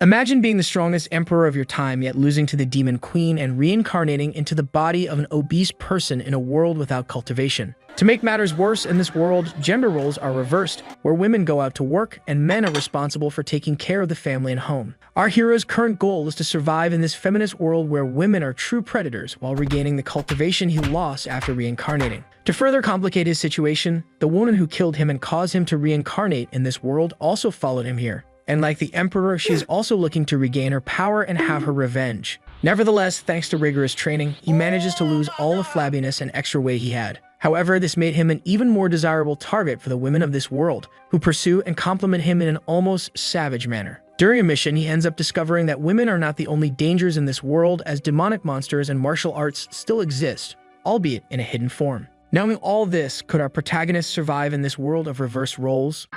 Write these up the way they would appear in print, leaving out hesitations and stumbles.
Imagine being the strongest emperor of your time, yet losing to the demon queen and reincarnating into the body of an obese person in a world without cultivation. To make matters worse, in this world, gender roles are reversed, where women go out to work and men are responsible for taking care of the family and home. Our hero's current goal is to survive in this feminist world where women are true predators while regaining the cultivation he lost after reincarnating. To further complicate his situation, the woman who killed him and caused him to reincarnate in this world also followed him here. And like the Emperor, she is also looking to regain her power and have her revenge. Nevertheless, thanks to rigorous training, he manages to lose all the flabbiness and extra weight he had. However, this made him an even more desirable target for the women of this world, who pursue and compliment him in an almost savage manner. During a mission, he ends up discovering that women are not the only dangers in this world, as demonic monsters and martial arts still exist, albeit in a hidden form. Knowing all this, could our protagonist survive in this world of reverse roles?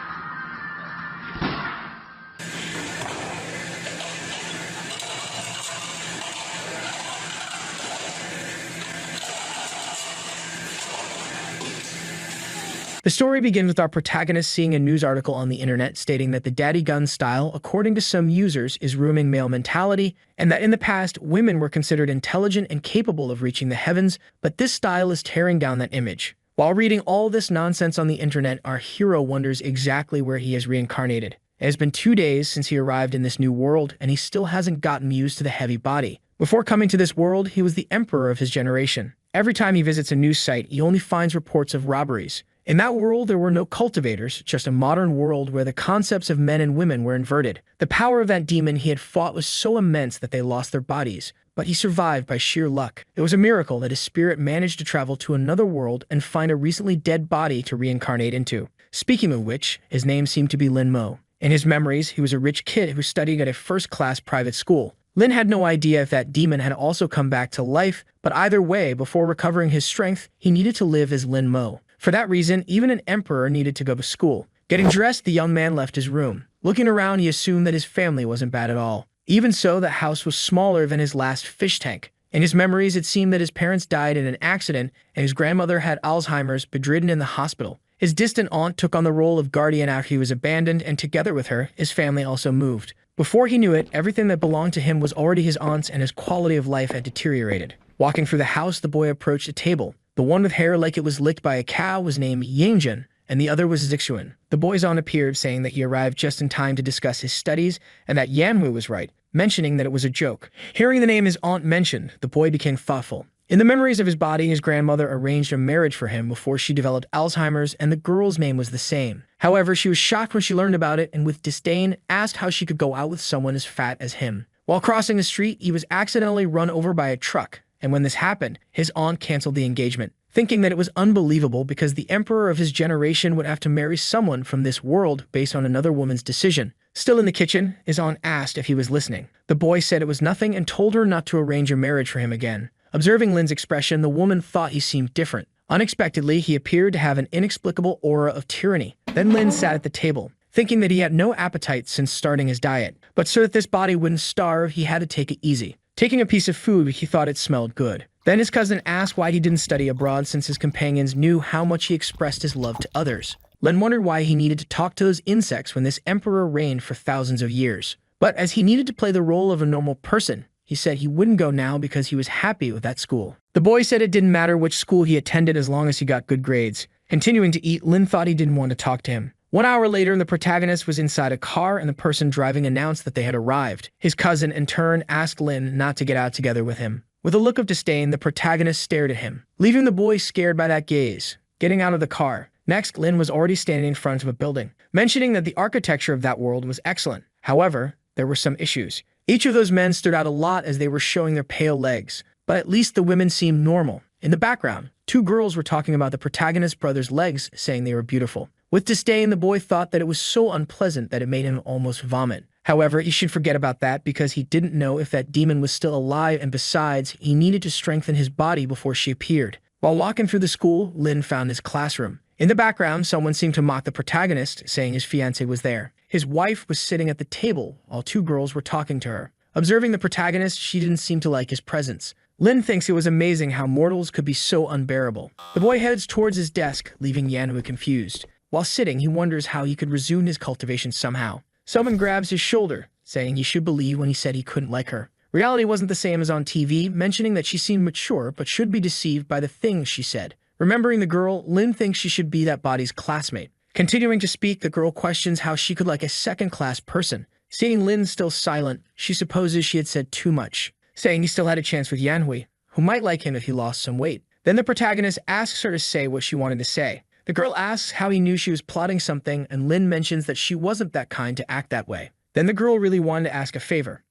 The story begins with our protagonist seeing a news article on the internet stating that the daddy gun style, according to some users, is ruining male mentality, and that in the past, women were considered intelligent and capable of reaching the heavens, but this style is tearing down that image. While reading all this nonsense on the internet, our hero wonders exactly where he has reincarnated. It has been 2 days since he arrived in this new world, and he still hasn't gotten used to the heavy body. Before coming to this world, he was the emperor of his generation. Every time he visits a news site, he only finds reports of robberies. In that world, there were no cultivators, just a modern world where the concepts of men and women were inverted. The power of that demon he had fought was so immense that they lost their bodies, but he survived by sheer luck. It was a miracle that his spirit managed to travel to another world and find a recently dead body to reincarnate into. Speaking of which, his name seemed to be Lin Mo. In his memories, he was a rich kid who studied at a first-class private school. Lin had no idea if that demon had also come back to life, but either way, before recovering his strength, he needed to live as Lin Mo. For that reason, even an emperor needed to go to school. Getting dressed, the young man left his room. Looking around, he assumed that his family wasn't bad at all. Even so, the house was smaller than his last fish tank. In his memories, it seemed that his parents died in an accident, and his grandmother had Alzheimer's, bedridden in the hospital. His distant aunt took on the role of guardian after he was abandoned, and together with her, his family also moved. Before he knew it, everything that belonged to him was already his aunt's, and his quality of life had deteriorated. Walking through the house, the boy approached a table. The one with hair like it was licked by a cow was named Yangjun, and the other was Zixuan. The boy's aunt appeared, saying that he arrived just in time to discuss his studies, and that Yanwu was right, mentioning that it was a joke. Hearing the name his aunt mentioned, the boy became thoughtful. In the memories of his body, his grandmother arranged a marriage for him before she developed Alzheimer's, and the girl's name was the same. However, she was shocked when she learned about it, and with disdain, asked how she could go out with someone as fat as him. While crossing the street, he was accidentally run over by a truck. And when this happened, his aunt canceled the engagement, thinking that it was unbelievable because the emperor of his generation would have to marry someone from this world based on another woman's decision. Still in the kitchen, his aunt asked if he was listening. The boy said it was nothing and told her not to arrange a marriage for him again. Observing Lin's expression, the woman thought he seemed different. Unexpectedly, he appeared to have an inexplicable aura of tyranny. Then Lin sat at the table, thinking that he had no appetite since starting his diet. But so that this body wouldn't starve, he had to take it easy. Taking a piece of food, he thought it smelled good. Then his cousin asked why he didn't study abroad since his companions knew how much he expressed his love to others. Len wondered why he needed to talk to those insects when this emperor reigned for thousands of years. But as he needed to play the role of a normal person, he said he wouldn't go now because he was happy with that school. The boy said it didn't matter which school he attended as long as he got good grades. Continuing to eat, Lin thought he didn't want to talk to him. 1 hour later, the protagonist was inside a car and the person driving announced that they had arrived. His cousin, in turn, asked Lin not to get out together with him. With a look of disdain, the protagonist stared at him, leaving the boy scared by that gaze. Getting out of the car. Next, Lin was already standing in front of a building, mentioning that the architecture of that world was excellent. However, there were some issues. Each of those men stood out a lot as they were showing their pale legs, but at least the women seemed normal. In the background, 2 girls were talking about the protagonist's brother's legs, saying they were beautiful. With disdain, the boy thought that it was so unpleasant that it made him almost vomit. However, he should forget about that because he didn't know if that demon was still alive, and besides, he needed to strengthen his body before she appeared. While walking through the school, Lin found his classroom. In the background, someone seemed to mock the protagonist, saying his fiancée was there. His wife was sitting at the table while 2 girls were talking to her. Observing the protagonist, she didn't seem to like his presence. Lin thinks it was amazing how mortals could be so unbearable. The boy heads towards his desk, leaving Yanhui confused. While sitting, he wonders how he could resume his cultivation somehow. Someone grabs his shoulder, saying he should believe when he said he couldn't like her. Reality wasn't the same as on TV, mentioning that she seemed mature but should be deceived by the things she said. Remembering the girl, Lin thinks she should be that body's classmate. Continuing to speak, the girl questions how she could like a second-class person. Seeing Lin still silent, she supposes she had said too much, saying he still had a chance with Yanhui, who might like him if he lost some weight. Then the protagonist asks her to say what she wanted to say. The girl asks how he knew she was plotting something, and Lin mentions that she wasn't that kind to act that way. Then the girl really wanted to ask a favor,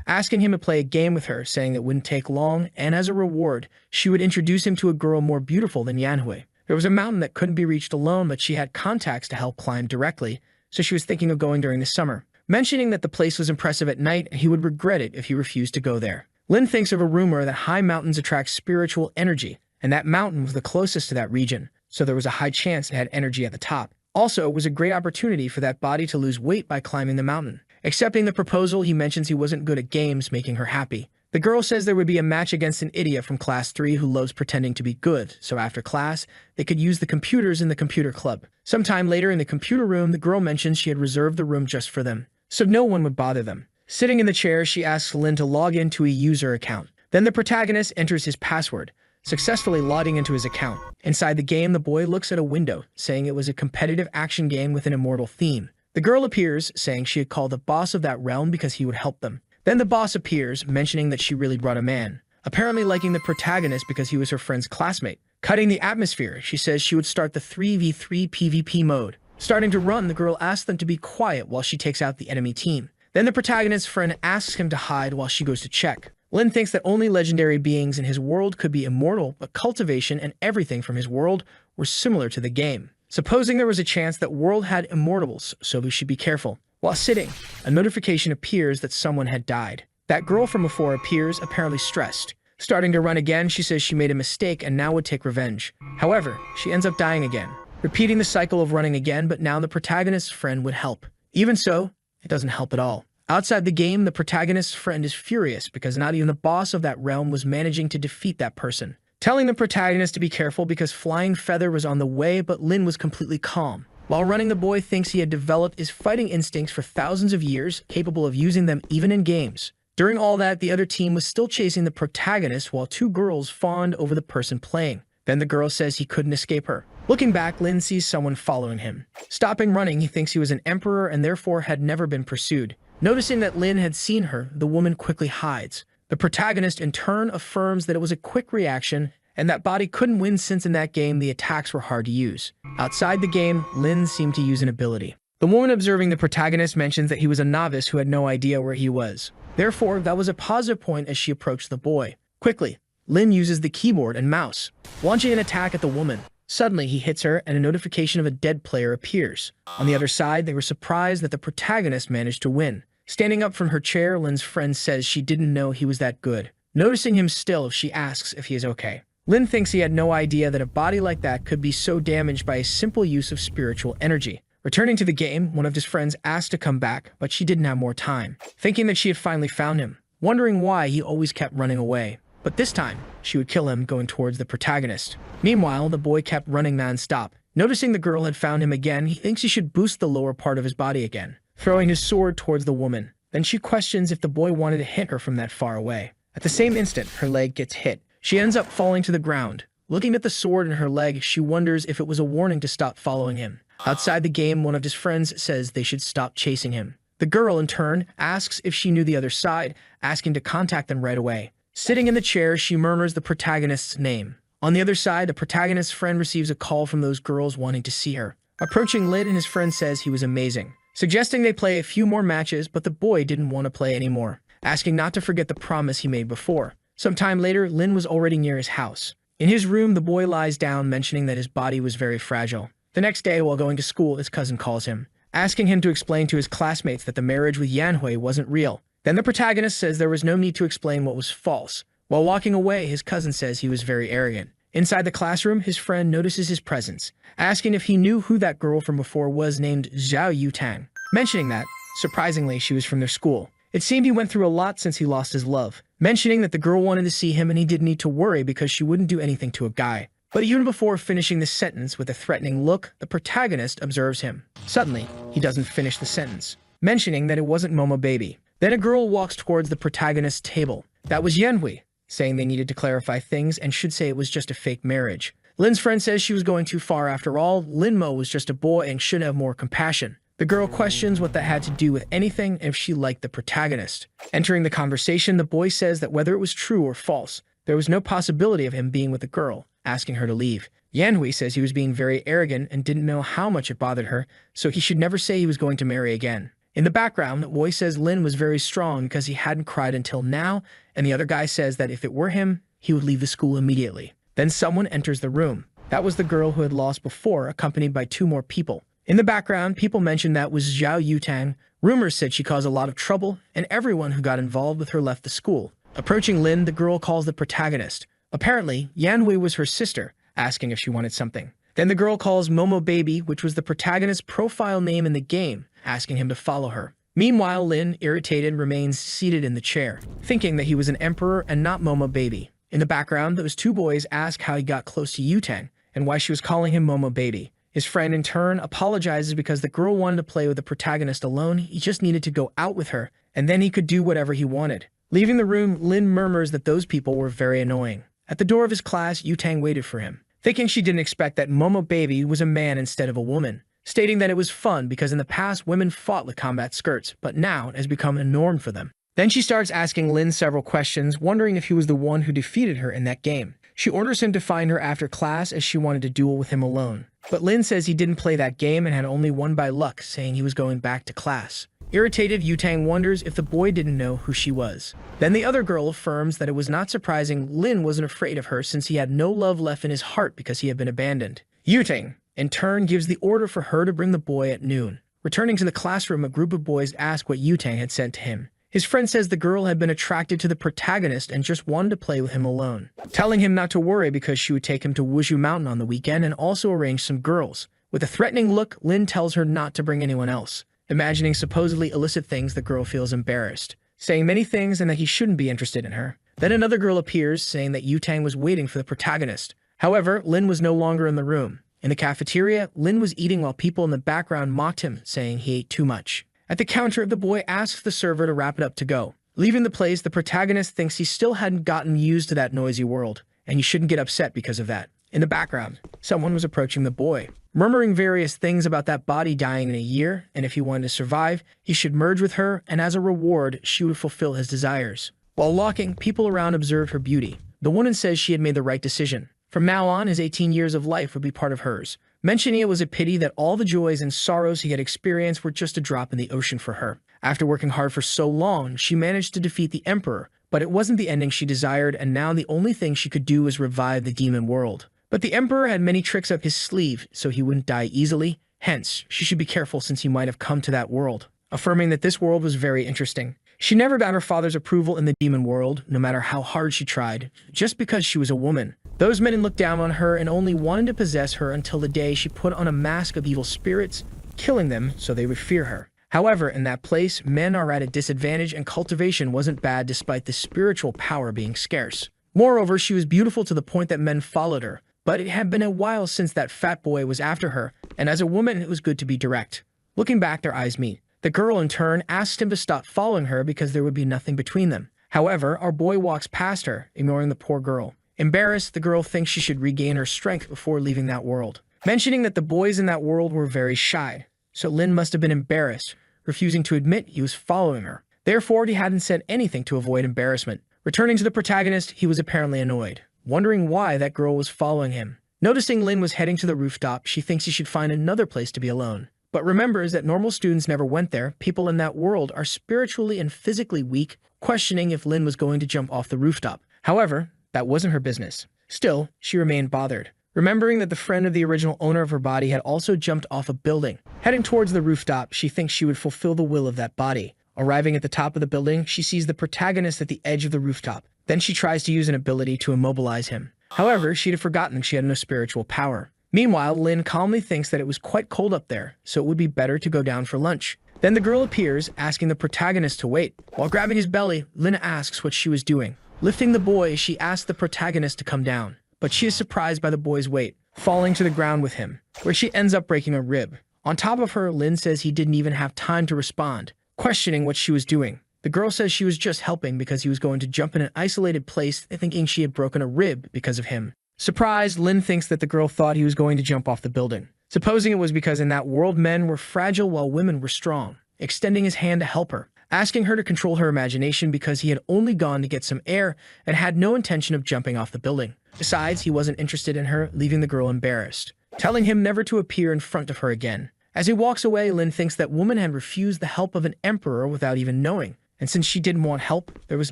asking him to play a game with her, saying it wouldn't take long, and as a reward, she would introduce him to a girl more beautiful than Yanhui. There was a mountain that couldn't be reached alone, but she had contacts to help climb directly, so she was thinking of going during the summer, mentioning that the place was impressive at night and he would regret it if he refused to go there. Lin thinks of a rumor that high mountains attract spiritual energy, and that mountain was the closest to that region, so there was a high chance it had energy at the top. Also, it was a great opportunity for that body to lose weight by climbing the mountain. Accepting the proposal, he mentions he wasn't good at games, making her happy. The girl says there would be a match against an idiot from class 3 who loves pretending to be good, so after class, they could use the computers in the computer club. Sometime later in the computer room, the girl mentions she had reserved the room just for them, so no one would bother them. Sitting in the chair, she asks Lin to log into a user account. Then the protagonist enters his password, successfully logging into his account. Inside the game, the boy looks at a window, saying it was a competitive action game with an immortal theme. The girl appears, saying she had called the boss of that realm because he would help them. Then the boss appears, mentioning that she really brought a man, apparently liking the protagonist because he was her friend's classmate. Cutting the atmosphere, she says she would start the 3v3 PvP mode. Starting to run, the girl asks them to be quiet while she takes out the enemy team. Then the protagonist's friend asks him to hide while she goes to check. Lin thinks that only legendary beings in his world could be immortal, but cultivation and everything from his world were similar to the game. Supposing there was a chance that world had immortals, so we should be careful. While sitting, a notification appears that someone had died. That girl from before appears, apparently stressed. Starting to run again, she says she made a mistake and now would take revenge. However, she ends up dying again, repeating the cycle of running again, but now the protagonist's friend would help. Even so, it doesn't help at all. Outside the game, the protagonist's friend is furious because not even the boss of that realm was managing to defeat that person, telling the protagonist to be careful because Flying Feather was on the way, but Lin was completely calm. While running, the boy thinks he had developed his fighting instincts for thousands of years, capable of using them even in games. During all that, the other team was still chasing the protagonist while two girls fawned over the person playing. Then the girl says he couldn't escape her. Looking back, Lin sees someone following him. Stopping running, he thinks he was an emperor and therefore had never been pursued. Noticing that Lin had seen her, the woman quickly hides. The protagonist in turn affirms that it was a quick reaction and that body couldn't win since in that game the attacks were hard to use. Outside the game, Lin seemed to use an ability. The woman observing the protagonist mentions that he was a novice who had no idea where he was. Therefore, that was a positive point as she approached the boy. Quickly, Lin uses the keyboard and mouse, launching an attack at the woman. Suddenly, he hits her and a notification of a dead player appears. On the other side, they were surprised that the protagonist managed to win. Standing up from her chair, Lin's friend says she didn't know he was that good. Noticing him still, she asks if he is okay. Lin thinks he had no idea that a body like that could be so damaged by a simple use of spiritual energy. Returning to the game, one of his friends asked to come back, but she didn't have more time, thinking that she had finally found him, wondering why he always kept running away. But this time, she would kill him going towards the protagonist. Meanwhile, the boy kept running non-stop. Noticing the girl had found him again, he thinks he should boost the lower part of his body again, throwing his sword towards the woman. Then she questions if the boy wanted to hit her from that far away. At the same instant, her leg gets hit. She ends up falling to the ground. Looking at the sword in her leg, she wonders if it was a warning to stop following him. Outside the game, one of his friends says they should stop chasing him. The girl, in turn, asks if she knew the other side, asking to contact them right away. Sitting in the chair, she murmurs the protagonist's name. On the other side, the protagonist's friend receives a call from those girls wanting to see her. Approaching Lin, and his friend says he was amazing, suggesting they play a few more matches, but the boy didn't want to play anymore, asking not to forget the promise he made before. Sometime later, Lin was already near his house. In his room, the boy lies down, mentioning that his body was very fragile. The next day, while going to school, his cousin calls him, asking him to explain to his classmates that the marriage with Yanhui wasn't real. Then the protagonist says there was no need to explain what was false. While walking away, his cousin says he was very arrogant. Inside the classroom, his friend notices his presence, asking if he knew who that girl from before was named Zhao Yutang, mentioning that, surprisingly, she was from their school. It seemed he went through a lot since he lost his love, mentioning that the girl wanted to see him and he didn't need to worry because she wouldn't do anything to a guy. But even before finishing the sentence with a threatening look, the protagonist observes him. Suddenly, he doesn't finish the sentence. mentioning that it wasn't Momo Baby. Then a girl walks towards the protagonist's table. That was Yenhui, saying they needed to clarify things and should say it was just a fake marriage. Lin's friend says she was going too far after all. Linmo was just a boy and should have more compassion. The girl questions what that had to do with anything and if she liked the protagonist. Entering the conversation, the boy says that whether it was true or false, there was no possibility of him being with the girl, asking her to leave. Yanhui says he was being very arrogant and didn't know how much it bothered her, so he should never say he was going to marry again. In the background, the boy says Lin was very strong because he hadn't cried until now, and the other guy says that if it were him, he would leave the school immediately. Then someone enters the room. That was the girl who had lost before, accompanied by 2 more people. In the background, people mentioned that was Zhao Yutang. Rumors said she caused a lot of trouble, and everyone who got involved with her left the school. Approaching Lin, the girl calls the protagonist. Apparently, Yanhui was her sister, asking if she wanted something. Then the girl calls Momo Baby, which was the protagonist's profile name in the game, asking him to follow her. Meanwhile, Lin, irritated, remains seated in the chair, thinking that he was an emperor and not Momo Baby. In the background, those 2 boys ask how he got close to Yutang and why she was calling him Momo Baby. His friend, in turn, apologizes because the girl wanted to play with the protagonist alone. He just needed to go out with her, and then he could do whatever he wanted. Leaving the room, Lin murmurs that those people were very annoying. At the door of his class, Yutang waited for him, thinking she didn't expect that Momo Baby was a man instead of a woman, stating that it was fun because in the past women fought with combat skirts, but now it has become a norm for them. Then she starts asking Lin several questions, wondering if he was the one who defeated her in that game. She orders him to find her after class as she wanted to duel with him alone. But Lin says he didn't play that game and had only won by luck, saying he was going back to class. Irritated, Yutang wonders if the boy didn't know who she was. Then the other girl affirms that it was not surprising Lin wasn't afraid of her since he had no love left in his heart because he had been abandoned. Yutang, in turn, gives the order for her to bring the boy at noon. Returning to the classroom, a group of boys ask what Yutang had sent to him. His friend says the girl had been attracted to the protagonist and just wanted to play with him alone, telling him not to worry because she would take him to Wushu Mountain on the weekend and also arrange some girls. With a threatening look, Lin tells her not to bring anyone else. Imagining supposedly illicit things, the girl feels embarrassed, saying many things and that he shouldn't be interested in her. Then another girl appears, saying that Yutang was waiting for the protagonist. However, Lin was no longer in the room. In the cafeteria, Lin was eating while people in the background mocked him, saying he ate too much. At the counter, the boy asks the server to wrap it up to go. Leaving the place, the protagonist thinks he still hadn't gotten used to that noisy world, and he shouldn't get upset because of that. In the background, someone was approaching the boy, murmuring various things about that body dying in a year, and if he wanted to survive, he should merge with her, and as a reward, she would fulfill his desires. While walking, people around observed her beauty. The woman says she had made the right decision. From now on, his 18 years of life would be part of hers, mentioning it was a pity that all the joys and sorrows he had experienced were just a drop in the ocean for her. After working hard for so long, she managed to defeat the Emperor, but it wasn't the ending she desired, and now the only thing she could do was revive the demon world. But the Emperor had many tricks up his sleeve, so he wouldn't die easily. Hence, she should be careful since he might have come to that world, affirming that this world was very interesting. She never got her father's approval in the demon world, no matter how hard she tried, just because she was a woman. Those men looked down on her and only wanted to possess her until the day she put on a mask of evil spirits, killing them so they would fear her. However, in that place, men are at a disadvantage and cultivation wasn't bad despite the spiritual power being scarce. Moreover, she was beautiful to the point that men followed her, but it had been a while since that fat boy was after her, and as a woman, it was good to be direct. Looking back, their eyes meet. The girl, in turn, asked him to stop following her because there would be nothing between them. However, our boy walks past her, ignoring the poor girl. Embarrassed, the girl thinks she should regain her strength before leaving that world, mentioning that the boys in that world were very shy, so Lin must have been embarrassed, refusing to admit he was following her. Therefore, he hadn't said anything to avoid embarrassment. Returning to the protagonist, he was apparently annoyed, wondering why that girl was following him. Noticing Lin was heading to the rooftop, she thinks he should find another place to be alone, but remembers that normal students never went there. People in that world are spiritually and physically weak, questioning if Lin was going to jump off the rooftop. However, that wasn't her business. Still, she remained bothered, remembering that the friend of the original owner of her body had also jumped off a building. Heading towards the rooftop, she thinks she would fulfill the will of that body. Arriving at the top of the building, she sees the protagonist at the edge of the rooftop. Then she tries to use an ability to immobilize him. However, she'd have forgotten she had no spiritual power. Meanwhile, Lin calmly thinks that it was quite cold up there, so it would be better to go down for lunch. Then the girl appears, asking the protagonist to wait. While grabbing his belly, Lin asks what she was doing. Lifting the boy, she asks the protagonist to come down, but she is surprised by the boy's weight, falling to the ground with him, where she ends up breaking a rib. On top of her, Lin says he didn't even have time to respond, questioning what she was doing. The girl says she was just helping because he was going to jump in an isolated place, thinking she had broken a rib because of him. Surprised, Lin thinks that the girl thought he was going to jump off the building, supposing it was because in that world men were fragile while women were strong, extending his hand to help her, asking her to control her imagination because he had only gone to get some air and had no intention of jumping off the building. Besides, he wasn't interested in her, leaving the girl embarrassed, telling him never to appear in front of her again. As he walks away, Lin thinks that woman had refused the help of an emperor without even knowing, and since she didn't want help, there was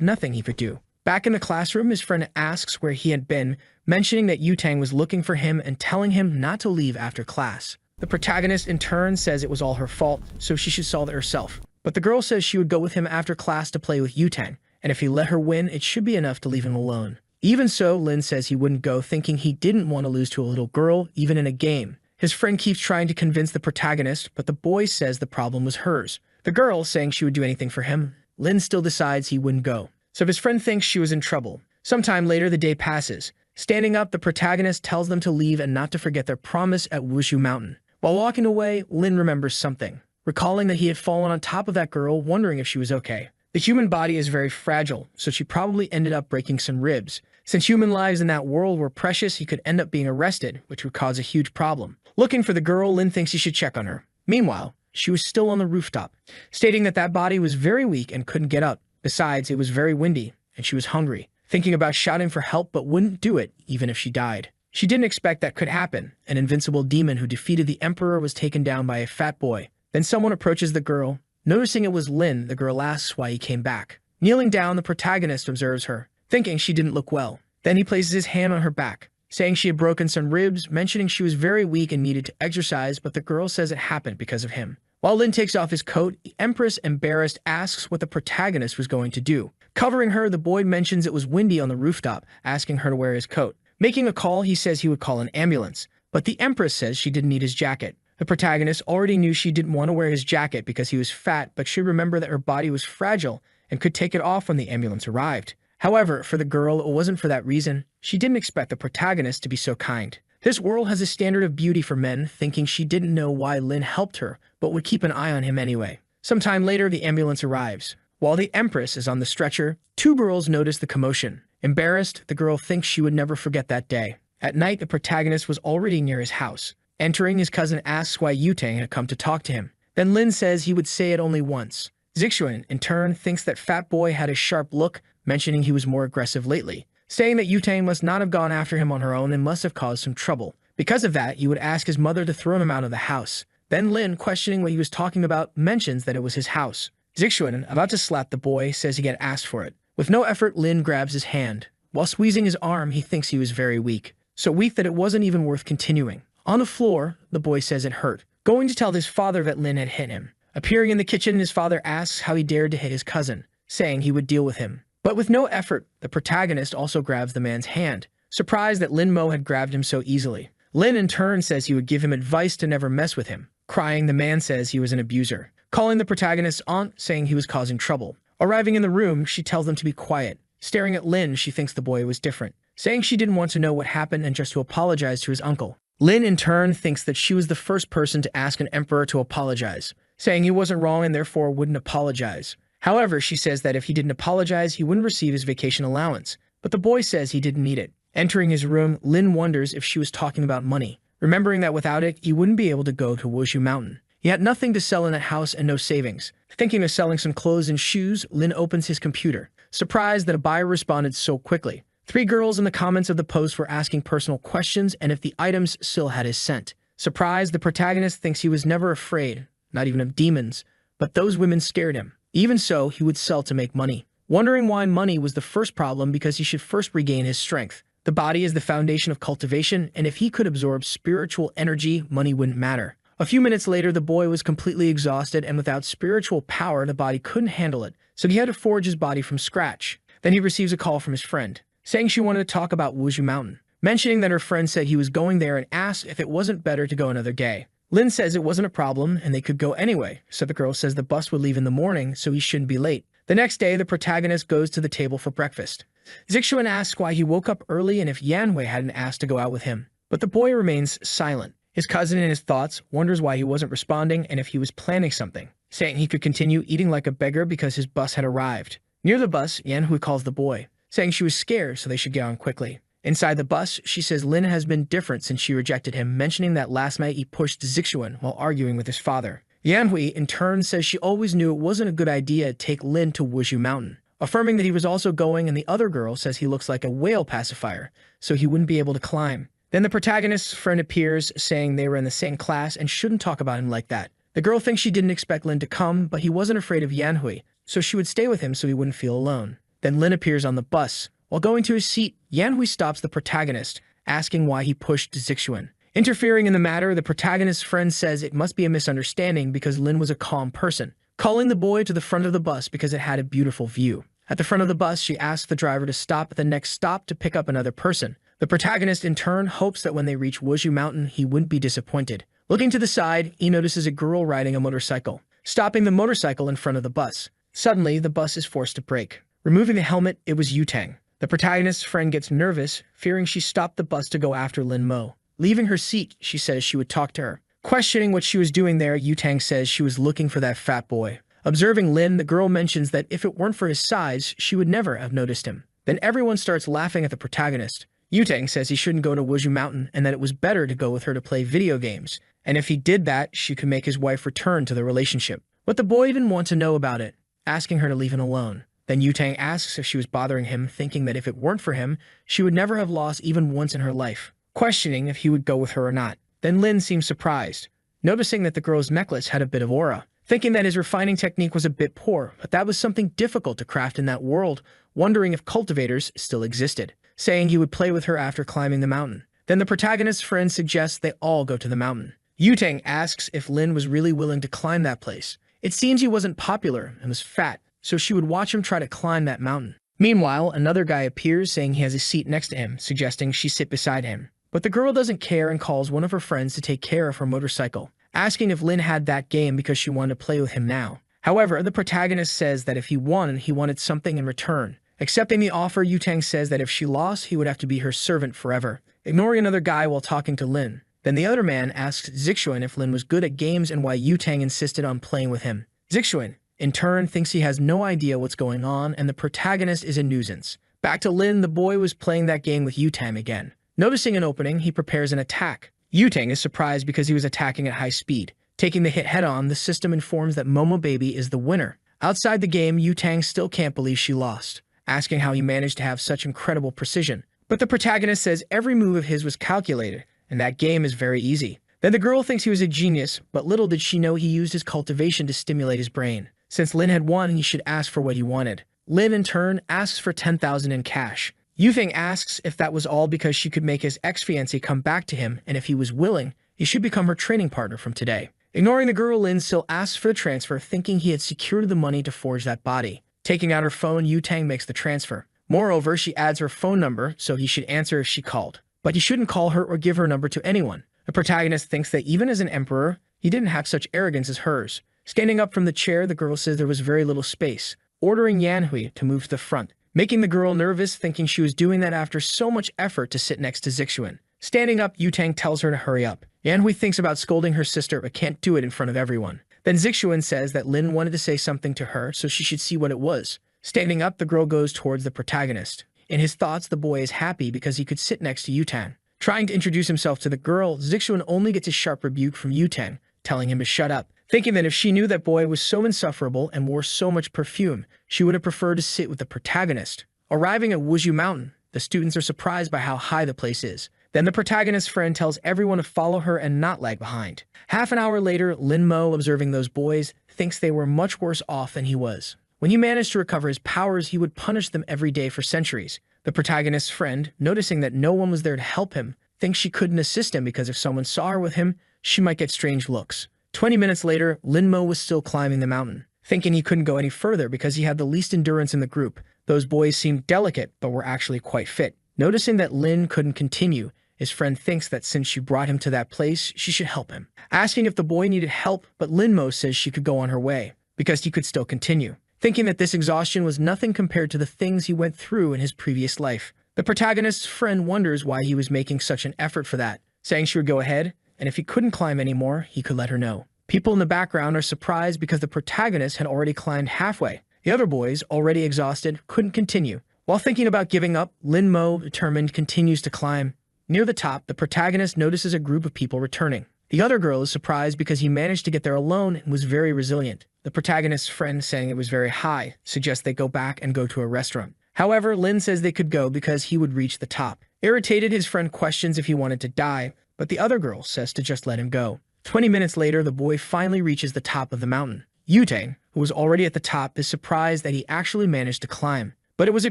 nothing he could do. Back in the classroom, his friend asks where he had been, mentioning that Yutang was looking for him and telling him not to leave after class. The protagonist in turn says it was all her fault, so she should solve it herself. But the girl says she would go with him after class to play with Yutang, and if he let her win, it should be enough to leave him alone. Even so, Lin says he wouldn't go, thinking he didn't want to lose to a little girl, even in a game. His friend keeps trying to convince the protagonist, but the boy says the problem was hers. The girl saying she would do anything for him. Lin still decides he wouldn't go, so his friend thinks she was in trouble. Sometime later, the day passes. Standing up, the protagonist tells them to leave and not to forget their promise at Wushu Mountain. While walking away, Lin remembers something, recalling that he had fallen on top of that girl, wondering if she was okay. The human body is very fragile, so she probably ended up breaking some ribs. Since human lives in that world were precious, he could end up being arrested, which would cause a huge problem. Looking for the girl, Lin thinks he should check on her. Meanwhile, she was still on the rooftop, stating that that body was very weak and couldn't get up. Besides, it was very windy, and she was hungry, thinking about shouting for help but wouldn't do it, even if she died. She didn't expect that could happen. An invincible demon who defeated the emperor was taken down by a fat boy. Then someone approaches the girl. Noticing it was Lin, the girl asks why he came back. Kneeling down, the protagonist observes her, thinking she didn't look well. Then he places his hand on her back, saying she had broken some ribs, mentioning she was very weak and needed to exercise, but the girl says it happened because of him. While Lin takes off his coat, the Empress, embarrassed, asks what the protagonist was going to do. Covering her, the boy mentions it was windy on the rooftop, asking her to wear his coat. Making a call, he says he would call an ambulance, but the Empress says she didn't need his jacket. The protagonist already knew she didn't want to wear his jacket because he was fat, but should remember that her body was fragile and could take it off when the ambulance arrived. However, for the girl, it wasn't for that reason. She didn't expect the protagonist to be so kind. This world has a standard of beauty for men, thinking she didn't know why Lin helped her, but would keep an eye on him anyway. Sometime later, the ambulance arrives. While the Empress is on the stretcher, two girls notice the commotion. Embarrassed, the girl thinks she would never forget that day. At night, the protagonist was already near his house. Entering, his cousin asks why Yutang had come to talk to him. Then Lin says he would say it only once. Zixuan, in turn, thinks that Fat Boy had a sharp look, mentioning he was more aggressive lately, saying that Yutang must not have gone after him on her own and must have caused some trouble. Because of that, he would ask his mother to throw him out of the house. Then Lin, questioning what he was talking about, mentions that it was his house. Zixuan, about to slap the boy, says he had asked for it. With no effort, Lin grabs his hand. While squeezing his arm, he thinks he was very weak, so weak that it wasn't even worth continuing. On the floor, the boy says it hurt, going to tell his father that Lin had hit him. Appearing in the kitchen, his father asks how he dared to hit his cousin, saying he would deal with him. But with no effort, the protagonist also grabs the man's hand, surprised that Lin Mo had grabbed him so easily. Lin in turn says he would give him advice to never mess with him. Crying, the man says he was an abuser, calling the protagonist's aunt, saying he was causing trouble. Arriving in the room, she tells them to be quiet. Staring at Lin, she thinks the boy was different, saying she didn't want to know what happened and just to apologize to his uncle. Lin, in turn, thinks that she was the first person to ask an emperor to apologize, saying he wasn't wrong and therefore wouldn't apologize. However, she says that if he didn't apologize, he wouldn't receive his vacation allowance, but the boy says he didn't need it. Entering his room, Lin wonders if she was talking about money, remembering that without it, he wouldn't be able to go to Wushu Mountain. He had nothing to sell in that house and no savings. Thinking of selling some clothes and shoes, Lin opens his computer, surprised that a buyer responded so quickly. 3 girls in the comments of the post were asking personal questions and if the items still had his scent. Surprised, the protagonist thinks he was never afraid, not even of demons, but those women scared him. Even so, he would sell to make money. Wondering why money was the first problem because he should first regain his strength. The body is the foundation of cultivation, and if he could absorb spiritual energy, money wouldn't matter. A few minutes later, the boy was completely exhausted, and without spiritual power, the body couldn't handle it, so he had to forge his body from scratch. Then he receives a call from his friend, saying she wanted to talk about Wushu Mountain, mentioning that her friend said he was going there and asked if it wasn't better to go another day. Lin says it wasn't a problem and they could go anyway, so the girl says the bus would leave in the morning, so he shouldn't be late. The next day, the protagonist goes to the table for breakfast. Zixuan asks why he woke up early and if Yanhui hadn't asked to go out with him, but the boy remains silent. His cousin, in his thoughts, wonders why he wasn't responding and if he was planning something, saying he could continue eating like a beggar because his bus had arrived. Near the bus, Yanhui calls the boy, saying she was scared so they should get on quickly. Inside the bus, she says Lin has been different since she rejected him, mentioning that last night he pushed Zixuan while arguing with his father. Yanhui, in turn, says she always knew it wasn't a good idea to take Lin to Wushu Mountain, affirming that he was also going, and the other girl says he looks like a whale pacifier, so he wouldn't be able to climb. Then the protagonist's friend appears, saying they were in the same class and shouldn't talk about him like that. The girl thinks she didn't expect Lin to come, but he wasn't afraid of Yanhui, so she would stay with him so he wouldn't feel alone. Then Lin appears on the bus. While going to his seat, Yanhui stops the protagonist, asking why he pushed Zixuan. Interfering in the matter, the protagonist's friend says it must be a misunderstanding because Lin was a calm person, calling the boy to the front of the bus because it had a beautiful view. At the front of the bus, she asks the driver to stop at the next stop to pick up another person. The protagonist, in turn, hopes that when they reach Wushu Mountain, he wouldn't be disappointed. Looking to the side, he notices a girl riding a motorcycle, stopping the motorcycle in front of the bus. Suddenly, the bus is forced to brake. Removing the helmet, it was Yutang. The protagonist's friend gets nervous, fearing she stopped the bus to go after Lin Mo. Leaving her seat, she says she would talk to her. Questioning what she was doing there, Yutang says she was looking for that fat boy. Observing Lin, the girl mentions that if it weren't for his size, she would never have noticed him. Then everyone starts laughing at the protagonist. Yutang says he shouldn't go to Wushu Mountain and that it was better to go with her to play video games. And if he did that, she could make his wife return to the relationship. But the boy didn't want to know about it, asking her to leave him alone. Then Yutang asks if she was bothering him, thinking that if it weren't for him, she would never have lost even once in her life, questioning if he would go with her or not. Then Lin seems surprised, noticing that the girl's necklace had a bit of aura, thinking that his refining technique was a bit poor, but that was something difficult to craft in that world, wondering if cultivators still existed, saying he would play with her after climbing the mountain. Then the protagonist's friend suggests they all go to the mountain. Yutang asks if Lin was really willing to climb that place. It seems he wasn't popular and was fat, so she would watch him try to climb that mountain. Meanwhile, another guy appears, saying he has a seat next to him, suggesting she sit beside him. But the girl doesn't care and calls one of her friends to take care of her motorcycle, asking if Lin had that game because she wanted to play with him now. However, the protagonist says that if he won, he wanted something in return. Accepting the offer, Yutang says that if she lost, he would have to be her servant forever, ignoring another guy while talking to Lin. Then the other man asks Zixuan if Lin was good at games and why Yutang insisted on playing with him. Zixuan, in turn, thinks he has no idea what's going on and the protagonist is a nuisance. Back to Lin, the boy was playing that game with Yutang again. Noticing an opening, he prepares an attack. Yutang is surprised because he was attacking at high speed. Taking the hit head-on, the system informs that Momo Baby is the winner. Outside the game, Yutang still can't believe she lost, asking how he managed to have such incredible precision. But the protagonist says every move of his was calculated, and that game is very easy. Then the girl thinks he was a genius, but little did she know he used his cultivation to stimulate his brain. Since Lin had won, he should ask for what he wanted. Lin, in turn, asks for 10,000 in cash. Yufeng asks if that was all because she could make his ex-fiancé come back to him, and if he was willing, he should become her training partner from today. Ignoring the girl, Lin still asks for the transfer, thinking he had secured the money to forge that body. Taking out her phone, Yutang makes the transfer. Moreover, she adds her phone number, so he should answer if she called. But he shouldn't call her or give her number to anyone. The protagonist thinks that even as an emperor, he didn't have such arrogance as hers. Standing up from the chair, the girl says there was very little space, ordering Yanhui to move to the front, making the girl nervous, thinking she was doing that after so much effort to sit next to Zixuan. Standing up, Yutang tells her to hurry up. Yanhui thinks about scolding her sister but can't do it in front of everyone. Then Zixuan says that Lin wanted to say something to her, so she should see what it was. Standing up, the girl goes towards the protagonist. In his thoughts, the boy is happy because he could sit next to Yutang. Trying to introduce himself to the girl, Zixuan only gets a sharp rebuke from Yutang, telling him to shut up, thinking that if she knew that boy was so insufferable and wore so much perfume, she would have preferred to sit with the protagonist. Arriving at Wushu Mountain, the students are surprised by how high the place is. Then the protagonist's friend tells everyone to follow her and not lag behind. Half an hour later, Lin Mo, observing those boys, thinks they were much worse off than he was. When he managed to recover his powers, he would punish them every day for centuries. The protagonist's friend, noticing that no one was there to help him, thinks she couldn't assist him because if someone saw her with him, she might get strange looks. 20 minutes later, Lin Mo was still climbing the mountain, thinking he couldn't go any further because he had the least endurance in the group. Those boys seemed delicate, but were actually quite fit. Noticing that Lin couldn't continue, his friend thinks that since she brought him to that place, she should help him. Asking if the boy needed help, but Lin Mo says she could go on her way, because he could still continue. Thinking that this exhaustion was nothing compared to the things he went through in his previous life. The protagonist's friend wonders why he was making such an effort for that, saying she would go ahead, and if he couldn't climb anymore, he could let her know. People in the background are surprised because the protagonist had already climbed halfway. The other boys, already exhausted, couldn't continue. While thinking about giving up, Lin Mo, determined, continues to climb. Near the top, the protagonist notices a group of people returning. The other girl is surprised because he managed to get there alone and was very resilient. The protagonist's friend, saying it was very high, suggests they go back and go to a restaurant. However, Lin says they could go because he would reach the top. Irritated, his friend questions if he wanted to die, but the other girl says to just let him go. 20 minutes later, the boy finally reaches the top of the mountain. Yutang, who was already at the top, is surprised that he actually managed to climb. But it was a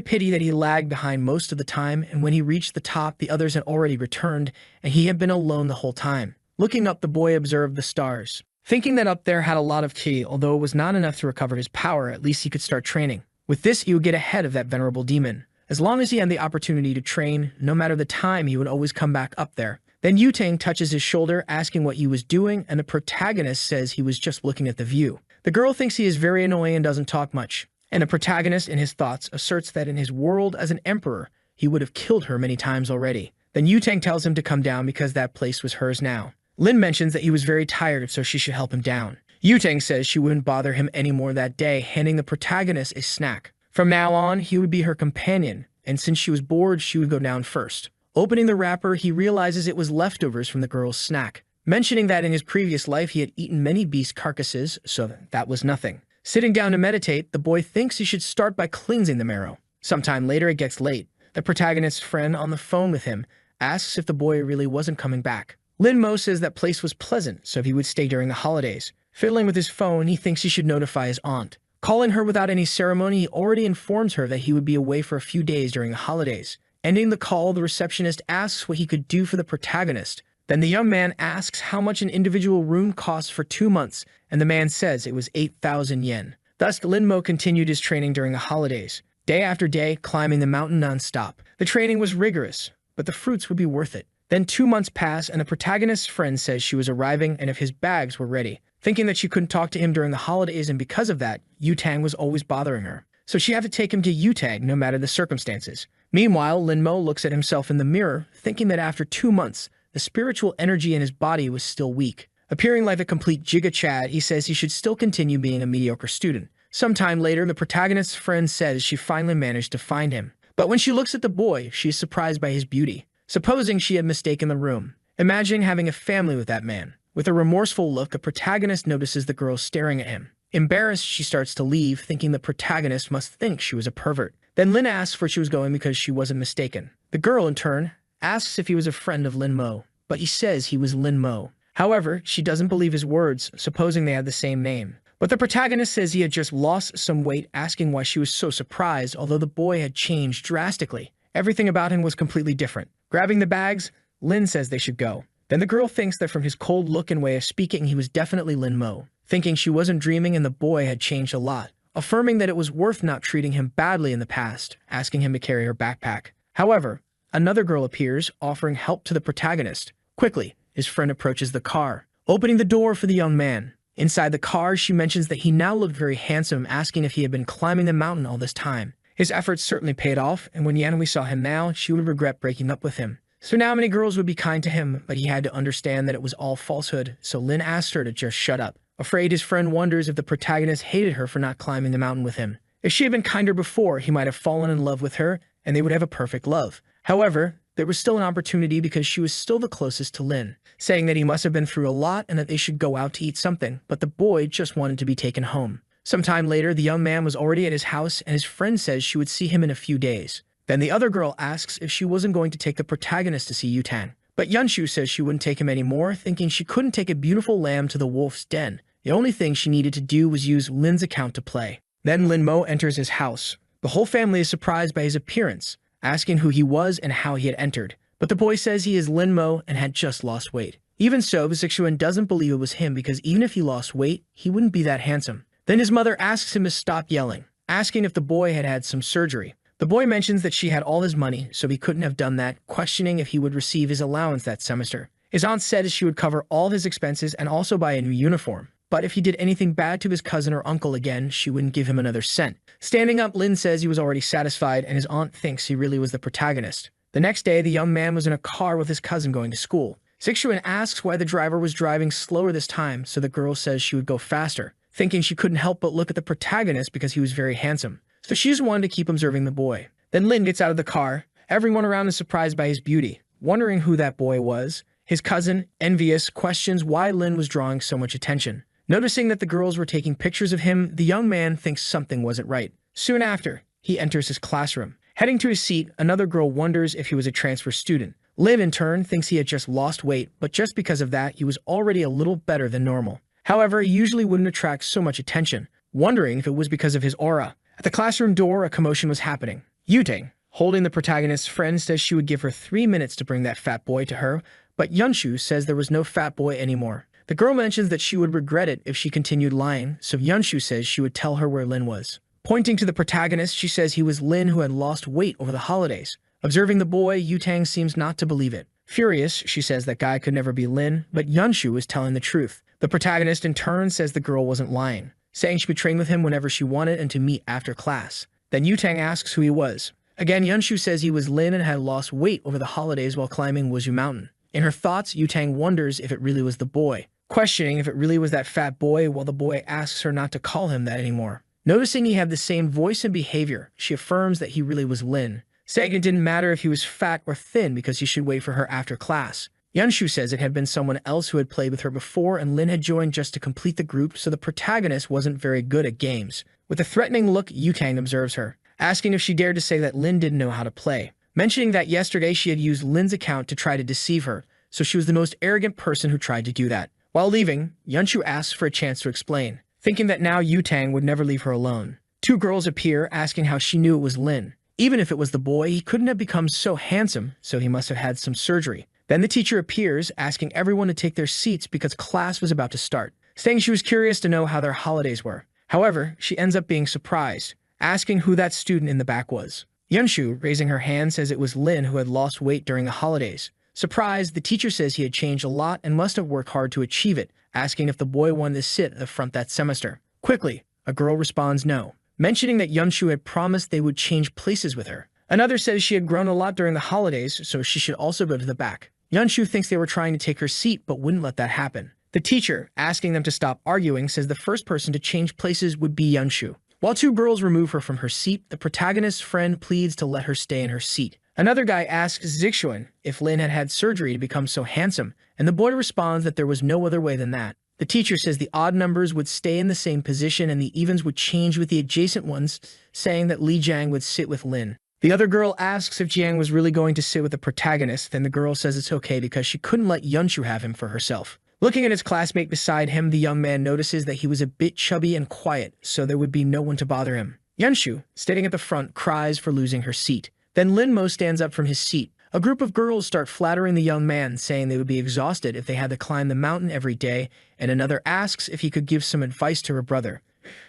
pity that he lagged behind most of the time, and when he reached the top, the others had already returned, and he had been alone the whole time. Looking up, the boy observed the stars. Thinking that up there had a lot of ki, although it was not enough to recover his power, at least he could start training. With this, he would get ahead of that venerable demon. As long as he had the opportunity to train, no matter the time, he would always come back up there. Then Yutang touches his shoulder, asking what he was doing, and the protagonist says he was just looking at the view. The girl thinks he is very annoying and doesn't talk much, and the protagonist, in his thoughts, asserts that in his world as an emperor, he would have killed her many times already. Then Yutang tells him to come down because that place was hers now. Lin mentions that he was very tired, so she should help him down. Yutang says she wouldn't bother him anymore that day, handing the protagonist a snack. From now on, he would be her companion, and since she was bored, she would go down first. Opening the wrapper, he realizes it was leftovers from the girl's snack, mentioning that in his previous life he had eaten many beast carcasses, so that was nothing. Sitting down to meditate, the boy thinks he should start by cleansing the marrow. Sometime later, it gets late. The protagonist's friend on the phone with him asks if the boy really wasn't coming back. Lin Mo says that place was pleasant, so he would stay during the holidays. Fiddling with his phone, he thinks he should notify his aunt. Calling her without any ceremony, he already informs her that he would be away for a few days during the holidays. Ending the call, the receptionist asks what he could do for the protagonist. Then the young man asks how much an individual room costs for 2 months, and the man says it was 8,000 yen. Thus, Lin Mo continued his training during the holidays, day after day, climbing the mountain non-stop. The training was rigorous, but the fruits would be worth it. Then 2 months pass, and the protagonist's friend says she was arriving and if his bags were ready. Thinking that she couldn't talk to him during the holidays, and because of that, Yutang was always bothering her. So she had to take him to Yutang no matter the circumstances. Meanwhile, Lin Mo looks at himself in the mirror, thinking that after 2 months, the spiritual energy in his body was still weak. Appearing like a complete Giga Chad, he says he should still continue being a mediocre student. Sometime later, the protagonist's friend says she finally managed to find him. But when she looks at the boy, she is surprised by his beauty. Supposing she had mistaken the room, imagining having a family with that man. With a remorseful look, the protagonist notices the girl staring at him. Embarrassed, she starts to leave, thinking the protagonist must think she was a pervert. Then Lin asks where she was going because she wasn't mistaken. The girl, in turn, asks if he was a friend of Lin Mo, but he says he was Lin Mo. However, she doesn't believe his words, supposing they had the same name. But the protagonist says he had just lost some weight, asking why she was so surprised, although the boy had changed drastically. Everything about him was completely different. Grabbing the bags, Lin says they should go. Then the girl thinks that from his cold look and way of speaking, he was definitely Lin Mo, thinking she wasn't dreaming and the boy had changed a lot, affirming that it was worth not treating him badly in the past, asking him to carry her backpack. However, another girl appears, offering help to the protagonist. Quickly, his friend approaches the car, opening the door for the young man. Inside the car, she mentions that he now looked very handsome, asking if he had been climbing the mountain all this time. His efforts certainly paid off, and when Yanui saw him now, she would regret breaking up with him. So now many girls would be kind to him, but he had to understand that it was all falsehood, so Lin asked her to just shut up. Afraid, his friend wonders if the protagonist hated her for not climbing the mountain with him. If she had been kinder before, he might have fallen in love with her, and they would have a perfect love. However, there was still an opportunity because she was still the closest to Lin, saying that he must have been through a lot and that they should go out to eat something, but the boy just wanted to be taken home. Sometime later, the young man was already at his house, and his friend says she would see him in a few days. Then the other girl asks if she wasn't going to take the protagonist to see Yutang. But Yunshu says she wouldn't take him anymore, thinking she couldn't take a beautiful lamb to the wolf's den. The only thing she needed to do was use Lin's account to play. Then Lin Mo enters his house. The whole family is surprised by his appearance, asking who he was and how he had entered. But the boy says he is Lin Mo and had just lost weight. Even so, Zixuan doesn't believe it was him because even if he lost weight, he wouldn't be that handsome. Then his mother asks him to stop yelling, asking if the boy had had some surgery. The boy mentions that she had all his money, so he couldn't have done that, questioning if he would receive his allowance that semester. His aunt said she would cover all his expenses and also buy a new uniform. But if he did anything bad to his cousin or uncle again, she wouldn't give him another cent. Standing up, Lin says he was already satisfied, and his aunt thinks he really was the protagonist. The next day, the young man was in a car with his cousin going to school. Zixuan asks why the driver was driving slower this time, so the girl says she would go faster, thinking she couldn't help but look at the protagonist because he was very handsome. So she just wanted to keep observing the boy. Then Lin gets out of the car. Everyone around is surprised by his beauty, wondering who that boy was. His cousin, envious, questions why Lin was drawing so much attention. Noticing that the girls were taking pictures of him, the young man thinks something wasn't right. Soon after, he enters his classroom. Heading to his seat, another girl wonders if he was a transfer student. Lin, in turn, thinks he had just lost weight, but just because of that, he was already a little better than normal. However, he usually wouldn't attract so much attention, wondering if it was because of his aura. At the classroom door, a commotion was happening. Yutang, holding the protagonist's friend, says she would give her 3 minutes to bring that fat boy to her, but Yunshu says there was no fat boy anymore. The girl mentions that she would regret it if she continued lying, so Yunshu says she would tell her where Lin was. Pointing to the protagonist, she says he was Lin who had lost weight over the holidays. Observing the boy, Yutang seems not to believe it. Furious, she says that guy could never be Lin, but Yunshu is telling the truth. The protagonist in turn says the girl wasn't lying, saying she would train with him whenever she wanted and to meet after class. Then Yutang asks who he was. Again, Yunshu says he was Lin and had lost weight over the holidays while climbing Wuzhu Mountain. In her thoughts, Yutang wonders if it really was the boy, questioning if it really was that fat boy while the boy asks her not to call him that anymore. Noticing he had the same voice and behavior, she affirms that he really was Lin, saying it didn't matter if he was fat or thin because he should wait for her after class. Yunshu says it had been someone else who had played with her before and Lin had joined just to complete the group, so the protagonist wasn't very good at games. With a threatening look, Yutang observes her, asking if she dared to say that Lin didn't know how to play, mentioning that yesterday she had used Lin's account to try to deceive her, so she was the most arrogant person who tried to do that. While leaving, Yunshu asks for a chance to explain, thinking that now Yutang would never leave her alone. Two girls appear, asking how she knew it was Lin. Even if it was the boy, he couldn't have become so handsome, so he must have had some surgery. Then the teacher appears, asking everyone to take their seats because class was about to start, saying she was curious to know how their holidays were. However, she ends up being surprised, asking who that student in the back was. Yunshu, raising her hand, says it was Lin who had lost weight during the holidays. Surprised, the teacher says he had changed a lot and must have worked hard to achieve it, asking if the boy wanted to sit at the front that semester. Quickly, a girl responds no, mentioning that Yunshu had promised they would change places with her. Another says she had grown a lot during the holidays, so she should also go to the back. Yunshu thinks they were trying to take her seat but wouldn't let that happen. The teacher, asking them to stop arguing, says the first person to change places would be Yunshu. While two girls remove her from her seat, the protagonist's friend pleads to let her stay in her seat. Another guy asks Zixuan if Lin had had surgery to become so handsome, and the boy responds that there was no other way than that. The teacher says the odd numbers would stay in the same position and the evens would change with the adjacent ones, saying that Li Jiang would sit with Lin. The other girl asks if Jiang was really going to sit with the protagonist, then the girl says it's okay because she couldn't let Yunshu have him for herself. Looking at his classmate beside him, the young man notices that he was a bit chubby and quiet, so there would be no one to bother him. Yunshu, standing at the front, cries for losing her seat. Then Lin Mo stands up from his seat. A group of girls start flattering the young man, saying they would be exhausted if they had to climb the mountain every day, and another asks if he could give some advice to her brother.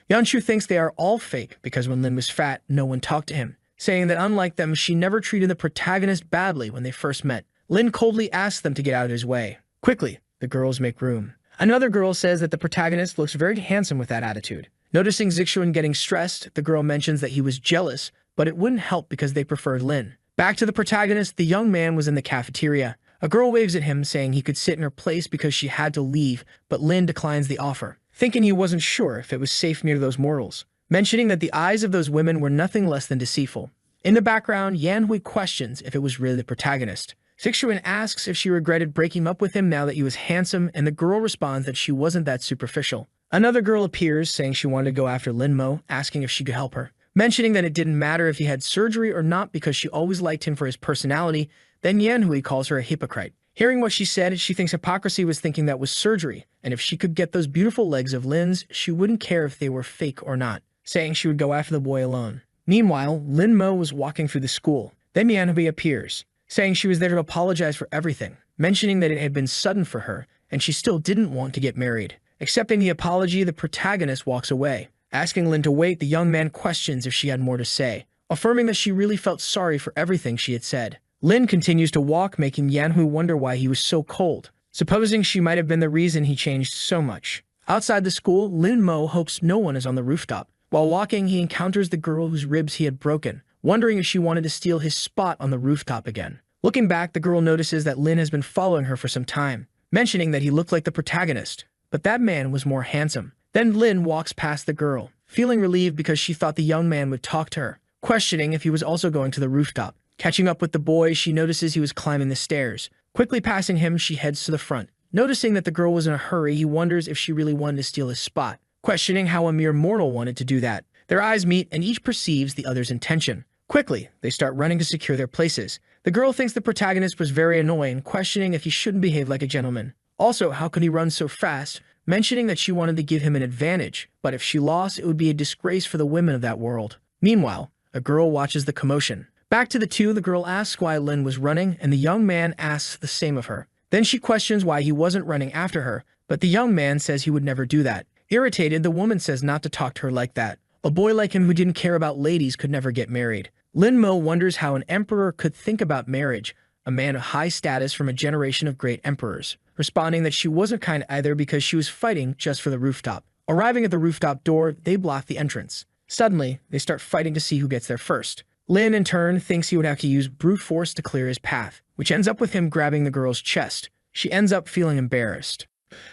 Yunshu thinks they are all fake because when Lin was fat, no one talked to him, saying that unlike them, she never treated the protagonist badly when they first met. Lin coldly asks them to get out of his way. Quickly, the girls make room. Another girl says that the protagonist looks very handsome with that attitude. Noticing Zixuan getting stressed, the girl mentions that he was jealous, but it wouldn't help because they preferred Lin. Back to the protagonist, the young man was in the cafeteria. A girl waves at him, saying he could sit in her place because she had to leave, but Lin declines the offer, thinking he wasn't sure if it was safe near those mortals, mentioning that the eyes of those women were nothing less than deceitful. In the background, Yanhui questions if it was really the protagonist. Zixuan asks if she regretted breaking up with him now that he was handsome, and the girl responds that she wasn't that superficial. Another girl appears, saying she wanted to go after Lin Mo, asking if she could help her, mentioning that it didn't matter if he had surgery or not because she always liked him for his personality. Then Yanhui calls her a hypocrite. Hearing what she said, she thinks hypocrisy was thinking that was surgery, and if she could get those beautiful legs of Lin's, she wouldn't care if they were fake or not, saying she would go after the boy alone. Meanwhile, Lin Mo was walking through the school. Then Yanhui appears, saying she was there to apologize for everything, mentioning that it had been sudden for her, and she still didn't want to get married. Accepting the apology, the protagonist walks away. Asking Lin to wait, the young man questions if she had more to say, affirming that she really felt sorry for everything she had said. Lin continues to walk, making Yanhui wonder why he was so cold, supposing she might have been the reason he changed so much. Outside the school, Lin Mo hopes no one is on the rooftop. While walking, he encounters the girl whose ribs he had broken, wondering if she wanted to steal his spot on the rooftop again. Looking back, the girl notices that Lin has been following her for some time, mentioning that he looked like the protagonist, but that man was more handsome. Then Lin walks past the girl, feeling relieved because she thought the young man would talk to her, questioning if he was also going to the rooftop. Catching up with the boy, she notices he was climbing the stairs. Quickly passing him, she heads to the front. Noticing that the girl was in a hurry, he wonders if she really wanted to steal his spot, questioning how a mere mortal wanted to do that. Their eyes meet and each perceives the other's intention. Quickly, they start running to secure their places. The girl thinks the protagonist was very annoying, questioning if he shouldn't behave like a gentleman. Also, how could he run so fast, mentioning that she wanted to give him an advantage, but if she lost, it would be a disgrace for the women of that world. Meanwhile, a girl watches the commotion. Back to the two, the girl asks why Lin was running, and the young man asks the same of her. Then she questions why he wasn't running after her, but the young man says he would never do that. Irritated, the woman says not to talk to her like that. A boy like him who didn't care about ladies could never get married. Lin Mo wonders how an emperor could think about marriage, a man of high status from a generation of great emperors, responding that she wasn't kind either because she was fighting just for the rooftop. Arriving at the rooftop door, they block the entrance. Suddenly, they start fighting to see who gets there first. Lin, in turn, thinks he would have to use brute force to clear his path, which ends up with him grabbing the girl's chest. She ends up feeling embarrassed.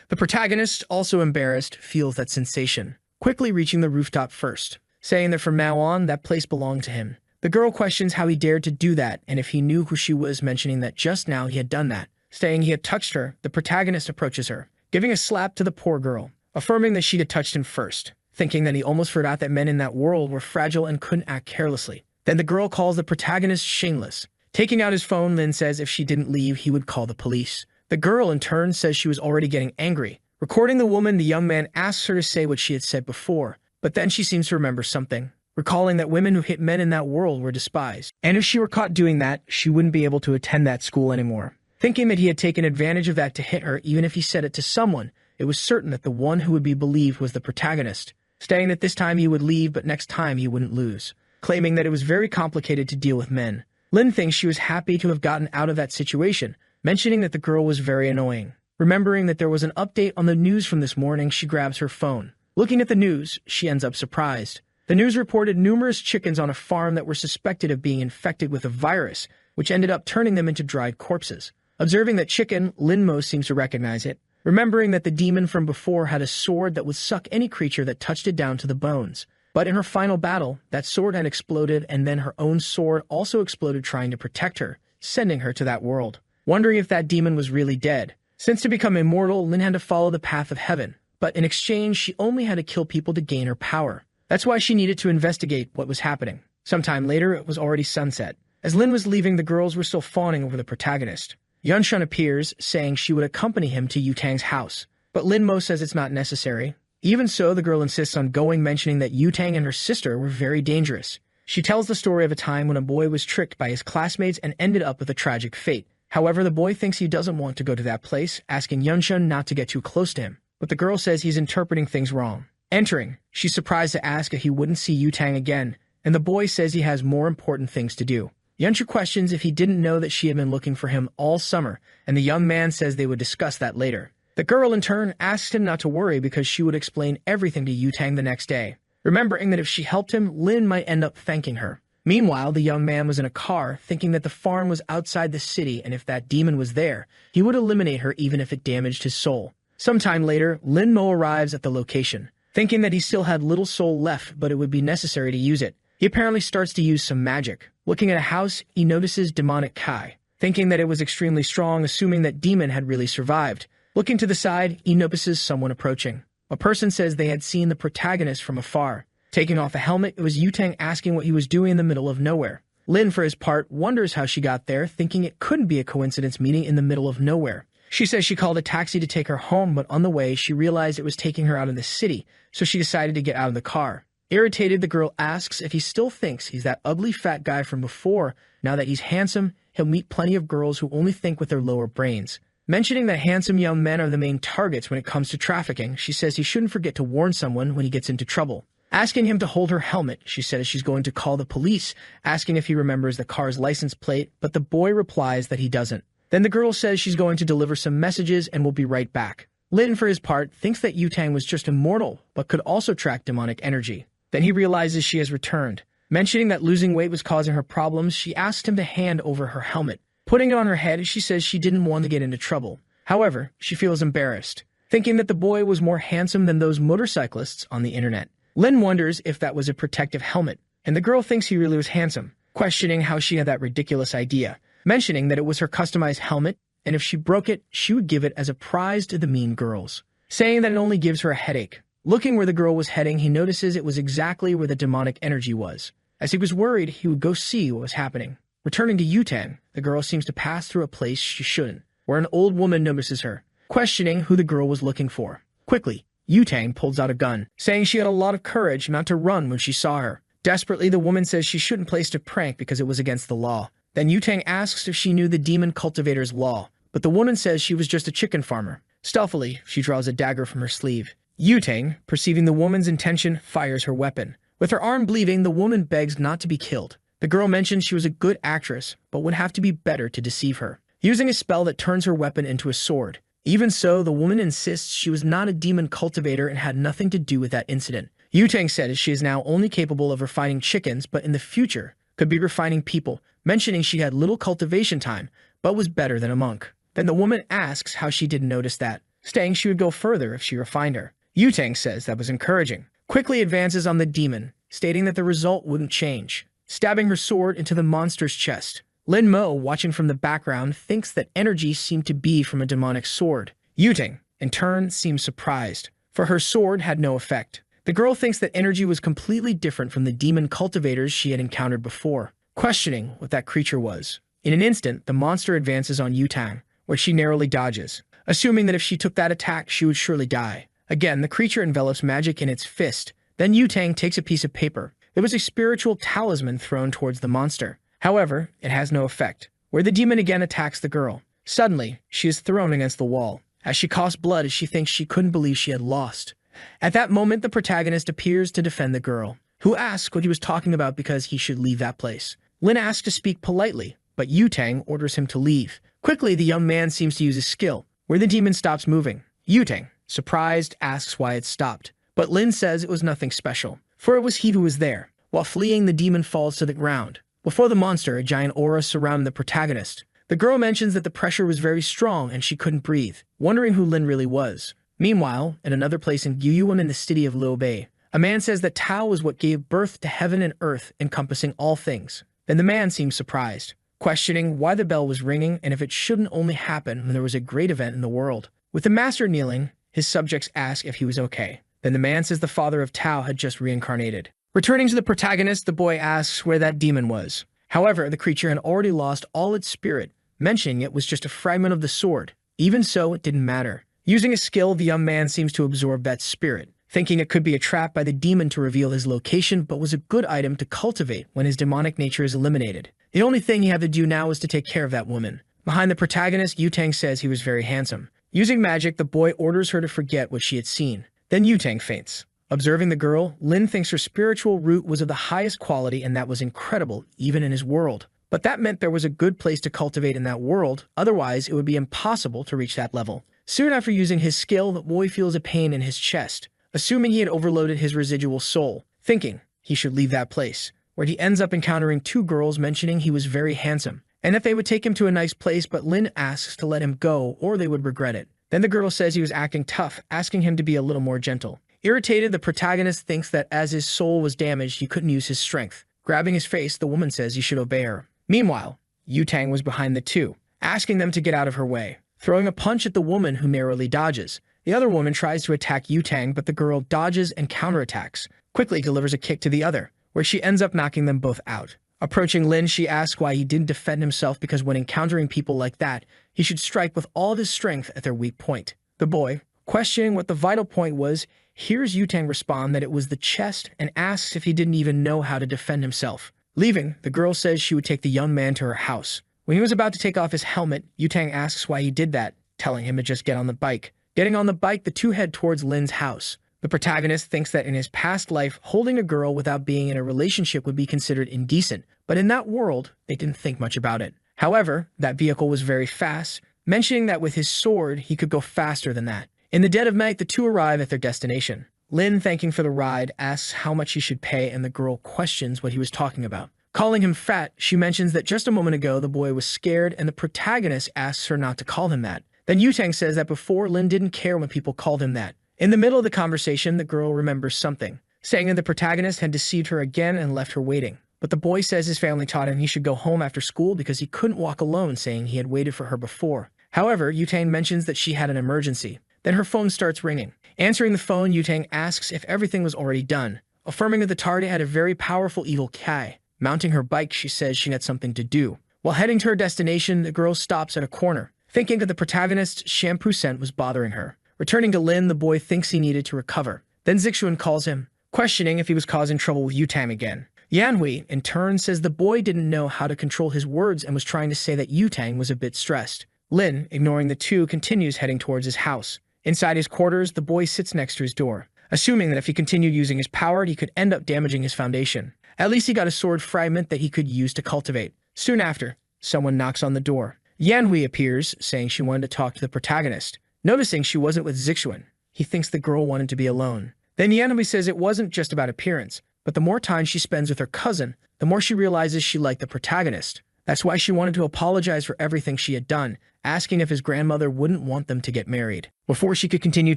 The protagonist, also embarrassed, feels that sensation, quickly reaching the rooftop first, saying that from now on, that place belonged to him. The girl questions how he dared to do that and if he knew who she was, mentioning that just now he had done that. Saying he had touched her, the protagonist approaches her, giving a slap to the poor girl, affirming that she had touched him first, thinking that he almost forgot that men in that world were fragile and couldn't act carelessly. Then the girl calls the protagonist shameless. Taking out his phone, Lin says if she didn't leave, he would call the police. The girl, in turn, says she was already getting angry. Recording the woman, the young man asks her to say what she had said before, but then she seems to remember something, recalling that women who hit men in that world were despised. And if she were caught doing that, she wouldn't be able to attend that school anymore. Thinking that he had taken advantage of that to hit her, even if he said it to someone, it was certain that the one who would be believed was the protagonist, saying that this time he would leave, but next time he wouldn't lose, claiming that it was very complicated to deal with men. Lin thinks she was happy to have gotten out of that situation, mentioning that the girl was very annoying. Remembering that there was an update on the news from this morning, she grabs her phone. Looking at the news, she ends up surprised. The news reported numerous chickens on a farm that were suspected of being infected with a virus, which ended up turning them into dried corpses. Observing that chicken, Lin Mo seems to recognize it, remembering that the demon from before had a sword that would suck any creature that touched it down to the bones. But in her final battle, that sword had exploded, and then her own sword also exploded trying to protect her, sending her to that world. Wondering if that demon was really dead. Since to become immortal, Lin had to follow the path of heaven, but in exchange, she only had to kill people to gain her power. That's why she needed to investigate what was happening. Sometime later, it was already sunset. As Lin was leaving, the girls were still fawning over the protagonist. Yunshun appears, saying she would accompany him to Yu Tang's house, but Lin Mo says it's not necessary. Even so, the girl insists on going, mentioning that Yu Tang and her sister were very dangerous. She tells the story of a time when a boy was tricked by his classmates and ended up with a tragic fate. However, the boy thinks he doesn't want to go to that place, asking Yunshun not to get too close to him, but the girl says he's interpreting things wrong. Entering, she's surprised to ask if he wouldn't see Yu Tang again, and the boy says he has more important things to do. Yunshun questions if he didn't know that she had been looking for him all summer, and the young man says they would discuss that later. The girl, in turn, asks him not to worry because she would explain everything to Yu Tang the next day, remembering that if she helped him, Lin might end up thanking her. Meanwhile, the young man was in a car, thinking that the farm was outside the city, and if that demon was there, he would eliminate her even if it damaged his soul. Sometime later, Lin Mo arrives at the location, thinking that he still had little soul left, but it would be necessary to use it. He apparently starts to use some magic. Looking at a house, he notices demonic Kai, thinking that it was extremely strong, assuming that demon had really survived. Looking to the side, he notices someone approaching. A person says they had seen the protagonist from afar. Taking off a helmet, it was Yu Tang asking what he was doing in the middle of nowhere. Lin, for his part, wonders how she got there, thinking it couldn't be a coincidence meeting in the middle of nowhere. She says she called a taxi to take her home, but on the way, she realized it was taking her out of the city, so she decided to get out of the car. Irritated, the girl asks if he still thinks he's that ugly fat guy from before. Now that he's handsome, he'll meet plenty of girls who only think with their lower brains. Mentioning that handsome young men are the main targets when it comes to trafficking, she says he shouldn't forget to warn someone when he gets into trouble. Asking him to hold her helmet, she says she's going to call the police, asking if he remembers the car's license plate, but the boy replies that he doesn't. Then the girl says she's going to deliver some messages and will be right back. Lin, for his part, thinks that Yu Tang was just immortal, but could also track demonic energy. Then he realizes she has returned. Mentioning that losing weight was causing her problems, she asked him to hand over her helmet, Putting it on her head, she says she didn't want to get into trouble. However, she feels embarrassed, thinking that the boy was more handsome than those motorcyclists on the internet. Lin wonders if that was a protective helmet, and the girl thinks he really was handsome, questioning how she had that ridiculous idea, mentioning that it was her customized helmet, and if she broke it, she would give it as a prize to the mean girls, saying that it only gives her a headache. Looking where the girl was heading, he notices it was exactly where the demonic energy was. As he was worried, he would go see what was happening. Returning to Yutang, the girl seems to pass through a place she shouldn't, where an old woman notices her, questioning who the girl was looking for. Quickly, Yutang pulls out a gun, saying she had a lot of courage not to run when she saw her. Desperately, the woman says she shouldn't place a prank because it was against the law. Then Yutang asks if she knew the demon cultivator's law, but the woman says she was just a chicken farmer. Stealthily, she draws a dagger from her sleeve. Yutang, perceiving the woman's intention, fires her weapon. With her arm bleeding, the woman begs not to be killed. The girl mentions she was a good actress, but would have to be better to deceive her, using a spell that turns her weapon into a sword. Even so, the woman insists she was not a demon cultivator and had nothing to do with that incident. Yutang says she is now only capable of refining chickens, but in the future could be refining people, mentioning she had little cultivation time, but was better than a monk. Then the woman asks how she didn't notice that, saying she would go further if she refined her. Yutang says that was encouraging, quickly advances on the demon, stating that the result wouldn't change, stabbing her sword into the monster's chest. Lin Mo, watching from the background, thinks that energy seemed to be from a demonic sword. Yutang, in turn, seems surprised, for her sword had no effect. The girl thinks that energy was completely different from the demon cultivators she had encountered before, questioning what that creature was. In an instant, the monster advances on Yutang, where she narrowly dodges, assuming that if she took that attack, she would surely die. Again, the creature envelops magic in its fist. Then Yutang takes a piece of paper. It was a spiritual talisman thrown towards the monster. However, it has no effect, where the demon again attacks the girl. Suddenly, she is thrown against the wall, as she coughs blood as she thinks she couldn't believe she had lost. At that moment, the protagonist appears to defend the girl, who asks what he was talking about because he should leave that place. Lin asks to speak politely, but Yutang orders him to leave. Quickly, the young man seems to use a skill, where the demon stops moving. Yutang, surprised, asks why it stopped, but Lin says it was nothing special, for it was he who was there. While fleeing, the demon falls to the ground. Before the monster, a giant aura surrounded the protagonist. The girl mentions that the pressure was very strong and she couldn't breathe, wondering who Lin really was. Meanwhile, in another place in Gyuyuan in the city of Liu Bei, a man says that Tao was what gave birth to heaven and earth, encompassing all things. Then the man seems surprised, questioning why the bell was ringing and if it shouldn't only happen when there was a great event in the world. With the master kneeling, his subjects ask if he was okay. Then the man says the father of Tao had just reincarnated. Returning to the protagonist, the boy asks where that demon was. However, the creature had already lost all its spirit, mentioning it was just a fragment of the sword. Even so, it didn't matter. Using a skill, the young man seems to absorb that spirit, thinking it could be a trap by the demon to reveal his location, but was a good item to cultivate when his demonic nature is eliminated. The only thing he had to do now was to take care of that woman. Behind the protagonist, Yutang says he was very handsome. Using magic, the boy orders her to forget what she had seen. Then Yutang faints. Observing the girl, Lin thinks her spiritual root was of the highest quality and that was incredible, even in his world. But that meant there was a good place to cultivate in that world, otherwise it would be impossible to reach that level. Soon after using his skill, the boy feels a pain in his chest, assuming he had overloaded his residual soul, thinking he should leave that place, where he ends up encountering two girls mentioning he was very handsome, and that they would take him to a nice place, but Lin asks to let him go or they would regret it. Then the girl says he was acting tough, asking him to be a little more gentle. Irritated, the protagonist thinks that as his soul was damaged, he couldn't use his strength. Grabbing his face, the woman says he should obey her. Meanwhile, Yutang was behind the two, asking them to get out of her way, throwing a punch at the woman who narrowly dodges. The other woman tries to attack Yutang, but the girl dodges and counterattacks, quickly delivers a kick to the other, where she ends up knocking them both out. Approaching Lin, she asks why he didn't defend himself because when encountering people like that, he should strike with all of his strength at their weak point. The boy, questioning what the vital point was, hears Yutang respond that it was the chest and asks if he didn't even know how to defend himself. Leaving, the girl says she would take the young man to her house. When he was about to take off his helmet, Yutang asks why he did that, telling him to just get on the bike. Getting on the bike, the two head towards Lin's house. The protagonist thinks that in his past life, holding a girl without being in a relationship would be considered indecent, but in that world, they didn't think much about it. However, that vehicle was very fast, mentioning that with his sword, he could go faster than that. In the dead of night, the two arrive at their destination. Lin, thanking for the ride, asks how much he should pay, and the girl questions what he was talking about. Calling him fat, she mentions that just a moment ago the boy was scared and the protagonist asks her not to call him that. Then Yutang says that before Lin didn't care when people called him that. In the middle of the conversation, the girl remembers something, saying that the protagonist had deceived her again and left her waiting. But the boy says his family taught him he should go home after school because he couldn't walk alone, saying he had waited for her before. However, Yutang mentions that she had an emergency. Then her phone starts ringing. Answering the phone, Yutang asks if everything was already done, affirming that the target had a very powerful evil Kai. Mounting her bike, she says she had something to do. While heading to her destination, the girl stops at a corner, thinking that the protagonist's shampoo scent was bothering her. Returning to Lin, the boy thinks he needed to recover. Then Zixuan calls him, questioning if he was causing trouble with Yutang again. Yanhui, in turn, says the boy didn't know how to control his words and was trying to say that Yutang was a bit stressed. Lin, ignoring the two, continues heading towards his house. Inside his quarters, the boy sits next to his door, assuming that if he continued using his power, he could end up damaging his foundation. At least he got a sword fragment that he could use to cultivate. Soon after, someone knocks on the door. Yanhui appears, saying she wanted to talk to the protagonist. Noticing she wasn't with Zixuan, he thinks the girl wanted to be alone. Then Yanhui says it wasn't just about appearance, but the more time she spends with her cousin, the more she realizes she liked the protagonist. That's why she wanted to apologize for everything she had done, asking if his grandmother wouldn't want them to get married. Before she could continue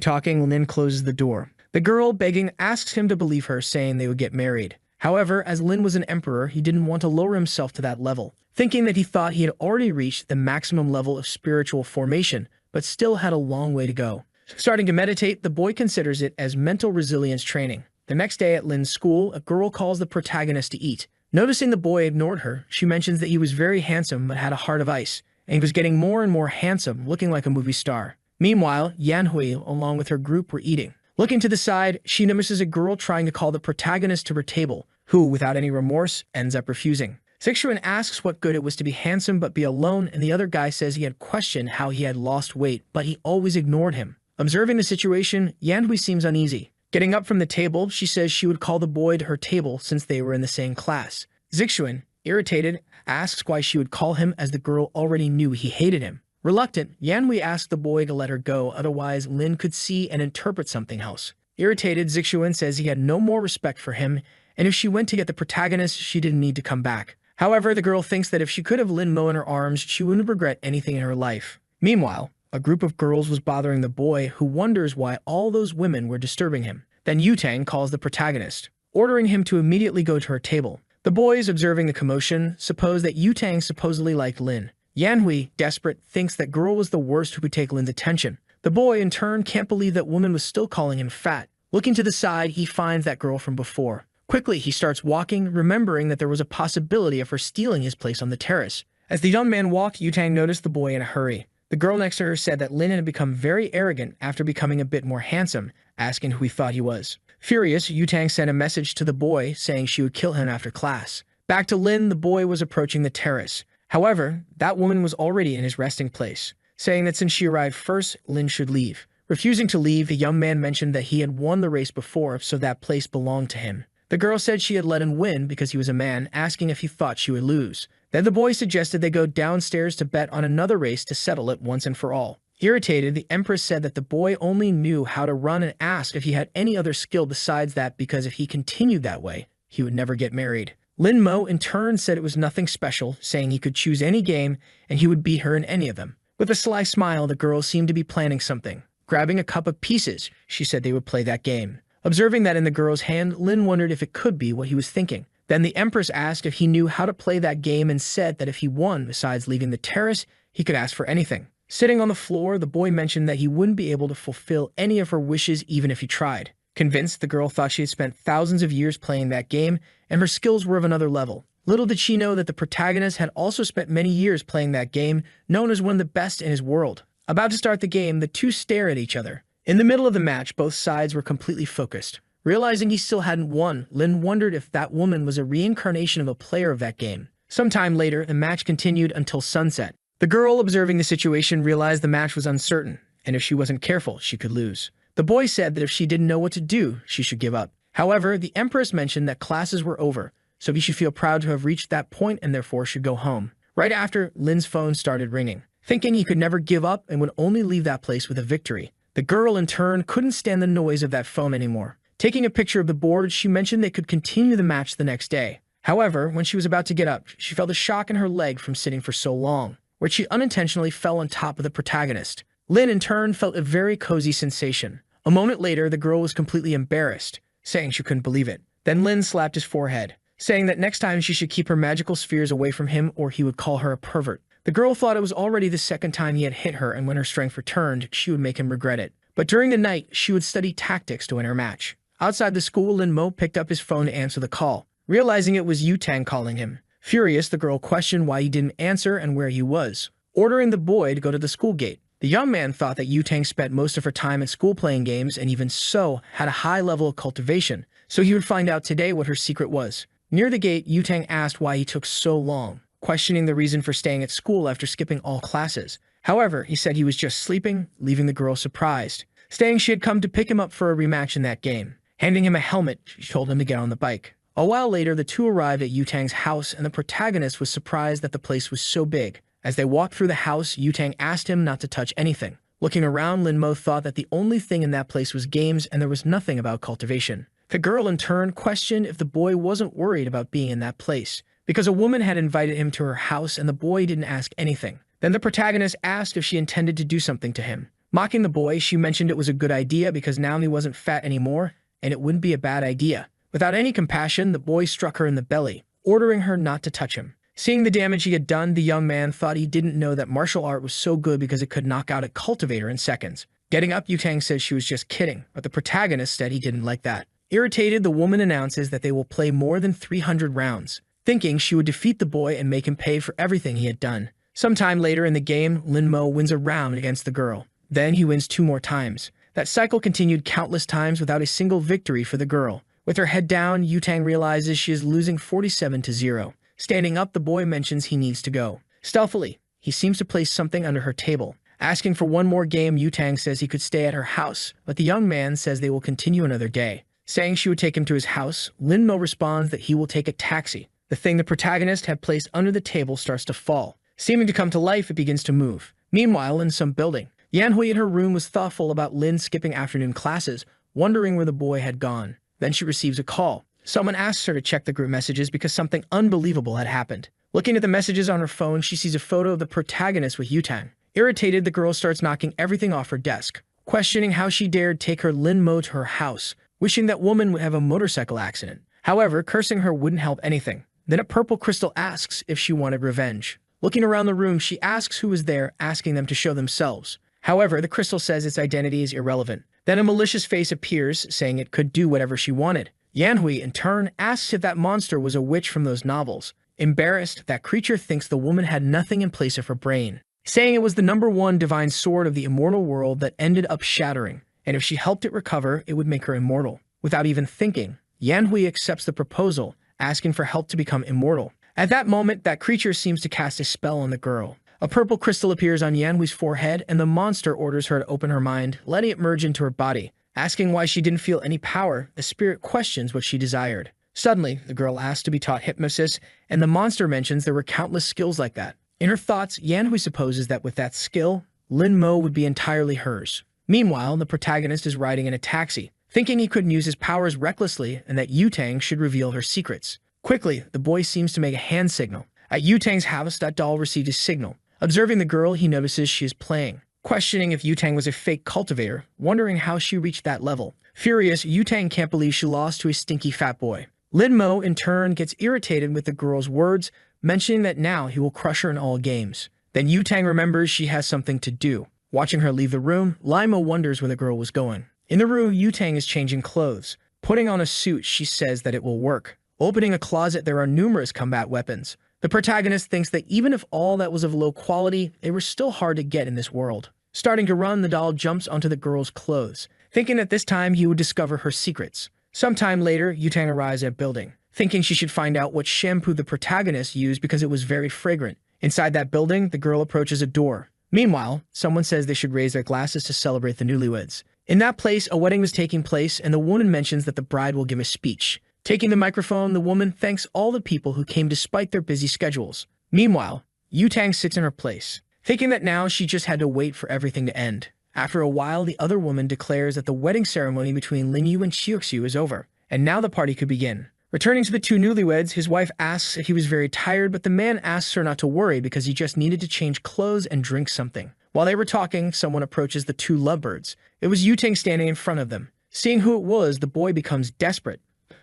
talking, Lin closes the door. The girl, begging, asks him to believe her, saying they would get married. However, as Lin was an emperor, he didn't want to lower himself to that level, thinking that he thought he had already reached the maximum level of spiritual formation, but still had a long way to go. Starting to meditate, the boy considers it as mental resilience training. The next day at Lin's school, a girl calls the protagonist to eat. Noticing the boy ignored her, she mentions that he was very handsome but had a heart of ice, and he was getting more and more handsome, looking like a movie star. Meanwhile, Yanhui, along with her group, were eating. Looking to the side, she notices a girl trying to call the protagonist to her table, who, without any remorse, ends up refusing. Zixuan asks what good it was to be handsome but be alone, and the other guy says he had questioned how he had lost weight, but he always ignored him. Observing the situation, Yanhui seems uneasy. Getting up from the table, she says she would call the boy to her table since they were in the same class. Zixuan, irritated, asks why she would call him as the girl already knew he hated him. Reluctant, Yanhui asked the boy to let her go, otherwise Lin could see and interpret something else. Irritated, Zixuan says he had no more respect for him, and if she went to get the protagonist, she didn't need to come back. However, the girl thinks that if she could have Lin Mo in her arms, she wouldn't regret anything in her life. Meanwhile, a group of girls was bothering the boy, who wonders why all those women were disturbing him. Then Yutang calls the protagonist, ordering him to immediately go to her table. The boys, observing the commotion, suppose that Yutang supposedly liked Lin. Yanhui, desperate, thinks that girl was the worst who could take Lin's attention. The boy, in turn, can't believe that woman was still calling him fat. Looking to the side, he finds that girl from before. Quickly, he starts walking, remembering that there was a possibility of her stealing his place on the terrace. As the young man walked, Yutang noticed the boy in a hurry. The girl next to her said that Lin had become very arrogant after becoming a bit more handsome, asking who he thought he was. Furious, Yutang sent a message to the boy saying she would kill him after class. Back to Lin, the boy was approaching the terrace. However, that woman was already in his resting place, saying that since she arrived first, Lin should leave. Refusing to leave, the young man mentioned that he had won the race before, so that place belonged to him. The girl said she had let him win because he was a man, asking if he thought she would lose. Then the boy suggested they go downstairs to bet on another race to settle it once and for all. Irritated, the Empress said that the boy only knew how to run and asked if he had any other skill besides that because if he continued that way, he would never get married. Lin Mo in turn said it was nothing special, saying he could choose any game and he would beat her in any of them. With a sly smile, the girl seemed to be planning something. Grabbing a cup of pieces, she said they would play that game. Observing that in the girl's hand, Lin wondered if it could be what he was thinking. Then the Empress asked if he knew how to play that game and said that if he won, besides leaving the terrace, he could ask for anything. Sitting on the floor, the boy mentioned that he wouldn't be able to fulfill any of her wishes even if he tried. Convinced, the girl thought she had spent thousands of years playing that game, and her skills were of another level. Little did she know that the protagonist had also spent many years playing that game, known as one of the best in his world. About to start the game, the two stare at each other. In the middle of the match, both sides were completely focused. Realizing he still hadn't won, Lin wondered if that woman was a reincarnation of a player of that game. Sometime later, the match continued until sunset. The girl, observing the situation, realized the match was uncertain, and if she wasn't careful, she could lose. The boy said that if she didn't know what to do, she should give up. However, the Empress mentioned that classes were over, so he should feel proud to have reached that point and therefore should go home. Right after, Lin's phone started ringing. Thinking he could never give up and would only leave that place with a victory. The girl, in turn, couldn't stand the noise of that phone anymore. Taking a picture of the board, she mentioned they could continue the match the next day. However, when she was about to get up, she felt a shock in her leg from sitting for so long, where she unintentionally fell on top of the protagonist. Lin, in turn, felt a very cozy sensation. A moment later, the girl was completely embarrassed, saying she couldn't believe it. Then Lin slapped his forehead, saying that next time she should keep her magical spheres away from him or he would call her a pervert. The girl thought it was already the second time he had hit her, and when her strength returned, she would make him regret it. But during the night, she would study tactics to win her match. Outside the school, Lin Mo picked up his phone to answer the call, realizing it was Yu Tang calling him. Furious, the girl questioned why he didn't answer and where he was, ordering the boy to go to the school gate. The young man thought that Yu Tang spent most of her time at school playing games and even so had a high level of cultivation, so he would find out today what her secret was. Near the gate, Yu Tang asked why he took so long, questioning the reason for staying at school after skipping all classes. However, he said he was just sleeping, leaving the girl surprised, saying she had come to pick him up for a rematch in that game. Handing him a helmet, she told him to get on the bike. A while later, the two arrived at Yu Tang's house, and the protagonist was surprised that the place was so big. As they walked through the house, Yu Tang asked him not to touch anything. Looking around, Lin Mo thought that the only thing in that place was games and there was nothing about cultivation. The girl, in turn, questioned if the boy wasn't worried about being in that place, because a woman had invited him to her house and the boy didn't ask anything. Then the protagonist asked if she intended to do something to him. Mocking the boy, she mentioned it was a good idea because now he wasn't fat anymore, and it wouldn't be a bad idea. Without any compassion, the boy struck her in the belly, ordering her not to touch him. Seeing the damage he had done, the young man thought he didn't know that martial art was so good because it could knock out a cultivator in seconds. Getting up, Yu Tang said she was just kidding, but the protagonist said he didn't like that. Irritated, the woman announces that they will play more than 300 rounds, thinking she would defeat the boy and make him pay for everything he had done. Sometime later in the game, Lin Mo wins a round against the girl. Then he wins 2 more times. That cycle continued countless times without a single victory for the girl. With her head down, Yu Tang realizes she is losing 47-0. Standing up, the boy mentions he needs to go. Stealthily, he seems to place something under her table. Asking for one more game, Yu Tang says he could stay at her house, but the young man says they will continue another day. Saying she would take him to his house, Lin Mo responds that he will take a taxi. The thing the protagonist had placed under the table starts to fall. Seeming to come to life, it begins to move. Meanwhile, in some building, Yanhui in her room was thoughtful about Lin skipping afternoon classes, wondering where the boy had gone. Then she receives a call. Someone asks her to check the group messages because something unbelievable had happened. Looking at the messages on her phone, she sees a photo of the protagonist with Yu Tang. Irritated, the girl starts knocking everything off her desk, questioning how she dared take her Lin Mo to her house, wishing that woman would have a motorcycle accident. However, cursing her wouldn't help anything. Then a purple crystal asks if she wanted revenge. Looking around the room, she asks who was there, asking them to show themselves. However, the crystal says its identity is irrelevant. Then a malicious face appears, saying it could do whatever she wanted. Yanhui, in turn, asks if that monster was a witch from those novels. Embarrassed, that creature thinks the woman had nothing in place of her brain, saying it was the #1 divine sword of the immortal world that ended up shattering, and if she helped it recover, it would make her immortal. Without even thinking, Yanhui accepts the proposal, asking for help to become immortal. At that moment, that creature seems to cast a spell on the girl. A purple crystal appears on Yanhui's forehead, and the monster orders her to open her mind, letting it merge into her body. Asking why she didn't feel any power, the spirit questions what she desired. Suddenly, the girl asks to be taught hypnosis, and the monster mentions there were countless skills like that. In her thoughts, Yanhui supposes that with that skill, Lin Mo would be entirely hers. Meanwhile, the protagonist is riding in a taxi, thinking he couldn't use his powers recklessly and that Yu Tang should reveal her secrets. Quickly, the boy seems to make a hand signal. At Yu Tang's house, that doll received a signal. Observing the girl, he notices she is playing. Questioning if Yu Tang was a fake cultivator, wondering how she reached that level. Furious, Yu Tang can't believe she lost to a stinky fat boy. Lin Mo, in turn, gets irritated with the girl's words, mentioning that now he will crush her in all games. Then Yu Tang remembers she has something to do. Watching her leave the room, Limo wonders where the girl was going. In the room, Yu Tang is changing clothes. Putting on a suit, she says that it will work. Opening a closet, there are numerous combat weapons. The protagonist thinks that even if all that was of low quality, they were still hard to get in this world. Starting to run, the doll jumps onto the girl's clothes, thinking that this time he would discover her secrets. Sometime later, Yu Tang arrives at a building, thinking she should find out what shampoo the protagonist used because it was very fragrant. Inside that building, the girl approaches a door. Meanwhile, someone says they should raise their glasses to celebrate the newlyweds. In that place, a wedding was taking place, and the woman mentions that the bride will give a speech. Taking the microphone, the woman thanks all the people who came despite their busy schedules. Meanwhile, Yu Tang sits in her place, thinking that now she just had to wait for everything to end. After a while, the other woman declares that the wedding ceremony between Lin Yu and Xiuxiu is over, and now the party could begin. Returning to the two newlyweds, his wife asks if he was very tired, but the man asks her not to worry because he just needed to change clothes and drink something. While they were talking, someone approaches the two lovebirds. It was Yutang standing in front of them. Seeing who it was, the boy becomes desperate.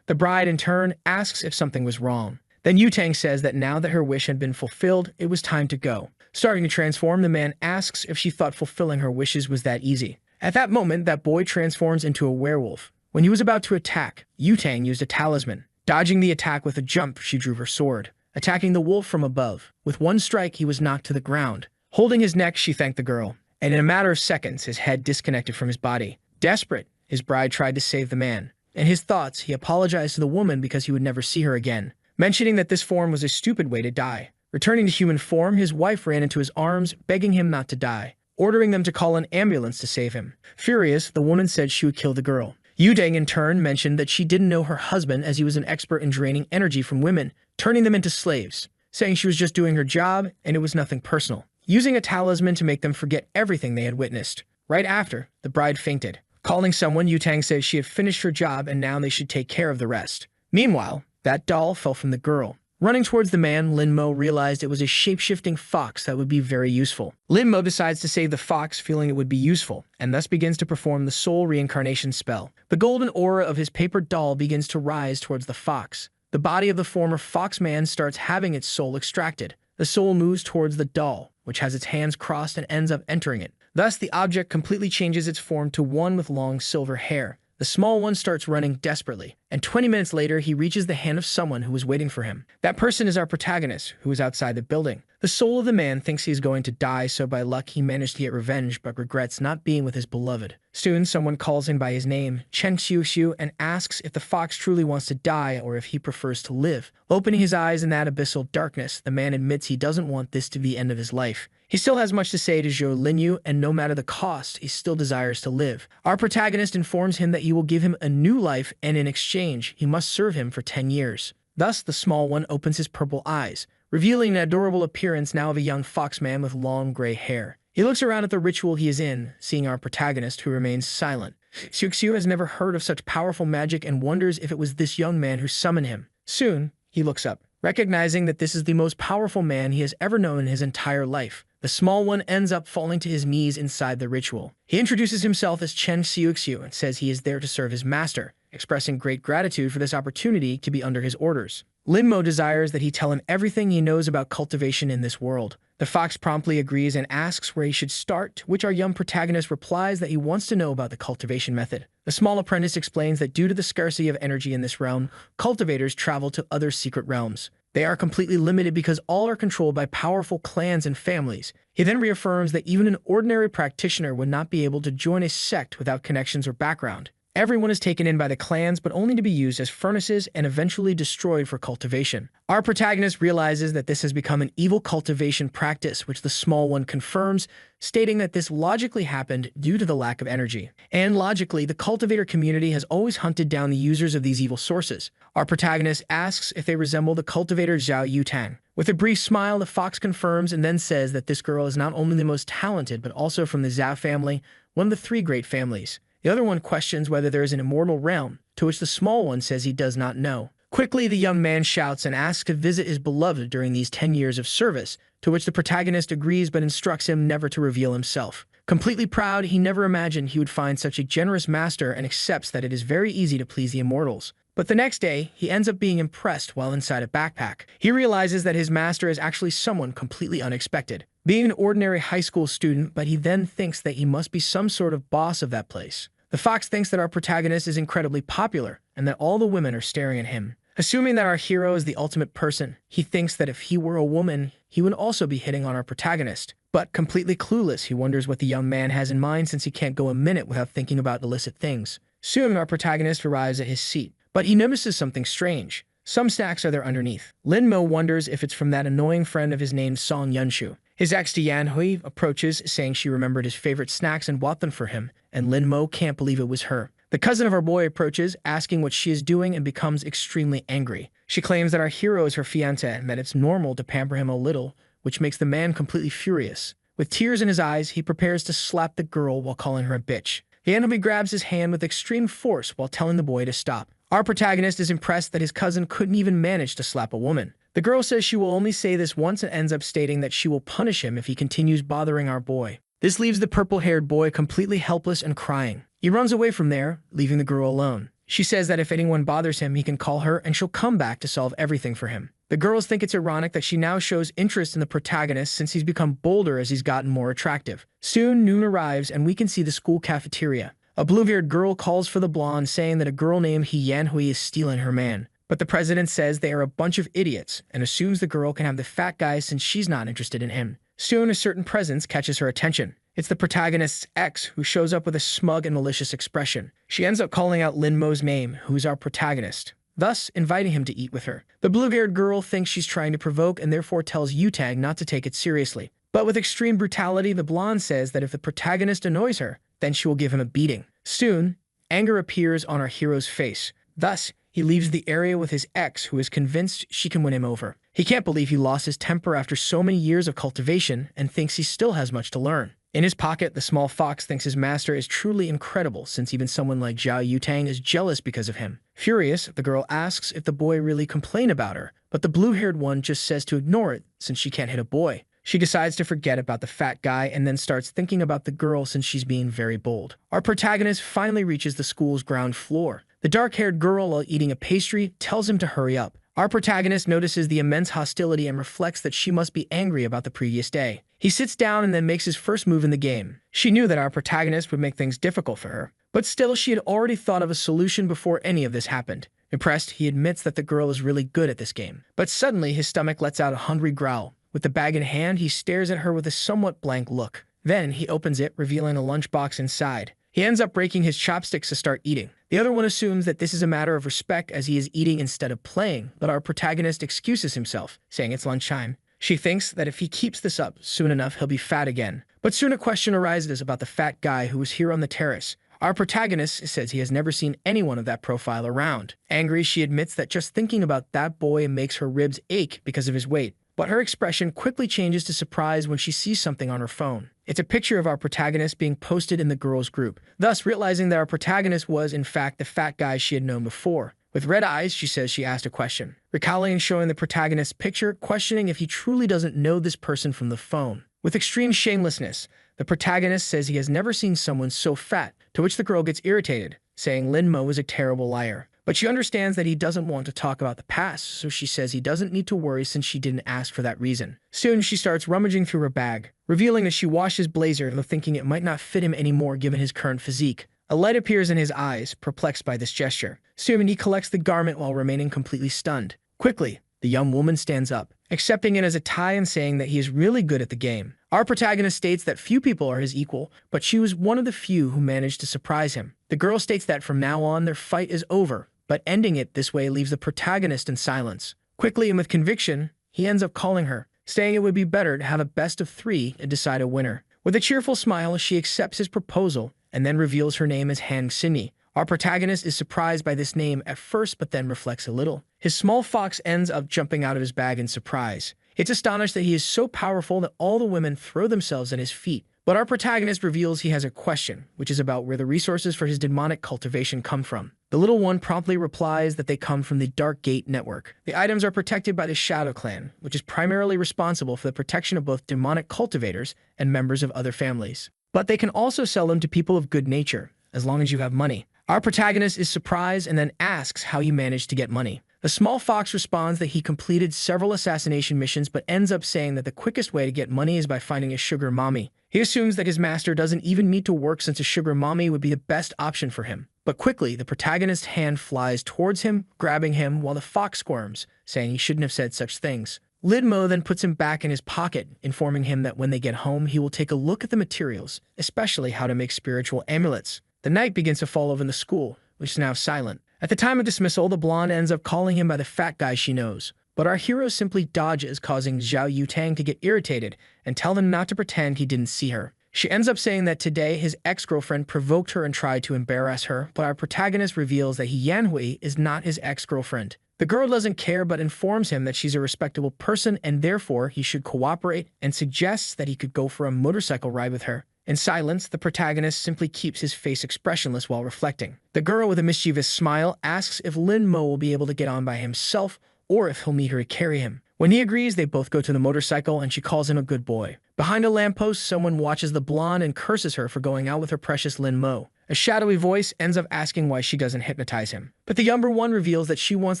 The bride, in turn, asks if something was wrong. Then Yutang says that now that her wish had been fulfilled, it was time to go. Starting to transform, the man asks if she thought fulfilling her wishes was that easy. At that moment, that boy transforms into a werewolf. When he was about to attack, Yutang used a talisman. Dodging the attack with a jump, she drew her sword, attacking the wolf from above. With one strike, he was knocked to the ground. Holding his neck, she thanked the girl, and in a matter of seconds, his head disconnected from his body. Desperate, his bride tried to save the man. In his thoughts, he apologized to the woman because he would never see her again, mentioning that this form was a stupid way to die. Returning to human form, his wife ran into his arms, begging him not to die, ordering them to call an ambulance to save him. Furious, the woman said she would kill the girl. Yudang, in turn, mentioned that she didn't know her husband as he was an expert in draining energy from women, turning them into slaves, saying she was just doing her job and it was nothing personal, using a talisman to make them forget everything they had witnessed. Right after, the bride fainted. Calling someone, Yutang said she had finished her job and now they should take care of the rest. Meanwhile, that doll fell from the girl. Running towards the man, Lin Mo realized it was a shape-shifting fox that would be very useful. Lin Mo decides to save the fox, feeling it would be useful, and thus begins to perform the soul reincarnation spell. The golden aura of his paper doll begins to rise towards the fox. The body of the former fox man starts having its soul extracted. The soul moves towards the doll, which has its hands crossed and ends up entering it. Thus, the object completely changes its form to one with long silver hair. The small one starts running desperately, and 20 minutes later, he reaches the hand of someone who was waiting for him. That person is our protagonist, who is outside the building. The soul of the man thinks he is going to die, so by luck he managed to get revenge, but regrets not being with his beloved. Soon, someone calls him by his name, Chen Xiu, and asks if the fox truly wants to die or if he prefers to live. Opening his eyes in that abyssal darkness, the man admits he doesn't want this to be the end of his life. He still has much to say to Zhou Linyu, and no matter the cost, he still desires to live. Our protagonist informs him that he will give him a new life, and in exchange, he must serve him for 10 years. Thus, the small one opens his purple eyes, revealing an adorable appearance now of a young fox man with long gray hair. He looks around at the ritual he is in, seeing our protagonist, who remains silent. Xiu has never heard of such powerful magic and wonders if it was this young man who summoned him. Soon, he looks up, recognizing that this is the most powerful man he has ever known in his entire life. The small one ends up falling to his knees inside the ritual. He introduces himself as Chen Xiu and says he is there to serve his master, expressing great gratitude for this opportunity to be under his orders. Lin Mo desires that he tell him everything he knows about cultivation in this world. The fox promptly agrees and asks where he should start, to which our young protagonist replies that he wants to know about the cultivation method. The small apprentice explains that due to the scarcity of energy in this realm, cultivators travel to other secret realms. They are completely limited because all are controlled by powerful clans and families. He then reaffirms that even an ordinary practitioner would not be able to join a sect without connections or background. Everyone is taken in by the clans, but only to be used as furnaces and eventually destroyed for cultivation. Our protagonist realizes that this has become an evil cultivation practice, which the small one confirms, stating that this logically happened due to the lack of energy. And logically, the cultivator community has always hunted down the users of these evil sources. Our protagonist asks if they resemble the cultivator Zhao Yutang. With a brief smile, the fox confirms and then says that this girl is not only the most talented, but also from the Zhao family, one of the 3 great families. The other one questions whether there is an immortal realm, to which the small one says he does not know. Quickly, the young man shouts and asks to visit his beloved during these 10 years of service, to which the protagonist agrees but instructs him never to reveal himself. Completely proud, he never imagined he would find such a generous master and accepts that it is very easy to please the immortals. But the next day, he ends up being impressed while inside a backpack. He realizes that his master is actually someone completely unexpected, being an ordinary high school student, but he then thinks that he must be some sort of boss of that place. The fox thinks that our protagonist is incredibly popular and that all the women are staring at him. Assuming that our hero is the ultimate person, he thinks that if he were a woman, he would also be hitting on our protagonist. But completely clueless, he wonders what the young man has in mind since he can't go a minute without thinking about illicit things. Soon, our protagonist arrives at his seat, but he notices something strange. Some snacks are there underneath. Lin Mo wonders if it's from that annoying friend of his named Song Yunshu. His ex Dian Hui approaches, saying she remembered his favorite snacks and bought them for him, and Lin Mo can't believe it was her. The cousin of our boy approaches, asking what she is doing, and becomes extremely angry. She claims that our hero is her fiancé and that it's normal to pamper him a little, which makes the man completely furious. With tears in his eyes, he prepares to slap the girl while calling her a bitch. He grabs his hand with extreme force while telling the boy to stop. Our protagonist is impressed that his cousin couldn't even manage to slap a woman. The girl says she will only say this once and ends up stating that she will punish him if he continues bothering our boy. This leaves the purple-haired boy completely helpless and crying. He runs away from there, leaving the girl alone. She says that if anyone bothers him, he can call her and she'll come back to solve everything for him. The girls think it's ironic that she now shows interest in the protagonist since he's become bolder as he's gotten more attractive. Soon, noon arrives and we can see the school cafeteria. A blue-haired girl calls for the blonde, saying that a girl named Yanhui is stealing her man. But the president says they are a bunch of idiots and assumes the girl can have the fat guy since she's not interested in him. Soon, a certain presence catches her attention. It's the protagonist's ex, who shows up with a smug and malicious expression. She ends up calling out Lin Mo's name, who's our protagonist, thus inviting him to eat with her. The blue-haired girl thinks she's trying to provoke and therefore tells Yutang not to take it seriously. But with extreme brutality, the blonde says that if the protagonist annoys her, then she will give him a beating. Soon, anger appears on our hero's face. Thus, he leaves the area with his ex, who is convinced she can win him over. He can't believe he lost his temper after so many years of cultivation and thinks he still has much to learn. In his pocket, the small fox thinks his master is truly incredible, since even someone like Zhao Yutang is jealous because of him. Furious, the girl asks if the boy really complained about her, but the blue-haired one just says to ignore it, since she can't hit a boy. She decides to forget about the fat guy and then starts thinking about the girl since she's being very bold. Our protagonist finally reaches the school's ground floor. The dark-haired girl, while eating a pastry, tells him to hurry up. Our protagonist notices the immense hostility and reflects that she must be angry about the previous day. He sits down and then makes his first move in the game. She knew that our protagonist would make things difficult for her, but still she had already thought of a solution before any of this happened. Impressed, he admits that the girl is really good at this game. But suddenly, his stomach lets out a hungry growl. With the bag in hand, he stares at her with a somewhat blank look. Then, he opens it, revealing a lunchbox inside. He ends up breaking his chopsticks to start eating. The other one assumes that this is a matter of respect as he is eating instead of playing, but our protagonist excuses himself, saying it's lunchtime. She thinks that if he keeps this up, soon enough he'll be fat again. But soon a question arises about the fat guy who was here on the terrace. Our protagonist says he has never seen anyone of that profile around. Angry, she admits that just thinking about that boy makes her ribs ache because of his weight. But her expression quickly changes to surprise when she sees something on her phone. It's a picture of our protagonist being posted in the girls' group, thus realizing that our protagonist was, in fact, the fat guy she had known before. With red eyes, she says she asked a question. Recalling and showing the protagonist's picture, questioning if he truly doesn't know this person from the phone. With extreme shamelessness, the protagonist says he has never seen someone so fat, to which the girl gets irritated, saying Lin Mo is a terrible liar. But she understands that he doesn't want to talk about the past, so she says he doesn't need to worry since she didn't ask for that reason. Soon, she starts rummaging through her bag, revealing that she washed his blazer, though thinking it might not fit him anymore given his current physique. A light appears in his eyes, perplexed by this gesture. Soon, he collects the garment while remaining completely stunned. Quickly, the young woman stands up, accepting it as a tie and saying that he is really good at the game. Our protagonist states that few people are his equal, but she was one of the few who managed to surprise him. The girl states that from now on, their fight is over, but ending it this way leaves the protagonist in silence. Quickly and with conviction, he ends up calling her, saying it would be better to have a best of three and decide a winner. With a cheerful smile, she accepts his proposal and then reveals her name as Han Xinyi. Our protagonist is surprised by this name at first, but then reflects a little. His small fox ends up jumping out of his bag in surprise. It's astonished that he is so powerful that all the women throw themselves at his feet. But our protagonist reveals he has a question, which is about where the resources for his demonic cultivation come from. The little one promptly replies that they come from the Dark Gate network. The items are protected by the Shadow Clan, which is primarily responsible for the protection of both demonic cultivators and members of other families. But they can also sell them to people of good nature, as long as you have money. Our protagonist is surprised and then asks how he managed to get money. The small fox responds that he completed several assassination missions but ends up saying that the quickest way to get money is by finding a sugar mommy. He assumes that his master doesn't even need to work since a sugar mommy would be the best option for him. But quickly, the protagonist's hand flies towards him, grabbing him while the fox squirms, saying he shouldn't have said such things. Lin Mo then puts him back in his pocket, informing him that when they get home, he will take a look at the materials, especially how to make spiritual amulets. The night begins to fall over the school, which is now silent. At the time of dismissal, the blonde ends up calling him by the fat guy she knows. But our hero simply dodges, causing Zhao Yutang to get irritated and tell him not to pretend he didn't see her. She ends up saying that today his ex-girlfriend provoked her and tried to embarrass her, but our protagonist reveals that Yanhui is not his ex-girlfriend. The girl doesn't care but informs him that she's a respectable person and therefore he should cooperate and suggests that he could go for a motorcycle ride with her. In silence, the protagonist simply keeps his face expressionless while reflecting. The girl with a mischievous smile asks if Lin Mo will be able to get on by himself or if he'll need her to carry him. When he agrees, they both go to the motorcycle and she calls him a good boy. Behind a lamppost, someone watches the blonde and curses her for going out with her precious Lin Mo. A shadowy voice ends up asking why she doesn't hypnotize him. But the younger one reveals that she wants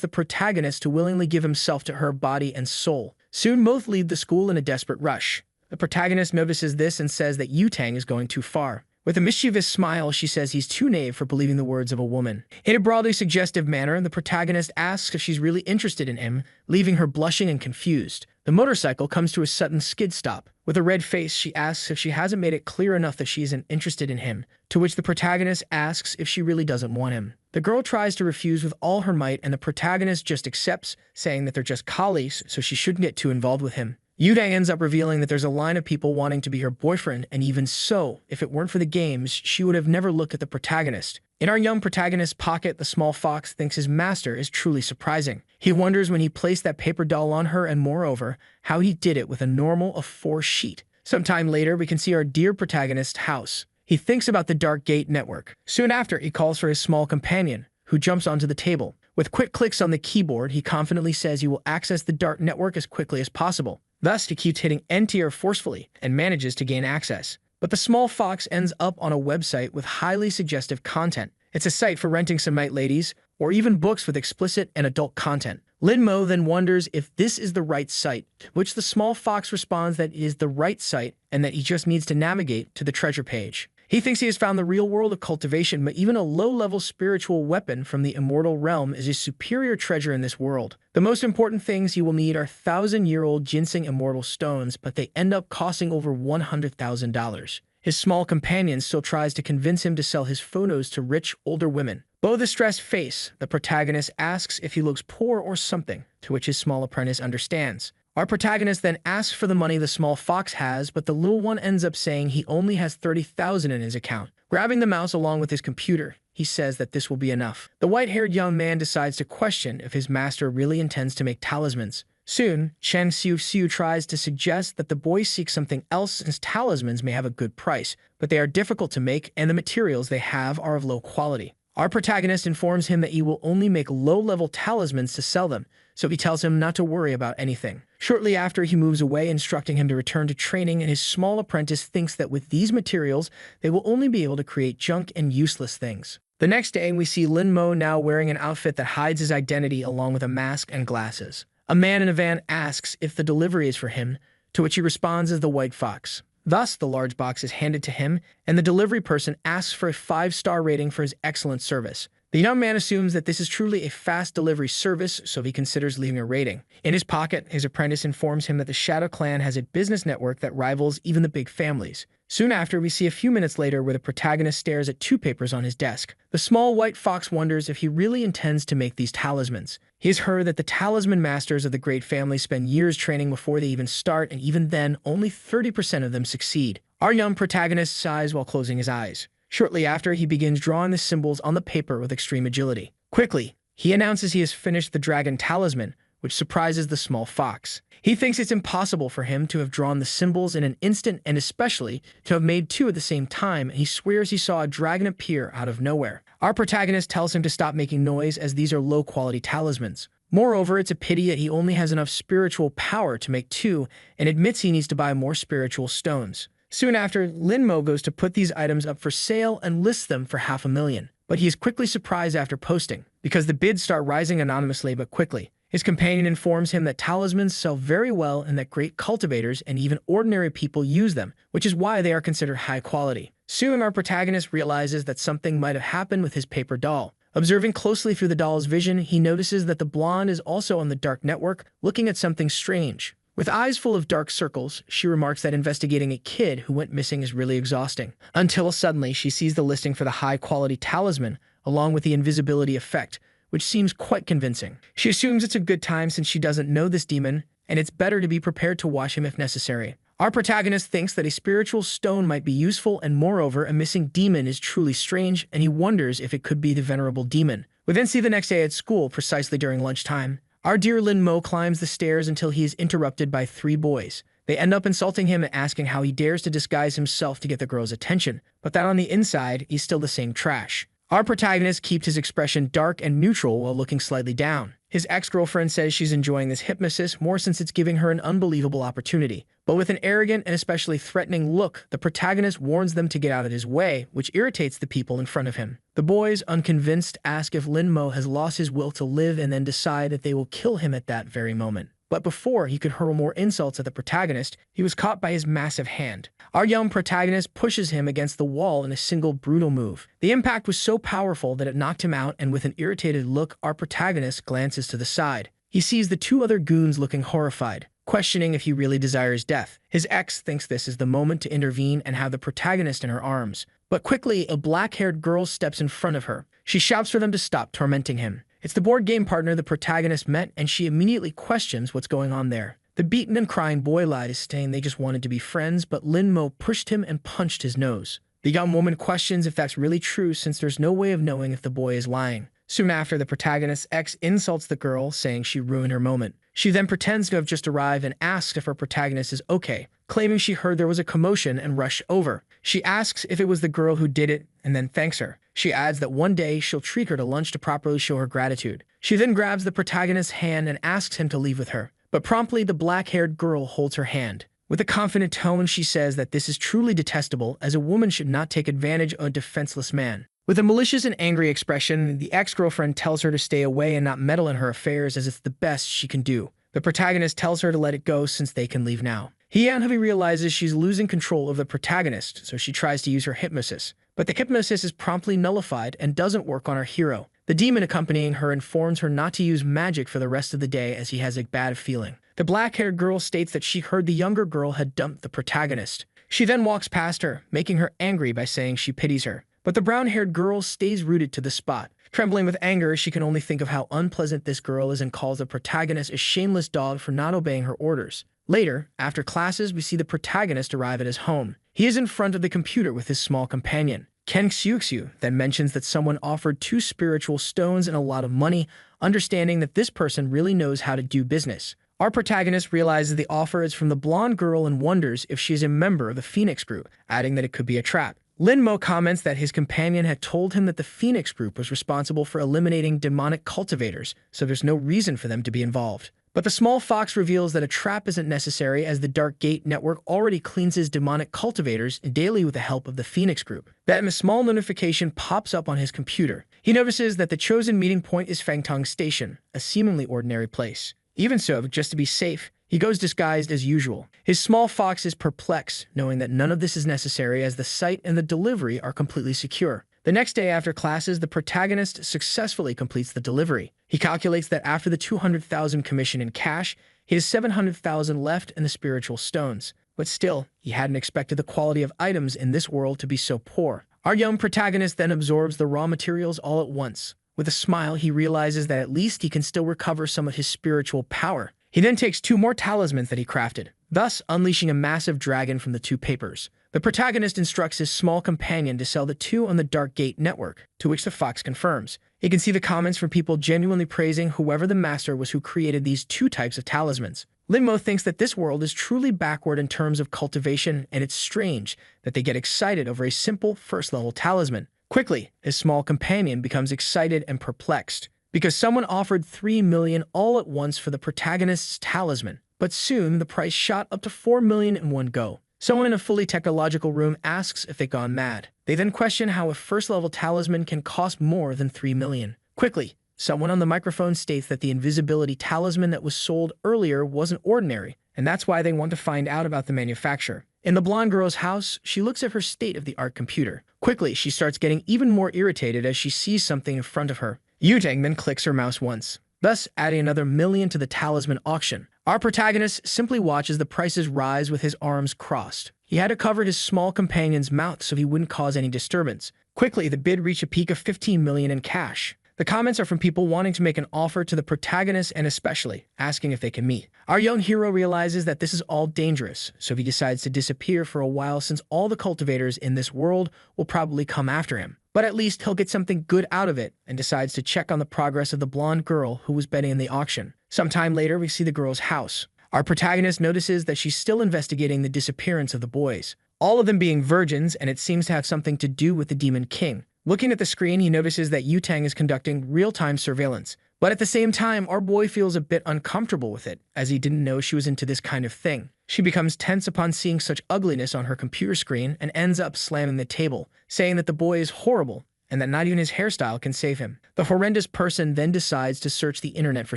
the protagonist to willingly give himself to her body and soul. Soon both leave the school in a desperate rush. The protagonist notices this and says that Yutang is going too far. With a mischievous smile, she says he's too naive for believing the words of a woman. In a broadly suggestive manner, the protagonist asks if she's really interested in him, leaving her blushing and confused. The motorcycle comes to a sudden skid stop. With a red face, she asks if she hasn't made it clear enough that she isn't interested in him, to which the protagonist asks if she really doesn't want him. The girl tries to refuse with all her might, and the protagonist just accepts, saying that they're just colleagues, so she shouldn't get too involved with him. Yudang ends up revealing that there's a line of people wanting to be her boyfriend, and even so, if it weren't for the games, she would have never looked at the protagonist. In our young protagonist's pocket, the small fox thinks his master is truly surprising. He wonders when he placed that paper doll on her, and moreover, how he did it with a normal of 4 sheet. Sometime later, we can see our dear protagonist's house. He thinks about the Dark Gate network. Soon after, he calls for his small companion, who jumps onto the table. With quick clicks on the keyboard, he confidently says he will access the Dark network as quickly as possible. Thus, he keeps hitting Enter forcefully and manages to gain access. But the small fox ends up on a website with highly suggestive content. It's a site for renting some night ladies, or even books with explicit and adult content. Lin Mo then wonders if this is the right site, to which the small fox responds that it is the right site and that he just needs to navigate to the treasure page. He thinks he has found the real world of cultivation, but even a low-level spiritual weapon from the immortal realm is a superior treasure in this world. The most important things he will need are 1,000-year-old ginseng immortal stones, but they end up costing over $100,000. His small companion still tries to convince him to sell his photos to rich, older women. Below the stressed face, the protagonist asks if he looks poor or something, to which his small apprentice understands. Our protagonist then asks for the money the small fox has, but the little one ends up saying he only has 30,000 in his account. Grabbing the mouse along with his computer, he says that this will be enough. The white-haired young man decides to question if his master really intends to make talismans. Soon, Chen Xiu tries to suggest that the boy seeks something else since talismans may have a good price, but they are difficult to make and the materials they have are of low quality. Our protagonist informs him that he will only make low-level talismans to sell them, so he tells him not to worry about anything. Shortly after, he moves away, instructing him to return to training, and his small apprentice thinks that with these materials, they will only be able to create junk and useless things. The next day, we see Lin Mo now wearing an outfit that hides his identity along with a mask and glasses. A man in a van asks if the delivery is for him, to which he responds as the white fox. Thus, the large box is handed to him, and the delivery person asks for a 5-star rating for his excellent service. The young man assumes that this is truly a fast delivery service, so he considers leaving a rating. In his pocket, his apprentice informs him that the Shadow Clan has a business network that rivals even the big families. Soon after, we see a few minutes later where the protagonist stares at 2 papers on his desk. The small white fox wonders if he really intends to make these talismans. He has heard that the talisman masters of the great family spend years training before they even start, and even then, only 30% of them succeed. Our young protagonist sighs while closing his eyes. Shortly after, he begins drawing the symbols on the paper with extreme agility. Quickly, he announces he has finished the dragon talisman, which surprises the small fox. He thinks it's impossible for him to have drawn the symbols in an instant and especially to have made 2 at the same time, and he swears he saw a dragon appear out of nowhere. Our protagonist tells him to stop making noise as these are low-quality talismans. Moreover, it's a pity that he only has enough spiritual power to make 2 and admits he needs to buy more spiritual stones. Soon after, Lin Mo goes to put these items up for sale and lists them for $500,000. But he is quickly surprised after posting, because the bids start rising anonymously but quickly. His companion informs him that talismans sell very well and that great cultivators and even ordinary people use them, which is why they are considered high quality. Soon, our protagonist realizes that something might have happened with his paper doll. Observing closely through the doll's vision, he notices that the blonde is also on the dark network, looking at something strange. With eyes full of dark circles, she remarks that investigating a kid who went missing is really exhausting. Until suddenly, she sees the listing for the high-quality talisman, along with the invisibility effect, which seems quite convincing. She assumes it's a good time since she doesn't know this demon, and it's better to be prepared to watch him if necessary. Our protagonist thinks that a spiritual stone might be useful, and moreover, a missing demon is truly strange, and he wonders if it could be the venerable demon. We then see the next day at school, precisely during lunchtime. Our dear Lin Mo climbs the stairs until he is interrupted by three boys. They end up insulting him and asking how he dares to disguise himself to get the girl's attention, but that on the inside, he's still the same trash. Our protagonist keeps his expression dark and neutral while looking slightly down. His ex-girlfriend says she's enjoying this hypnosis more since it's giving her an unbelievable opportunity. But with an arrogant and especially threatening look, the protagonist warns them to get out of his way, which irritates the people in front of him. The boys, unconvinced, ask if Lin Mo has lost his will to live and then decide that they will kill him at that very moment. But before he could hurl more insults at the protagonist, he was caught by his massive hand. Our young protagonist pushes him against the wall in a single brutal move. The impact was so powerful that it knocked him out, and with an irritated look, our protagonist glances to the side. He sees the two other goons looking horrified, questioning if he really desires death. His ex thinks this is the moment to intervene and have the protagonist in her arms. But quickly, a black-haired girl steps in front of her. She shouts for them to stop tormenting him. It's the board game partner the protagonist met, and she immediately questions what's going on there. The beaten and crying boy lied, saying they just wanted to be friends, but Lin Mo pushed him and punched his nose. The young woman questions if that's really true, since there's no way of knowing if the boy is lying. Soon after, the protagonist's ex insults the girl, saying she ruined her moment. She then pretends to have just arrived and asks if her protagonist is okay, claiming she heard there was a commotion and rushed over. She asks if it was the girl who did it, and then thanks her. She adds that one day she'll treat her to lunch to properly show her gratitude. She then grabs the protagonist's hand and asks him to leave with her. But promptly, the black-haired girl holds her hand. With a confident tone, she says that this is truly detestable, as a woman should not take advantage of a defenseless man. With a malicious and angry expression, the ex-girlfriend tells her to stay away and not meddle in her affairs, as it's the best she can do. The protagonist tells her to let it go since they can leave now. He realizes she's losing control of the protagonist, so she tries to use her hypnosis. But the hypnosis is promptly nullified and doesn't work on our hero. The demon accompanying her informs her not to use magic for the rest of the day, as he has a bad feeling. The black-haired girl states that she heard the younger girl had dumped the protagonist. She then walks past her, making her angry by saying she pities her. But the brown-haired girl stays rooted to the spot. Trembling with anger, she can only think of how unpleasant this girl is and calls the protagonist a shameless dog for not obeying her orders. Later, after classes, we see the protagonist arrive at his home. He is in front of the computer with his small companion. Ken Xiuxiu then mentions that someone offered 2 spiritual stones and a lot of money, understanding that this person really knows how to do business. Our protagonist realizes the offer is from the blonde girl and wonders if she is a member of the Phoenix Group, adding that it could be a trap. Lin Mo comments that his companion had told him that the Phoenix Group was responsible for eliminating demonic cultivators, so there's no reason for them to be involved. But the small fox reveals that a trap isn't necessary, as the Dark Gate network already cleanses demonic cultivators daily with the help of the Phoenix Group. Then a small notification pops up on his computer. He notices that the chosen meeting point is Fangtong Station, a seemingly ordinary place. Even so, just to be safe, he goes disguised as usual. His small fox is perplexed, knowing that none of this is necessary, as the site and the delivery are completely secure. The next day after classes, the protagonist successfully completes the delivery. He calculates that after the 200,000 commission in cash, he has 700,000 left in the spiritual stones. But still, he hadn't expected the quality of items in this world to be so poor. Our young protagonist then absorbs the raw materials all at once. With a smile, he realizes that at least he can still recover some of his spiritual power. He then takes 2 more talismans that he crafted, thus unleashing a massive dragon from the 2 papers. The protagonist instructs his small companion to sell the 2 on the Dark Gate network, to which the fox confirms. He can see the comments from people genuinely praising whoever the master was who created these 2 types of talismans. Lin Mo thinks that this world is truly backward in terms of cultivation, and it's strange that they get excited over a simple first-level talisman. Quickly, his small companion becomes excited and perplexed, because someone offered 3 million all at once for the protagonist's talisman. But soon, the price shot up to 4 million in one go. Someone in a fully technological room asks if they've gone mad. They then question how a first-level talisman can cost more than 3 million. Quickly, someone on the microphone states that the invisibility talisman that was sold earlier wasn't ordinary, and that's why they want to find out about the manufacturer. In the blonde girl's house, she looks at her state-of-the-art computer. Quickly, she starts getting even more irritated as she sees something in front of her. Yutang then clicks her mouse once, thus adding another million to the talisman auction. Our protagonist simply watches the prices rise with his arms crossed. He had to cover his small companion's mouth so he wouldn't cause any disturbance. Quickly, the bid reached a peak of 15 million in cash. The comments are from people wanting to make an offer to the protagonist and especially asking if they can meet. Our young hero realizes that this is all dangerous, so he decides to disappear for a while, since all the cultivators in this world will probably come after him. But at least he'll get something good out of it, and decides to check on the progress of the blonde girl who was betting in the auction. Sometime later, we see the girl's house. Our protagonist notices that she's still investigating the disappearance of the boys, all of them being virgins, and it seems to have something to do with the Demon King. Looking at the screen, he notices that Yutang is conducting real-time surveillance. But at the same time, our boy feels a bit uncomfortable with it, as he didn't know she was into this kind of thing. She becomes tense upon seeing such ugliness on her computer screen and ends up slamming the table, saying that the boy is horrible and that not even his hairstyle can save him. The horrendous person then decides to search the internet for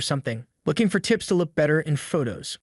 something, looking for tips to look better in photos.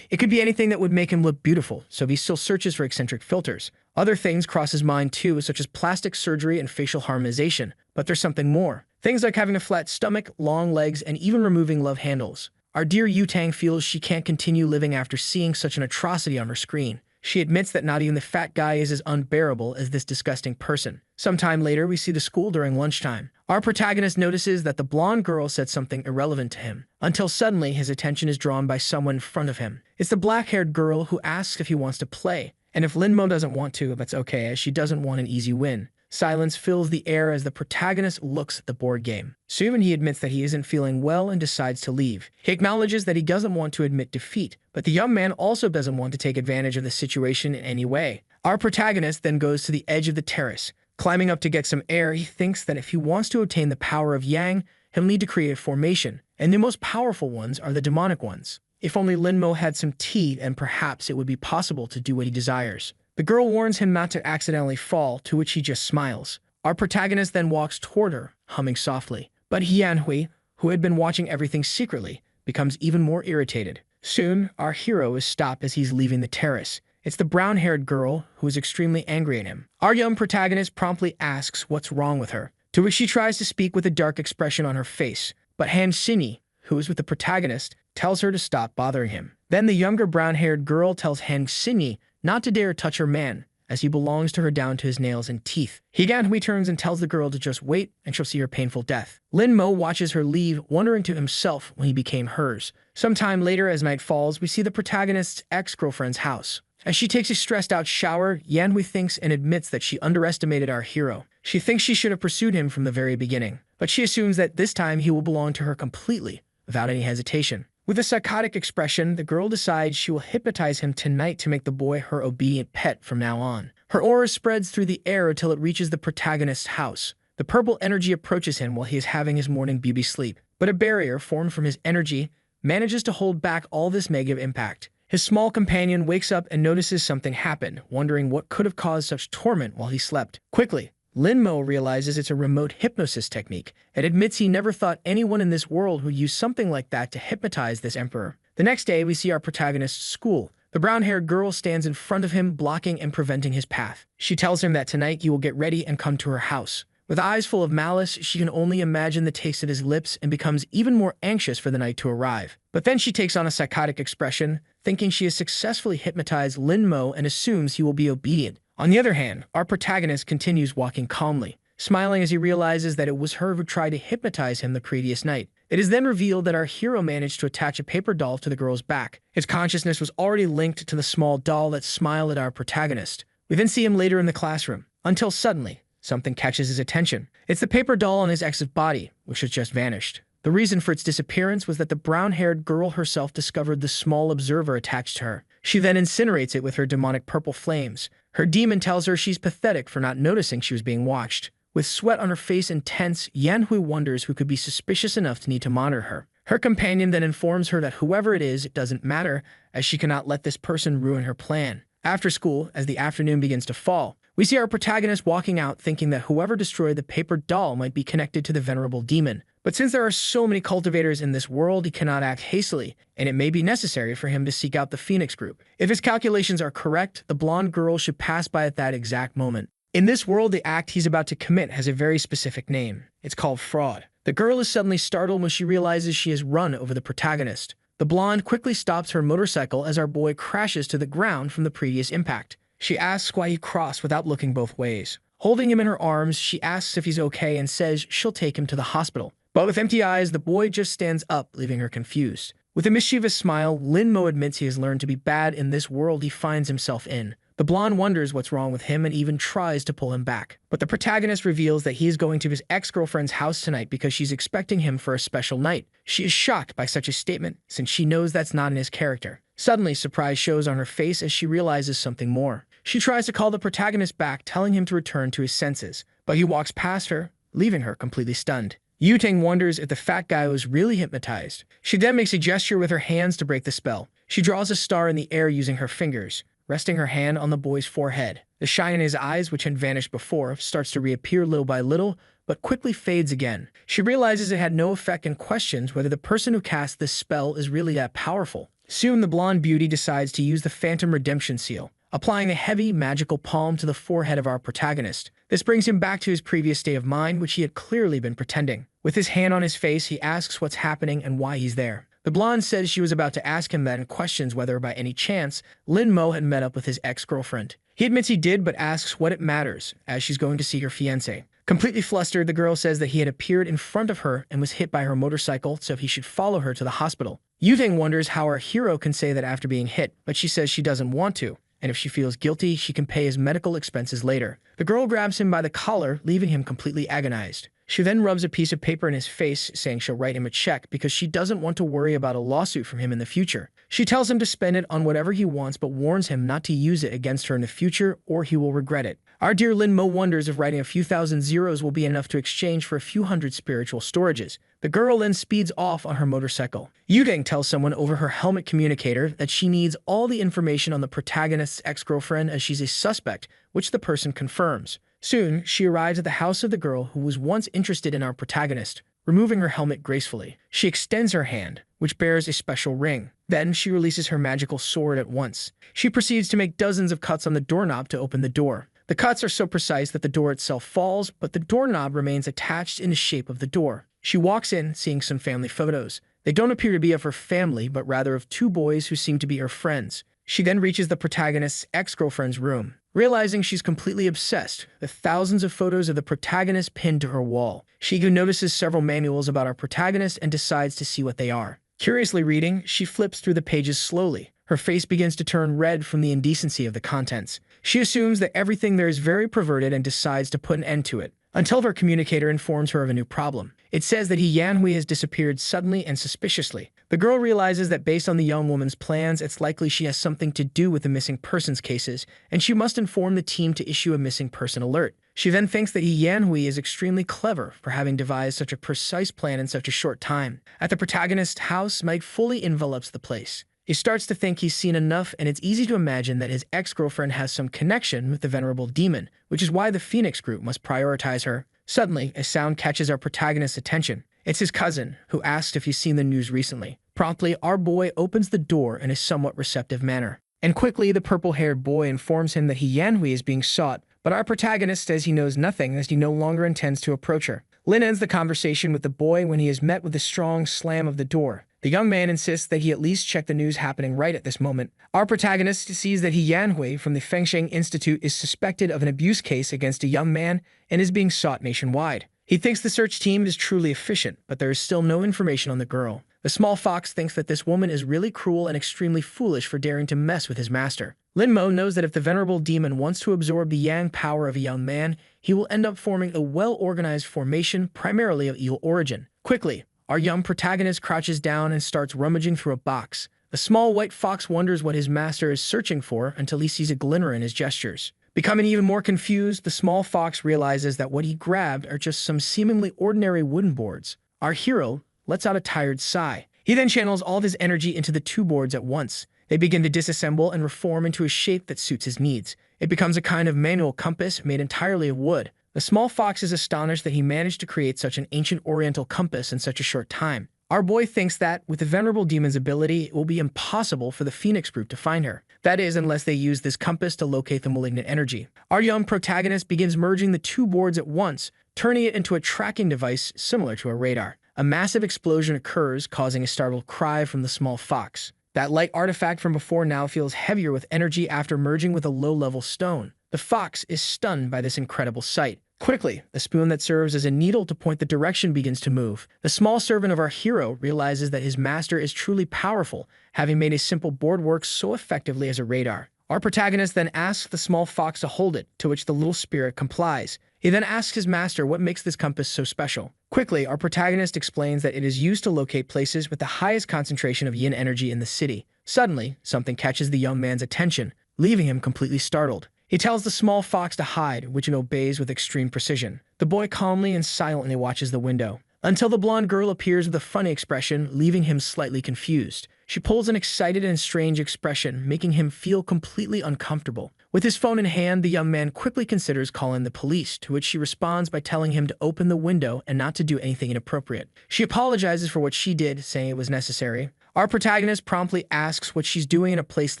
It could be anything that would make him look beautiful, so he still searches for eccentric filters. Other things cross his mind too, such as plastic surgery and facial harmonization, but there's something more. Things like having a flat stomach, long legs, and even removing love handles. Our dear Yutang feels she can't continue living after seeing such an atrocity on her screen. She admits that not even the fat guy is as unbearable as this disgusting person. Sometime later, we see the school during lunchtime. Our protagonist notices that the blonde girl said something irrelevant to him, until suddenly his attention is drawn by someone in front of him. It's the black-haired girl who asks if he wants to play, and if Linmo doesn't want to, that's okay, as she doesn't want an easy win. Silence fills the air as the protagonist looks at the board game. Soon he admits that he isn't feeling well and decides to leave. He acknowledges that he doesn't want to admit defeat, but the young man also doesn't want to take advantage of the situation in any way. Our protagonist then goes to the edge of the terrace. Climbing up to get some air, he thinks that if he wants to obtain the power of Yang, he'll need to create a formation, and the most powerful ones are the demonic ones. If only Linmo had some tea, and perhaps it would be possible to do what he desires. The girl warns him not to accidentally fall, to which he just smiles. Our protagonist then walks toward her, humming softly. But Hianhui, who had been watching everything secretly, becomes even more irritated. Soon, our hero is stopped as he's leaving the terrace. It's the brown-haired girl who is extremely angry at him. Our young protagonist promptly asks what's wrong with her, to which she tries to speak with a dark expression on her face. But Han Xinyi, who is with the protagonist, tells her to stop bothering him. Then the younger brown-haired girl tells Han Xinyi not to dare touch her man, as he belongs to her down to his nails and teeth. Higanhui turns and tells the girl to just wait, and she'll see her painful death. Linmo watches her leave, wondering to himself when he became hers. Sometime later, as night falls, we see the protagonist's ex-girlfriend's house. As she takes a stressed-out shower, Yanhui thinks and admits that she underestimated our hero. She thinks she should have pursued him from the very beginning, but she assumes that this time he will belong to her completely, without any hesitation. With a psychotic expression, the girl decides she will hypnotize him tonight to make the boy her obedient pet from now on. Her aura spreads through the air until it reaches the protagonist's house. The purple energy approaches him while he is having his morning beauty sleep, but a barrier formed from his energy manages to hold back all this negative impact. His small companion wakes up and notices something happened, wondering what could have caused such torment while he slept. Quickly, Linmo realizes it's a remote hypnosis technique and admits he never thought anyone in this world would use something like that to hypnotize this emperor. The next day, we see our protagonist's school. The brown-haired girl stands in front of him, blocking and preventing his path. She tells him that tonight he will get ready and come to her house. With eyes full of malice, she can only imagine the taste of his lips and becomes even more anxious for the night to arrive. But then she takes on a psychotic expression, thinking she has successfully hypnotized Linmo and assumes he will be obedient. On the other hand, our protagonist continues walking calmly, smiling as he realizes that it was her who tried to hypnotize him the previous night. It is then revealed that our hero managed to attach a paper doll to the girl's back. Its consciousness was already linked to the small doll that smiled at our protagonist. We then see him later in the classroom, until suddenly, something catches his attention. It's the paper doll on his ex's body, which has just vanished. The reason for its disappearance was that the brown-haired girl herself discovered the small observer attached to her. She then incinerates it with her demonic purple flames. Her demon tells her she's pathetic for not noticing she was being watched. With sweat on her face and tense, Yanhui wonders who could be suspicious enough to need to monitor her. Her companion then informs her that whoever it is, it doesn't matter, as she cannot let this person ruin her plan. After school, as the afternoon begins to fall, we see our protagonist walking out thinking that whoever destroyed the paper doll might be connected to the venerable demon. But since there are so many cultivators in this world, he cannot act hastily, and it may be necessary for him to seek out the Phoenix group. If his calculations are correct, the blonde girl should pass by at that exact moment. In this world, the act he's about to commit has a very specific name. It's called fraud. The girl is suddenly startled when she realizes she has run over the protagonist. The blonde quickly stops her motorcycle as our boy crashes to the ground from the previous impact. She asks why he crossed without looking both ways. Holding him in her arms, she asks if he's okay and says she'll take him to the hospital. But with empty eyes, the boy just stands up, leaving her confused. With a mischievous smile, Lin Mo admits he has learned to be bad in this world he finds himself in. The blonde wonders what's wrong with him and even tries to pull him back. But the protagonist reveals that he is going to his ex-girlfriend's house tonight because she's expecting him for a special night. She is shocked by such a statement, since she knows that's not in his character. Suddenly, surprise shows on her face as she realizes something more. She tries to call the protagonist back, telling him to return to his senses, but he walks past her, leaving her completely stunned. Yutang wonders if the fat guy was really hypnotized. She then makes a gesture with her hands to break the spell. She draws a star in the air using her fingers, resting her hand on the boy's forehead. The shine in his eyes, which had vanished before, starts to reappear little by little, but quickly fades again. She realizes it had no effect and questions whether the person who cast this spell is really that powerful. Soon, the blonde beauty decides to use the Phantom Redemption Seal, applying a heavy, magical palm to the forehead of our protagonist. This brings him back to his previous state of mind, which he had clearly been pretending. With his hand on his face, he asks what's happening and why he's there. The blonde says she was about to ask him that and questions whether, by any chance, Lin Mo had met up with his ex-girlfriend. He admits he did, but asks what it matters, as she's going to see her fiancé. Completely flustered, the girl says that he had appeared in front of her and was hit by her motorcycle, so he should follow her to the hospital. Yutang wonders how our hero can say that after being hit, but she says she doesn't want to, and if she feels guilty, she can pay his medical expenses later. The girl grabs him by the collar, leaving him completely agonized. She then rubs a piece of paper in his face, saying she'll write him a check because she doesn't want to worry about a lawsuit from him in the future. She tells him to spend it on whatever he wants, but warns him not to use it against her in the future or he will regret it. Our dear Lin Mo wonders if writing a few thousand zeros will be enough to exchange for a few hundred spiritual storages. The girl then speeds off on her motorcycle. Yutang tells someone over her helmet communicator that she needs all the information on the protagonist's ex-girlfriend as she's a suspect, which the person confirms. Soon, she arrives at the house of the girl who was once interested in our protagonist. Removing her helmet gracefully, she extends her hand, which bears a special ring. Then she releases her magical sword at once. She proceeds to make dozens of cuts on the doorknob to open the door. The cuts are so precise that the door itself falls, but the doorknob remains attached in the shape of the door. She walks in, seeing some family photos. They don't appear to be of her family, but rather of two boys who seem to be her friends. She then reaches the protagonist's ex-girlfriend's room. Realizing she's completely obsessed with thousands of photos of the protagonist pinned to her wall, she notices several manuals about our protagonist and decides to see what they are. Curiously reading, she flips through the pages slowly. Her face begins to turn red from the indecency of the contents. She assumes that everything there is very perverted and decides to put an end to it, until her communicator informs her of a new problem. It says that Yanhui has disappeared suddenly and suspiciously. The girl realizes that based on the young woman's plans, it's likely she has something to do with the missing persons cases, and she must inform the team to issue a missing person alert. She then thinks that Yanhui is extremely clever for having devised such a precise plan in such a short time. At the protagonist's house, Mike fully envelops the place. He starts to think he's seen enough, and it's easy to imagine that his ex-girlfriend has some connection with the venerable demon, which is why the Phoenix group must prioritize her. Suddenly, a sound catches our protagonist's attention. It's his cousin, who asks if he's seen the news recently. Promptly, our boy opens the door in a somewhat receptive manner. And quickly, the purple-haired boy informs him that Yanhui is being sought, but our protagonist says he knows nothing as he no longer intends to approach her. Lin ends the conversation with the boy when he is met with a strong slam of the door. The young man insists that he at least check the news happening right at this moment. Our protagonist sees that Yanhui from the Fengsheng Institute is suspected of an abuse case against a young man and is being sought nationwide. He thinks the search team is truly efficient, but there is still no information on the girl. The small fox thinks that this woman is really cruel and extremely foolish for daring to mess with his master. Lin Mo knows that if the venerable demon wants to absorb the yang power of a young man, he will end up forming a well-organized formation primarily of evil origin. Quickly, our young protagonist crouches down and starts rummaging through a box. The small white fox wonders what his master is searching for until he sees a glimmer in his gestures. Becoming even more confused, the small fox realizes that what he grabbed are just some seemingly ordinary wooden boards. Our hero lets out a tired sigh. He then channels all of his energy into the two boards at once. They begin to disassemble and reform into a shape that suits his needs. It becomes a kind of manual compass made entirely of wood. The small fox is astonished that he managed to create such an ancient oriental compass in such a short time. Our boy thinks that, with the venerable demon's ability, it will be impossible for the Phoenix group to find her. That is, unless they use this compass to locate the malignant energy. Our young protagonist begins merging the two boards at once, turning it into a tracking device similar to a radar. A massive explosion occurs, causing a startled cry from the small fox. That light artifact from before now feels heavier with energy after merging with a low-level stone. The fox is stunned by this incredible sight. Quickly, the spoon that serves as a needle to point the direction begins to move. The small servant of our hero realizes that his master is truly powerful, having made a simple board work so effectively as a radar. Our protagonist then asks the small fox to hold it, to which the little spirit complies. He then asks his master what makes this compass so special. Quickly, our protagonist explains that it is used to locate places with the highest concentration of yin energy in the city. Suddenly, something catches the young man's attention, leaving him completely startled. He tells the small fox to hide, which it obeys with extreme precision. The boy calmly and silently watches the window, until the blonde girl appears with a funny expression, leaving him slightly confused. She pulls an excited and strange expression, making him feel completely uncomfortable. With his phone in hand, the young man quickly considers calling the police, to which she responds by telling him to open the window and not to do anything inappropriate. She apologizes for what she did, saying it was necessary. Our protagonist promptly asks what she's doing in a place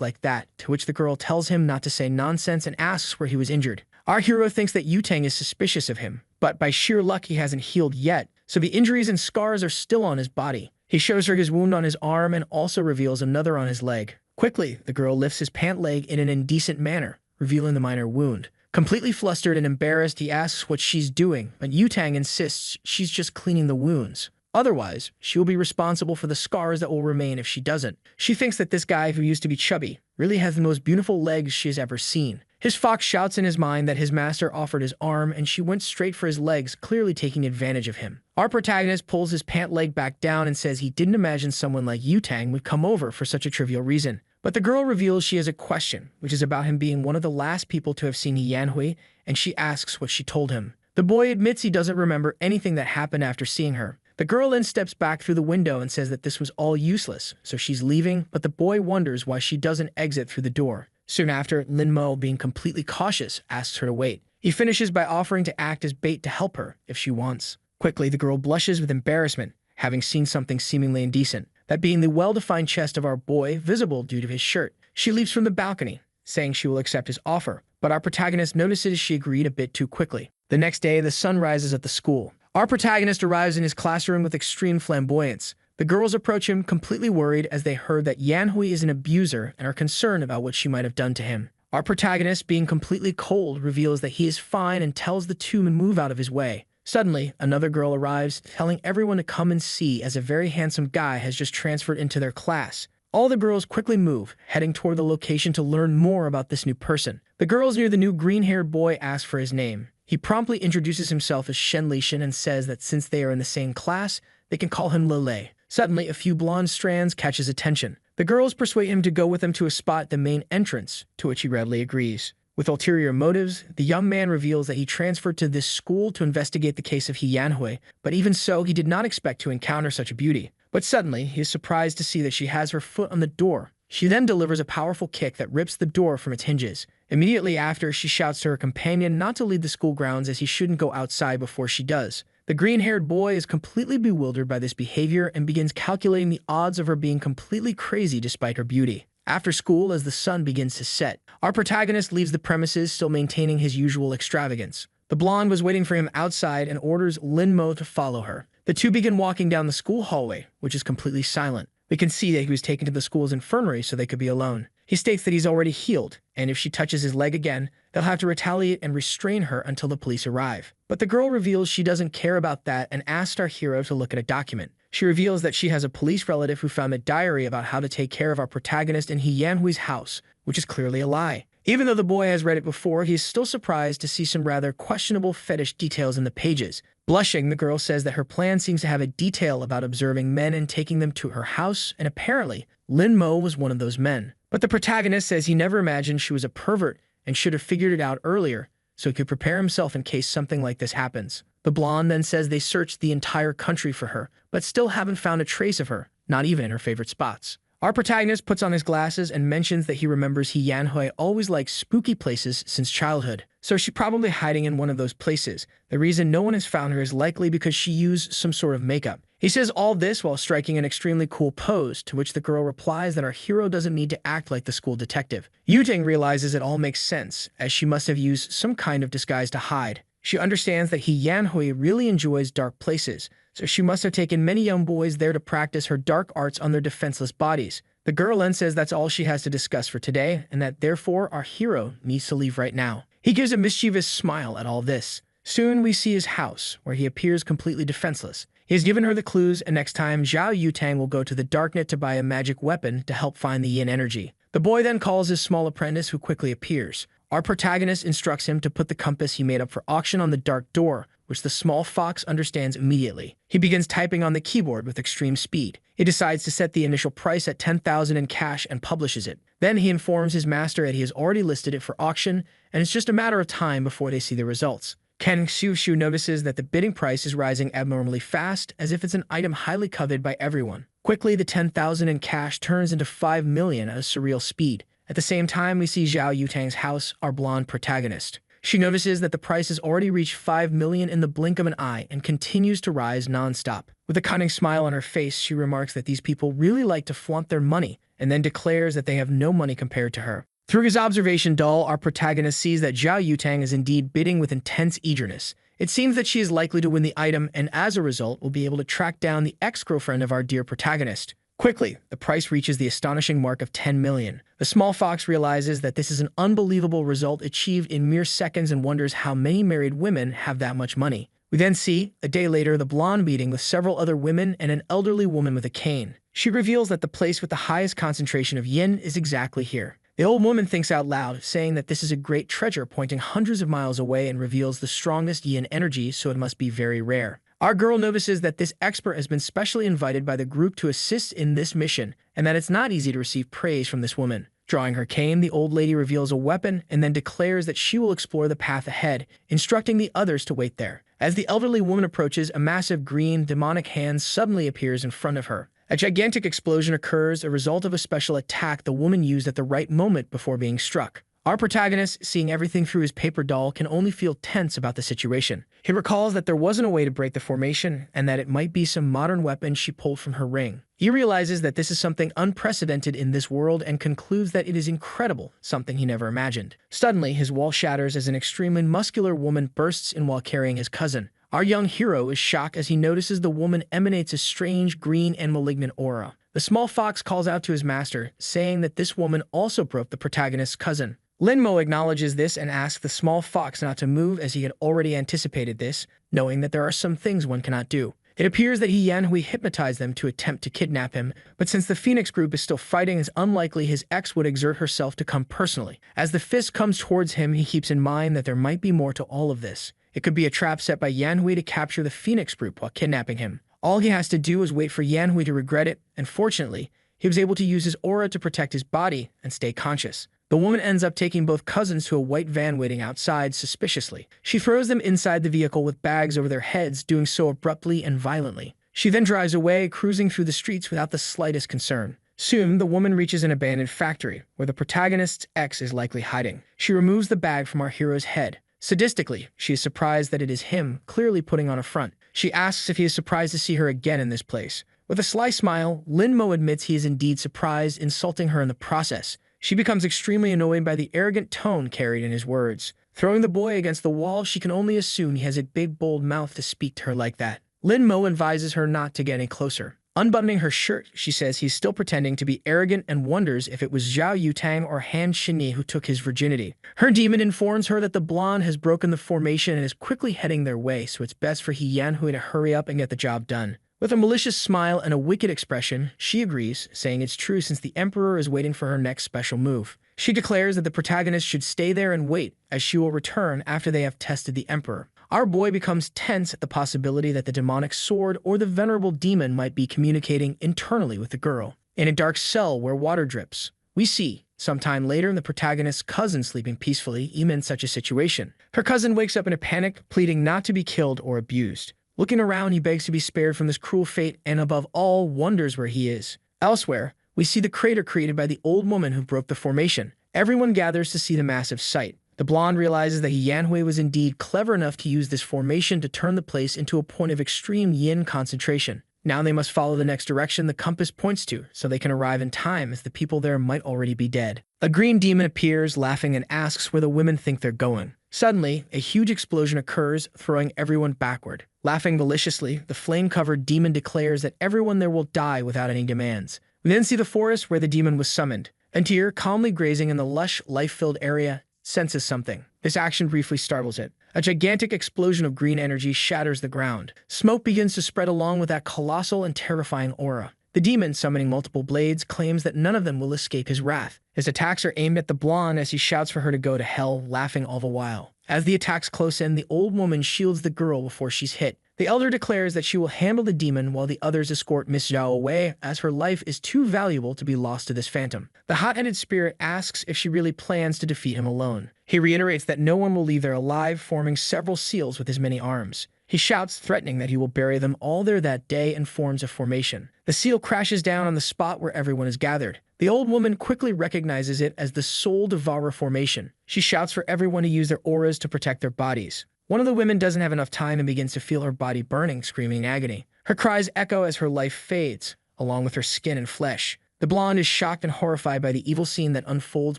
like that, to which the girl tells him not to say nonsense and asks where he was injured. Our hero thinks that Yutang is suspicious of him, but by sheer luck he hasn't healed yet, so the injuries and scars are still on his body. He shows her his wound on his arm and also reveals another on his leg. Quickly, the girl lifts his pant leg in an indecent manner, revealing the minor wound. Completely flustered and embarrassed, he asks what she's doing, but Yutang insists she's just cleaning the wounds. Otherwise, she will be responsible for the scars that will remain if she doesn't. She thinks that this guy, who used to be chubby, really has the most beautiful legs she has ever seen. His fox shouts in his mind that his master offered his arm and she went straight for his legs, clearly taking advantage of him. Our protagonist pulls his pant leg back down and says he didn't imagine someone like Yutang would come over for such a trivial reason. But the girl reveals she has a question, which is about him being one of the last people to have seen Yanhui, and she asks what she told him. The boy admits he doesn't remember anything that happened after seeing her. The girl then steps back through the window and says that this was all useless, so she's leaving, but the boy wonders why she doesn't exit through the door. Soon after, Lin Mo, being completely cautious, asks her to wait. He finishes by offering to act as bait to help her if she wants. Quickly, the girl blushes with embarrassment, having seen something seemingly indecent, that being the well-defined chest of our boy visible due to his shirt. She leaps from the balcony, saying she will accept his offer, but our protagonist notices she agreed a bit too quickly. The next day, the sun rises at the school. Our protagonist arrives in his classroom with extreme flamboyance. The girls approach him completely worried as they heard that Yanhui is an abuser and are concerned about what she might have done to him. Our protagonist, being completely cold, reveals that he is fine and tells the two to move out of his way. Suddenly, another girl arrives, telling everyone to come and see as a very handsome guy has just transferred into their class. All the girls quickly move, heading toward the location to learn more about this new person. The girls near the new green-haired boy ask for his name. He promptly introduces himself as Shen Lishan and says that since they are in the same class, they can call him Lele. Suddenly, a few blonde strands catch his attention. The girls persuade him to go with them to a spot at the main entrance, to which he readily agrees. With ulterior motives, the young man reveals that he transferred to this school to investigate the case of He Yanhui, but even so, he did not expect to encounter such a beauty. But suddenly, he is surprised to see that she has her foot on the door. She then delivers a powerful kick that rips the door from its hinges. Immediately after, she shouts to her companion not to leave the school grounds as he shouldn't go outside before she does. The green-haired boy is completely bewildered by this behavior and begins calculating the odds of her being completely crazy despite her beauty. After school, as the sun begins to set, our protagonist leaves the premises still maintaining his usual extravagance. The blonde was waiting for him outside and orders Lin Mo to follow her. The two begin walking down the school hallway, which is completely silent. We can see that he was taken to the school's infirmary so they could be alone. He states that he's already healed, and if she touches his leg again, they'll have to retaliate and restrain her until the police arrive. But the girl reveals she doesn't care about that and asks our hero to look at a document. She reveals that she has a police relative who found a diary about how to take care of our protagonist in He Yanhui's house, which is clearly a lie. Even though the boy has read it before, he is still surprised to see some rather questionable fetish details in the pages. Blushing, the girl says that her plan seems to have a detail about observing men and taking them to her house, and apparently, Lin Mo was one of those men. But the protagonist says he never imagined she was a pervert and should have figured it out earlier, so he could prepare himself in case something like this happens. The blonde then says they searched the entire country for her, but still haven't found a trace of her, not even in her favorite spots. Our protagonist puts on his glasses and mentions that he remembers He Yanhui always liked spooky places since childhood, so she's probably hiding in one of those places. The reason no one has found her is likely because she used some sort of makeup. He says all this while striking an extremely cool pose, to which the girl replies that our hero doesn't need to act like the school detective. Yutang realizes it all makes sense, as she must have used some kind of disguise to hide. She understands that He Yanhui really enjoys dark places, so she must have taken many young boys there to practice her dark arts on their defenseless bodies. The girl then says that's all she has to discuss for today, and that therefore our hero needs to leave right now. He gives a mischievous smile at all this. Soon we see his house, where he appears completely defenseless. He has given her the clues, and next time, Zhao Yutang will go to the darknet to buy a magic weapon to help find the yin energy. The boy then calls his small apprentice, who quickly appears. Our protagonist instructs him to put the compass he made up for auction on the dark door, which the small fox understands immediately. He begins typing on the keyboard with extreme speed. He decides to set the initial price at 10,000 in cash and publishes it. Then he informs his master that he has already listed it for auction, and it's just a matter of time before they see the results. Ken Xiushu notices that the bidding price is rising abnormally fast, as if it's an item highly coveted by everyone. Quickly, the 10,000 in cash turns into 5 million at a surreal speed. At the same time, we see Zhao Yutang's house, our blonde protagonist. She notices that the price has already reached 5 million in the blink of an eye and continues to rise nonstop. With a cunning smile on her face, she remarks that these people really like to flaunt their money, and then declares that they have no money compared to her. Through his observation doll, our protagonist sees that Zhao Yutang is indeed bidding with intense eagerness. It seems that she is likely to win the item, and as a result, will be able to track down the ex-girlfriend of our dear protagonist. Quickly, the price reaches the astonishing mark of 10 million. The small fox realizes that this is an unbelievable result achieved in mere seconds and wonders how many married women have that much money. We then see, a day later, the blonde meeting with several other women and an elderly woman with a cane. She reveals that the place with the highest concentration of yin is exactly here. The old woman thinks out loud, saying that this is a great treasure pointing hundreds of miles away and reveals the strongest yin energy, so it must be very rare. Our girl notices that this expert has been specially invited by the group to assist in this mission, and that it's not easy to receive praise from this woman. Drawing her cane, the old lady reveals a weapon and then declares that she will explore the path ahead, instructing the others to wait there. As the elderly woman approaches, a massive green, demonic hand suddenly appears in front of her. A gigantic explosion occurs, a result of a special attack the woman used at the right moment before being struck. Our protagonist, seeing everything through his paper doll, can only feel tense about the situation. He recalls that there wasn't a way to break the formation, and that it might be some modern weapon she pulled from her ring. He realizes that this is something unprecedented in this world and concludes that it is incredible, something he never imagined. Suddenly, his wall shatters as an extremely muscular woman bursts in while carrying his cousin. Our young hero is shocked as he notices the woman emanates a strange green and malignant aura. The small fox calls out to his master, saying that this woman also broke the protagonist's cousin. Linmo acknowledges this and asks the small fox not to move, as he had already anticipated this, knowing that there are some things one cannot do. It appears that Yanhui hypnotized them to attempt to kidnap him, but since the Phoenix group is still fighting, it's unlikely his ex would exert herself to come personally. As the fist comes towards him, he keeps in mind that there might be more to all of this. It could be a trap set by Yanhui to capture the Phoenix group while kidnapping him. All he has to do is wait for Yanhui to regret it, and fortunately, he was able to use his aura to protect his body and stay conscious. The woman ends up taking both cousins to a white van waiting outside suspiciously. She throws them inside the vehicle with bags over their heads, doing so abruptly and violently. She then drives away, cruising through the streets without the slightest concern. Soon, the woman reaches an abandoned factory, where the protagonist's ex is likely hiding. She removes the bag from our hero's head. Sadistically, she is surprised that it is him, clearly putting on a front. She asks if he is surprised to see her again in this place. With a sly smile, Linmo admits he is indeed surprised, insulting her in the process. She becomes extremely annoyed by the arrogant tone carried in his words. Throwing the boy against the wall, she can only assume he has a big, bold mouth to speak to her like that. Linmo advises her not to get any closer. Unbuttoning her shirt, she says he's still pretending to be arrogant and wonders if it was Zhao Yutang or Han Xinyi who took his virginity. Her demon informs her that the blonde has broken the formation and is quickly heading their way, so it's best for Yanhui to hurry up and get the job done. With a malicious smile and a wicked expression, she agrees, saying it's true since the Emperor is waiting for her next special move. She declares that the protagonist should stay there and wait, as she will return after they have tested the Emperor. Our boy becomes tense at the possibility that the demonic sword or the venerable demon might be communicating internally with the girl. In a dark cell where water drips, we see, sometime later, the protagonist's cousin sleeping peacefully, even in such a situation. Her cousin wakes up in a panic, pleading not to be killed or abused. Looking around, he begs to be spared from this cruel fate and, above all, wonders where he is. Elsewhere, we see the crater created by the old woman who broke the formation. Everyone gathers to see the massive sight. The blonde realizes that Yanhui was indeed clever enough to use this formation to turn the place into a point of extreme yin concentration. Now they must follow the next direction the compass points to, so they can arrive in time, as the people there might already be dead. A green demon appears, laughing, and asks where the women think they're going. Suddenly, a huge explosion occurs, throwing everyone backward. Laughing maliciously, the flame-covered demon declares that everyone there will die without any demands. We then see the forest where the demon was summoned. A deer, calmly grazing in the lush, life-filled area, senses something. This action briefly startles it. A gigantic explosion of green energy shatters the ground. Smoke begins to spread along with that colossal and terrifying aura. The demon, summoning multiple blades, claims that none of them will escape his wrath. His attacks are aimed at the blonde as he shouts for her to go to hell, laughing all the while. As the attacks close in, the old woman shields the girl before she's hit. The elder declares that she will handle the demon while the others escort Miss Zhao away, as her life is too valuable to be lost to this phantom. The hot-headed spirit asks if she really plans to defeat him alone. He reiterates that no one will leave there alive, forming several seals with his many arms. He shouts, threatening that he will bury them all there that day and forms a formation. The seal crashes down on the spot where everyone is gathered. The old woman quickly recognizes it as the Soul Devourer formation. She shouts for everyone to use their auras to protect their bodies. One of the women doesn't have enough time and begins to feel her body burning, screaming in agony. Her cries echo as her life fades, along with her skin and flesh. The blonde is shocked and horrified by the evil scene that unfolds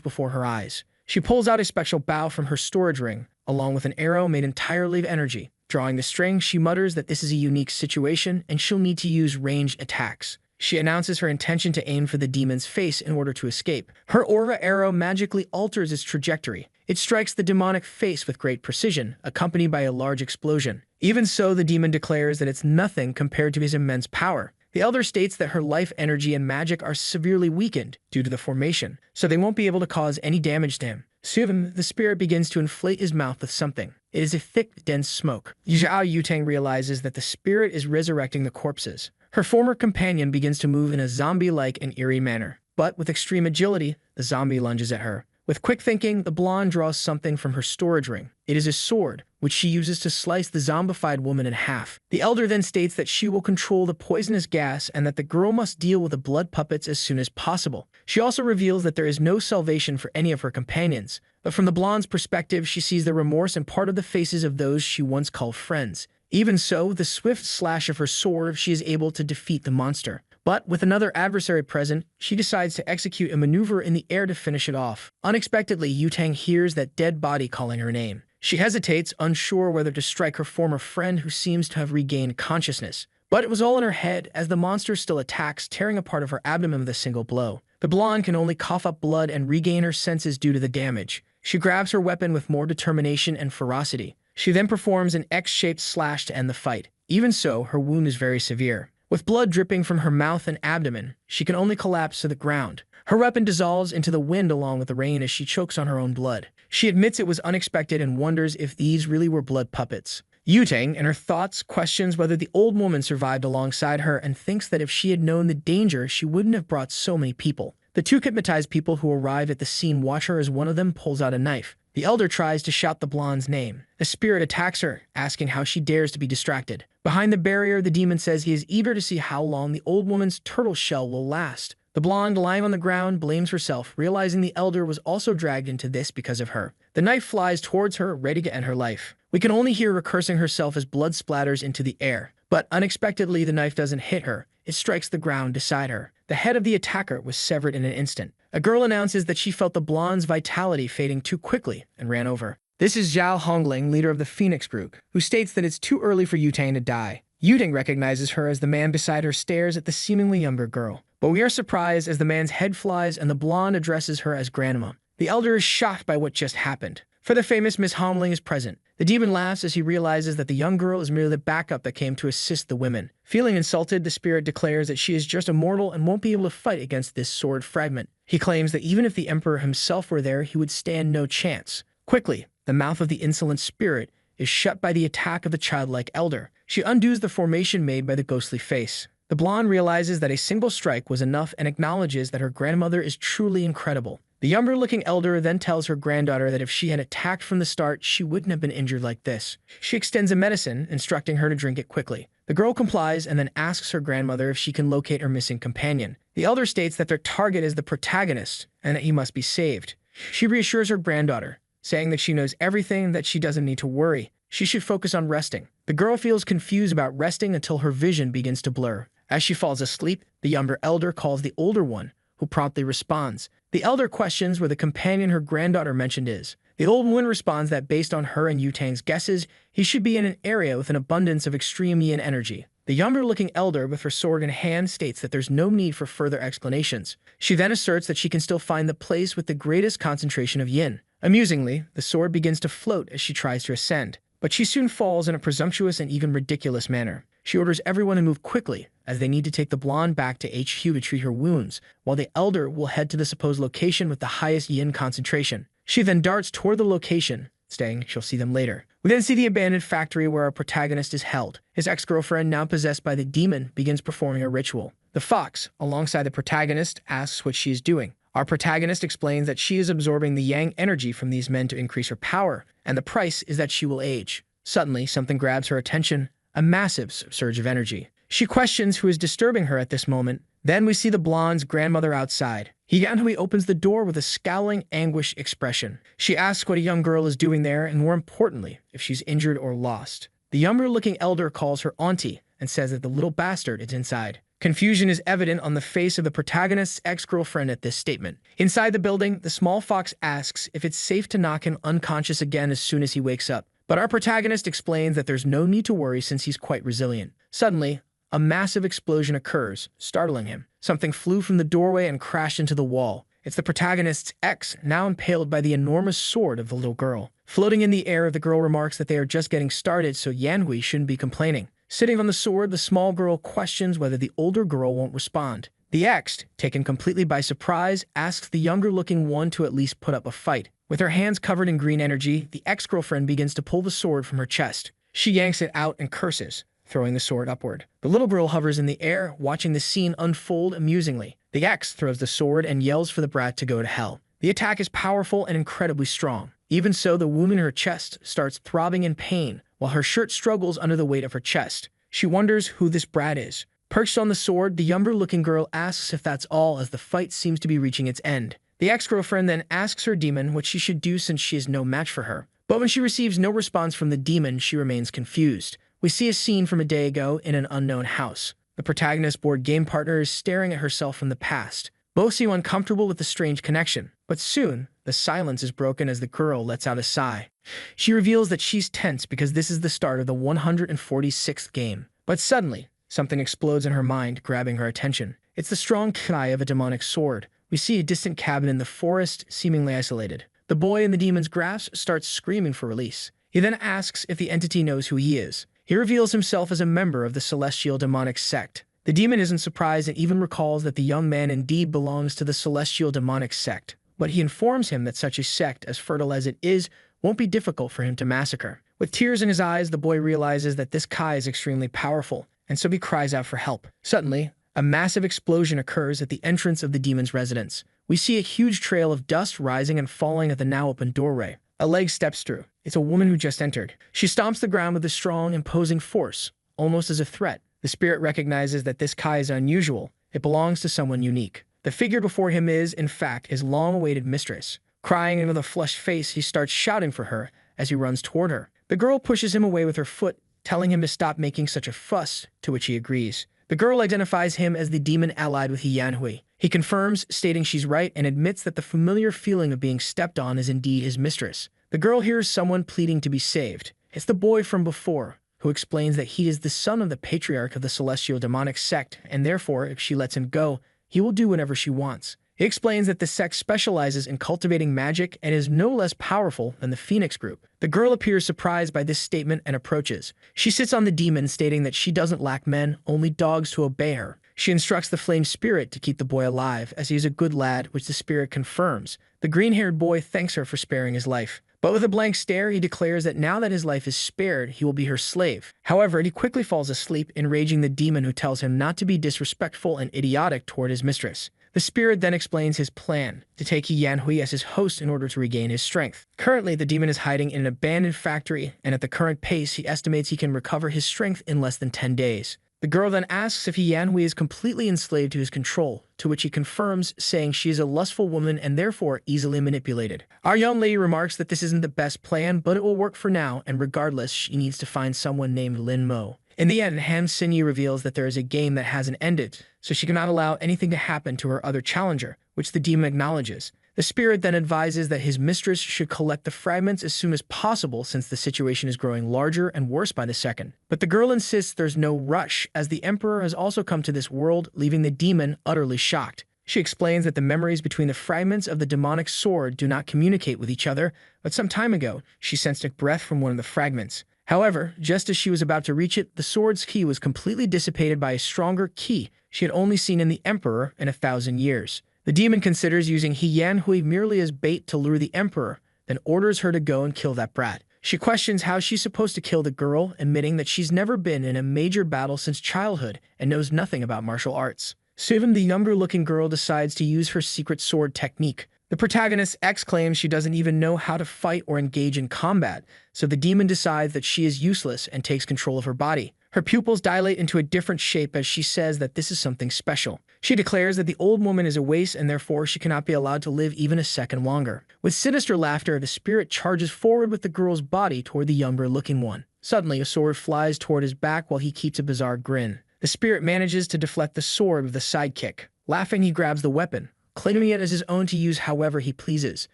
before her eyes. She pulls out a special bow from her storage ring, along with an arrow made entirely of energy. Drawing the string, she mutters that this is a unique situation and she'll need to use ranged attacks. She announces her intention to aim for the demon's face in order to escape. Her aura arrow magically alters its trajectory. It strikes the demonic face with great precision, accompanied by a large explosion. Even so, the demon declares that it's nothing compared to his immense power. The elder states that her life energy and magic are severely weakened due to the formation, so they won't be able to cause any damage to him. Soon, the spirit begins to inflate his mouth with something. It is a thick, dense smoke. Zhao Yutang realizes that the spirit is resurrecting the corpses. Her former companion begins to move in a zombie-like and eerie manner. But with extreme agility, the zombie lunges at her. With quick thinking, the blonde draws something from her storage ring. It is a sword, which she uses to slice the zombified woman in half. The elder then states that she will control the poisonous gas and that the girl must deal with the blood puppets as soon as possible. She also reveals that there is no salvation for any of her companions, but from the blonde's perspective, she sees the remorse in part of the faces of those she once called friends. Even so, with the swift slash of her sword, she is able to defeat the monster. But with another adversary present, she decides to execute a maneuver in the air to finish it off. Unexpectedly, Yutang hears that dead body calling her name. She hesitates, unsure whether to strike her former friend who seems to have regained consciousness. But it was all in her head, as the monster still attacks, tearing a part of her abdomen with a single blow. The blonde can only cough up blood and regain her senses due to the damage. She grabs her weapon with more determination and ferocity. She then performs an X-shaped slash to end the fight. Even so, her wound is very severe. With blood dripping from her mouth and abdomen, she can only collapse to the ground. Her weapon dissolves into the wind along with the rain as she chokes on her own blood. She admits it was unexpected and wonders if these really were blood puppets. Yutang, in her thoughts, questions whether the old woman survived alongside her and thinks that if she had known the danger, she wouldn't have brought so many people. The two hypnotized people who arrive at the scene watch her as one of them pulls out a knife. The elder tries to shout the blonde's name. The spirit attacks her, asking how she dares to be distracted. Behind the barrier, the demon says he is eager to see how long the old woman's turtle shell will last. The blonde, lying on the ground, blames herself, realizing the elder was also dragged into this because of her. The knife flies towards her, ready to end her life. We can only hear her cursing herself as blood splatters into the air. But unexpectedly, the knife doesn't hit her. It strikes the ground beside her. The head of the attacker was severed in an instant. A girl announces that she felt the blonde's vitality fading too quickly and ran over. This is Zhao Hongling, leader of the Phoenix Group, who states that it's too early for Yutang to die. Yutang recognizes her as the man beside her stares at the seemingly younger girl. But we are surprised as the man's head flies and the blonde addresses her as grandma. The elder is shocked by what just happened. For the famous Miss Hongling is present. The demon laughs as he realizes that the young girl is merely the backup that came to assist the women. Feeling insulted, the spirit declares that she is just a mortal and won't be able to fight against this sword fragment. He claims that even if the emperor himself were there, he would stand no chance. Quickly, the mouth of the insolent spirit is shut by the attack of the childlike elder. She undoes the formation made by the ghostly face. The blonde realizes that a single strike was enough and acknowledges that her grandmother is truly incredible. The younger-looking elder then tells her granddaughter that if she had attacked from the start, she wouldn't have been injured like this. She extends a medicine, instructing her to drink it quickly. The girl complies and then asks her grandmother if she can locate her missing companion. The elder states that their target is the protagonist and that he must be saved. She reassures her granddaughter, saying that she knows everything and that she doesn't need to worry. She should focus on resting. The girl feels confused about resting until her vision begins to blur. As she falls asleep, the younger elder calls the older one, who promptly responds. The elder questions where the companion her granddaughter mentioned is. The old woman responds that based on her and Yutang's guesses, he should be in an area with an abundance of extreme yin energy. The younger-looking elder, with her sword in hand, states that there's no need for further explanations. She then asserts that she can still find the place with the greatest concentration of yin. Amusingly, the sword begins to float as she tries to ascend. but she soon falls in a presumptuous and even ridiculous manner. She orders everyone to move quickly, as they need to take the blonde back to HQ to treat her wounds, while the elder will head to the supposed location with the highest yin concentration. She then darts toward the location, saying she'll see them later. We then see the abandoned factory where our protagonist is held. His ex-girlfriend, now possessed by the demon, begins performing a ritual. The fox, alongside the protagonist, asks what she is doing. Our protagonist explains that she is absorbing the yang energy from these men to increase her power, and the price is that she will age. Suddenly, something grabs her attention, a massive surge of energy. She questions who is disturbing her at this moment. Then we see the blonde's grandmother outside. Yanhui opens the door with a scowling, anguished expression. She asks what a young girl is doing there, and more importantly, if she's injured or lost. The younger-looking elder calls her auntie and says that the little bastard is inside. Confusion is evident on the face of the protagonist's ex-girlfriend at this statement. Inside the building, the small fox asks if it's safe to knock him unconscious again as soon as he wakes up. But our protagonist explains that there's no need to worry since he's quite resilient. Suddenly, a massive explosion occurs, startling him. Something flew from the doorway and crashed into the wall. It's the protagonist's ex, now impaled by the enormous sword of the little girl. Floating in the air, the girl remarks that they are just getting started, so Yanhui shouldn't be complaining. Sitting on the sword, the small girl questions whether the older girl won't respond. The ex, taken completely by surprise, asks the younger-looking one to at least put up a fight. With her hands covered in green energy, the ex-girlfriend begins to pull the sword from her chest. She yanks it out and curses, throwing the sword upward. The little girl hovers in the air, watching the scene unfold amusingly. The ex throws the sword and yells for the brat to go to hell. The attack is powerful and incredibly strong. Even so, the wound in her chest starts throbbing in pain, while her shirt struggles under the weight of her chest. She wonders who this brat is. Perched on the sword, the younger-looking girl asks if that's all, as the fight seems to be reaching its end. The ex-girlfriend then asks her demon what she should do since she is no match for her. But when she receives no response from the demon, she remains confused. We see a scene from a day ago in an unknown house. The protagonist's board game partner is staring at herself from the past. Both seem uncomfortable with the strange connection. But soon, the silence is broken as the girl lets out a sigh. She reveals that she's tense because this is the start of the 146th game. But suddenly, something explodes in her mind, grabbing her attention. It's the strong cry of a demonic sword. We see a distant cabin in the forest, seemingly isolated. The boy in the demon's grasp starts screaming for release. He then asks if the entity knows who he is. He reveals himself as a member of the celestial demonic sect. The demon isn't surprised and even recalls that the young man indeed belongs to the celestial demonic sect. But he informs him that such a sect, as fertile as it is, won't be difficult for him to massacre. With tears in his eyes, the boy realizes that this Kai is extremely powerful, and so he cries out for help. Suddenly, a massive explosion occurs at the entrance of the demon's residence. We see a huge trail of dust rising and falling at the now open doorway. A leg steps through. It's a woman who just entered. She stomps the ground with a strong, imposing force, almost as a threat. The spirit recognizes that this Kai is unusual. It belongs to someone unique. The figure before him is, in fact, his long-awaited mistress. Crying into the flushed face, he starts shouting for her as he runs toward her. The girl pushes him away with her foot, telling him to stop making such a fuss, to which he agrees. The girl identifies him as the demon allied with Yanhui. He confirms, stating she's right, and admits that the familiar feeling of being stepped on is indeed his mistress. The girl hears someone pleading to be saved. It's the boy from before, who explains that he is the son of the patriarch of the celestial demonic sect, and therefore, if she lets him go, he will do whatever she wants. He explains that the sect specializes in cultivating magic and is no less powerful than the Phoenix Group. The girl appears surprised by this statement and approaches. She sits on the demon, stating that she doesn't lack men, only dogs to obey her. She instructs the flame spirit to keep the boy alive, as he is a good lad, which the spirit confirms. The green-haired boy thanks her for sparing his life. But with a blank stare, he declares that now that his life is spared, he will be her slave. However, he quickly falls asleep, enraging the demon, who tells him not to be disrespectful and idiotic toward his mistress. The spirit then explains his plan, to take Yanhui as his host in order to regain his strength. Currently, the demon is hiding in an abandoned factory, and at the current pace, he estimates he can recover his strength in less than 10 days. The girl then asks if Yanhui is completely enslaved to his control, to which he confirms, saying she is a lustful woman and therefore easily manipulated. Our young lady remarks that this isn't the best plan, but it will work for now, and regardless, she needs to find someone named Lin Mo. In the end, Han Sinyi reveals that there is a game that hasn't ended, so she cannot allow anything to happen to her other challenger, which the demon acknowledges. The spirit then advises that his mistress should collect the fragments as soon as possible, since the situation is growing larger and worse by the second. But the girl insists there's no rush, as the emperor has also come to this world, leaving the demon utterly shocked. She explains that the memories between the fragments of the demonic sword do not communicate with each other, but some time ago, she sensed a breath from one of the fragments. However, just as she was about to reach it, the sword's key was completely dissipated by a stronger key she had only seen in the Emperor in 1,000 years. The demon considers using He Yanhui merely as bait to lure the Emperor, then orders her to go and kill that brat. She questions how she's supposed to kill the girl, admitting that she's never been in a major battle since childhood and knows nothing about martial arts. Soon, the younger-looking girl decides to use her secret sword technique. The protagonist X claims she doesn't even know how to fight or engage in combat, so the demon decides that she is useless and takes control of her body. Her pupils dilate into a different shape as she says that this is something special. She declares that the old woman is a waste and therefore she cannot be allowed to live even a second longer. With sinister laughter, the spirit charges forward with the girl's body toward the younger-looking one. Suddenly, a sword flies toward his back while he keeps a bizarre grin. The spirit manages to deflect the sword with a sidekick. Laughing, he grabs the weapon, claiming it as his own to use however he pleases.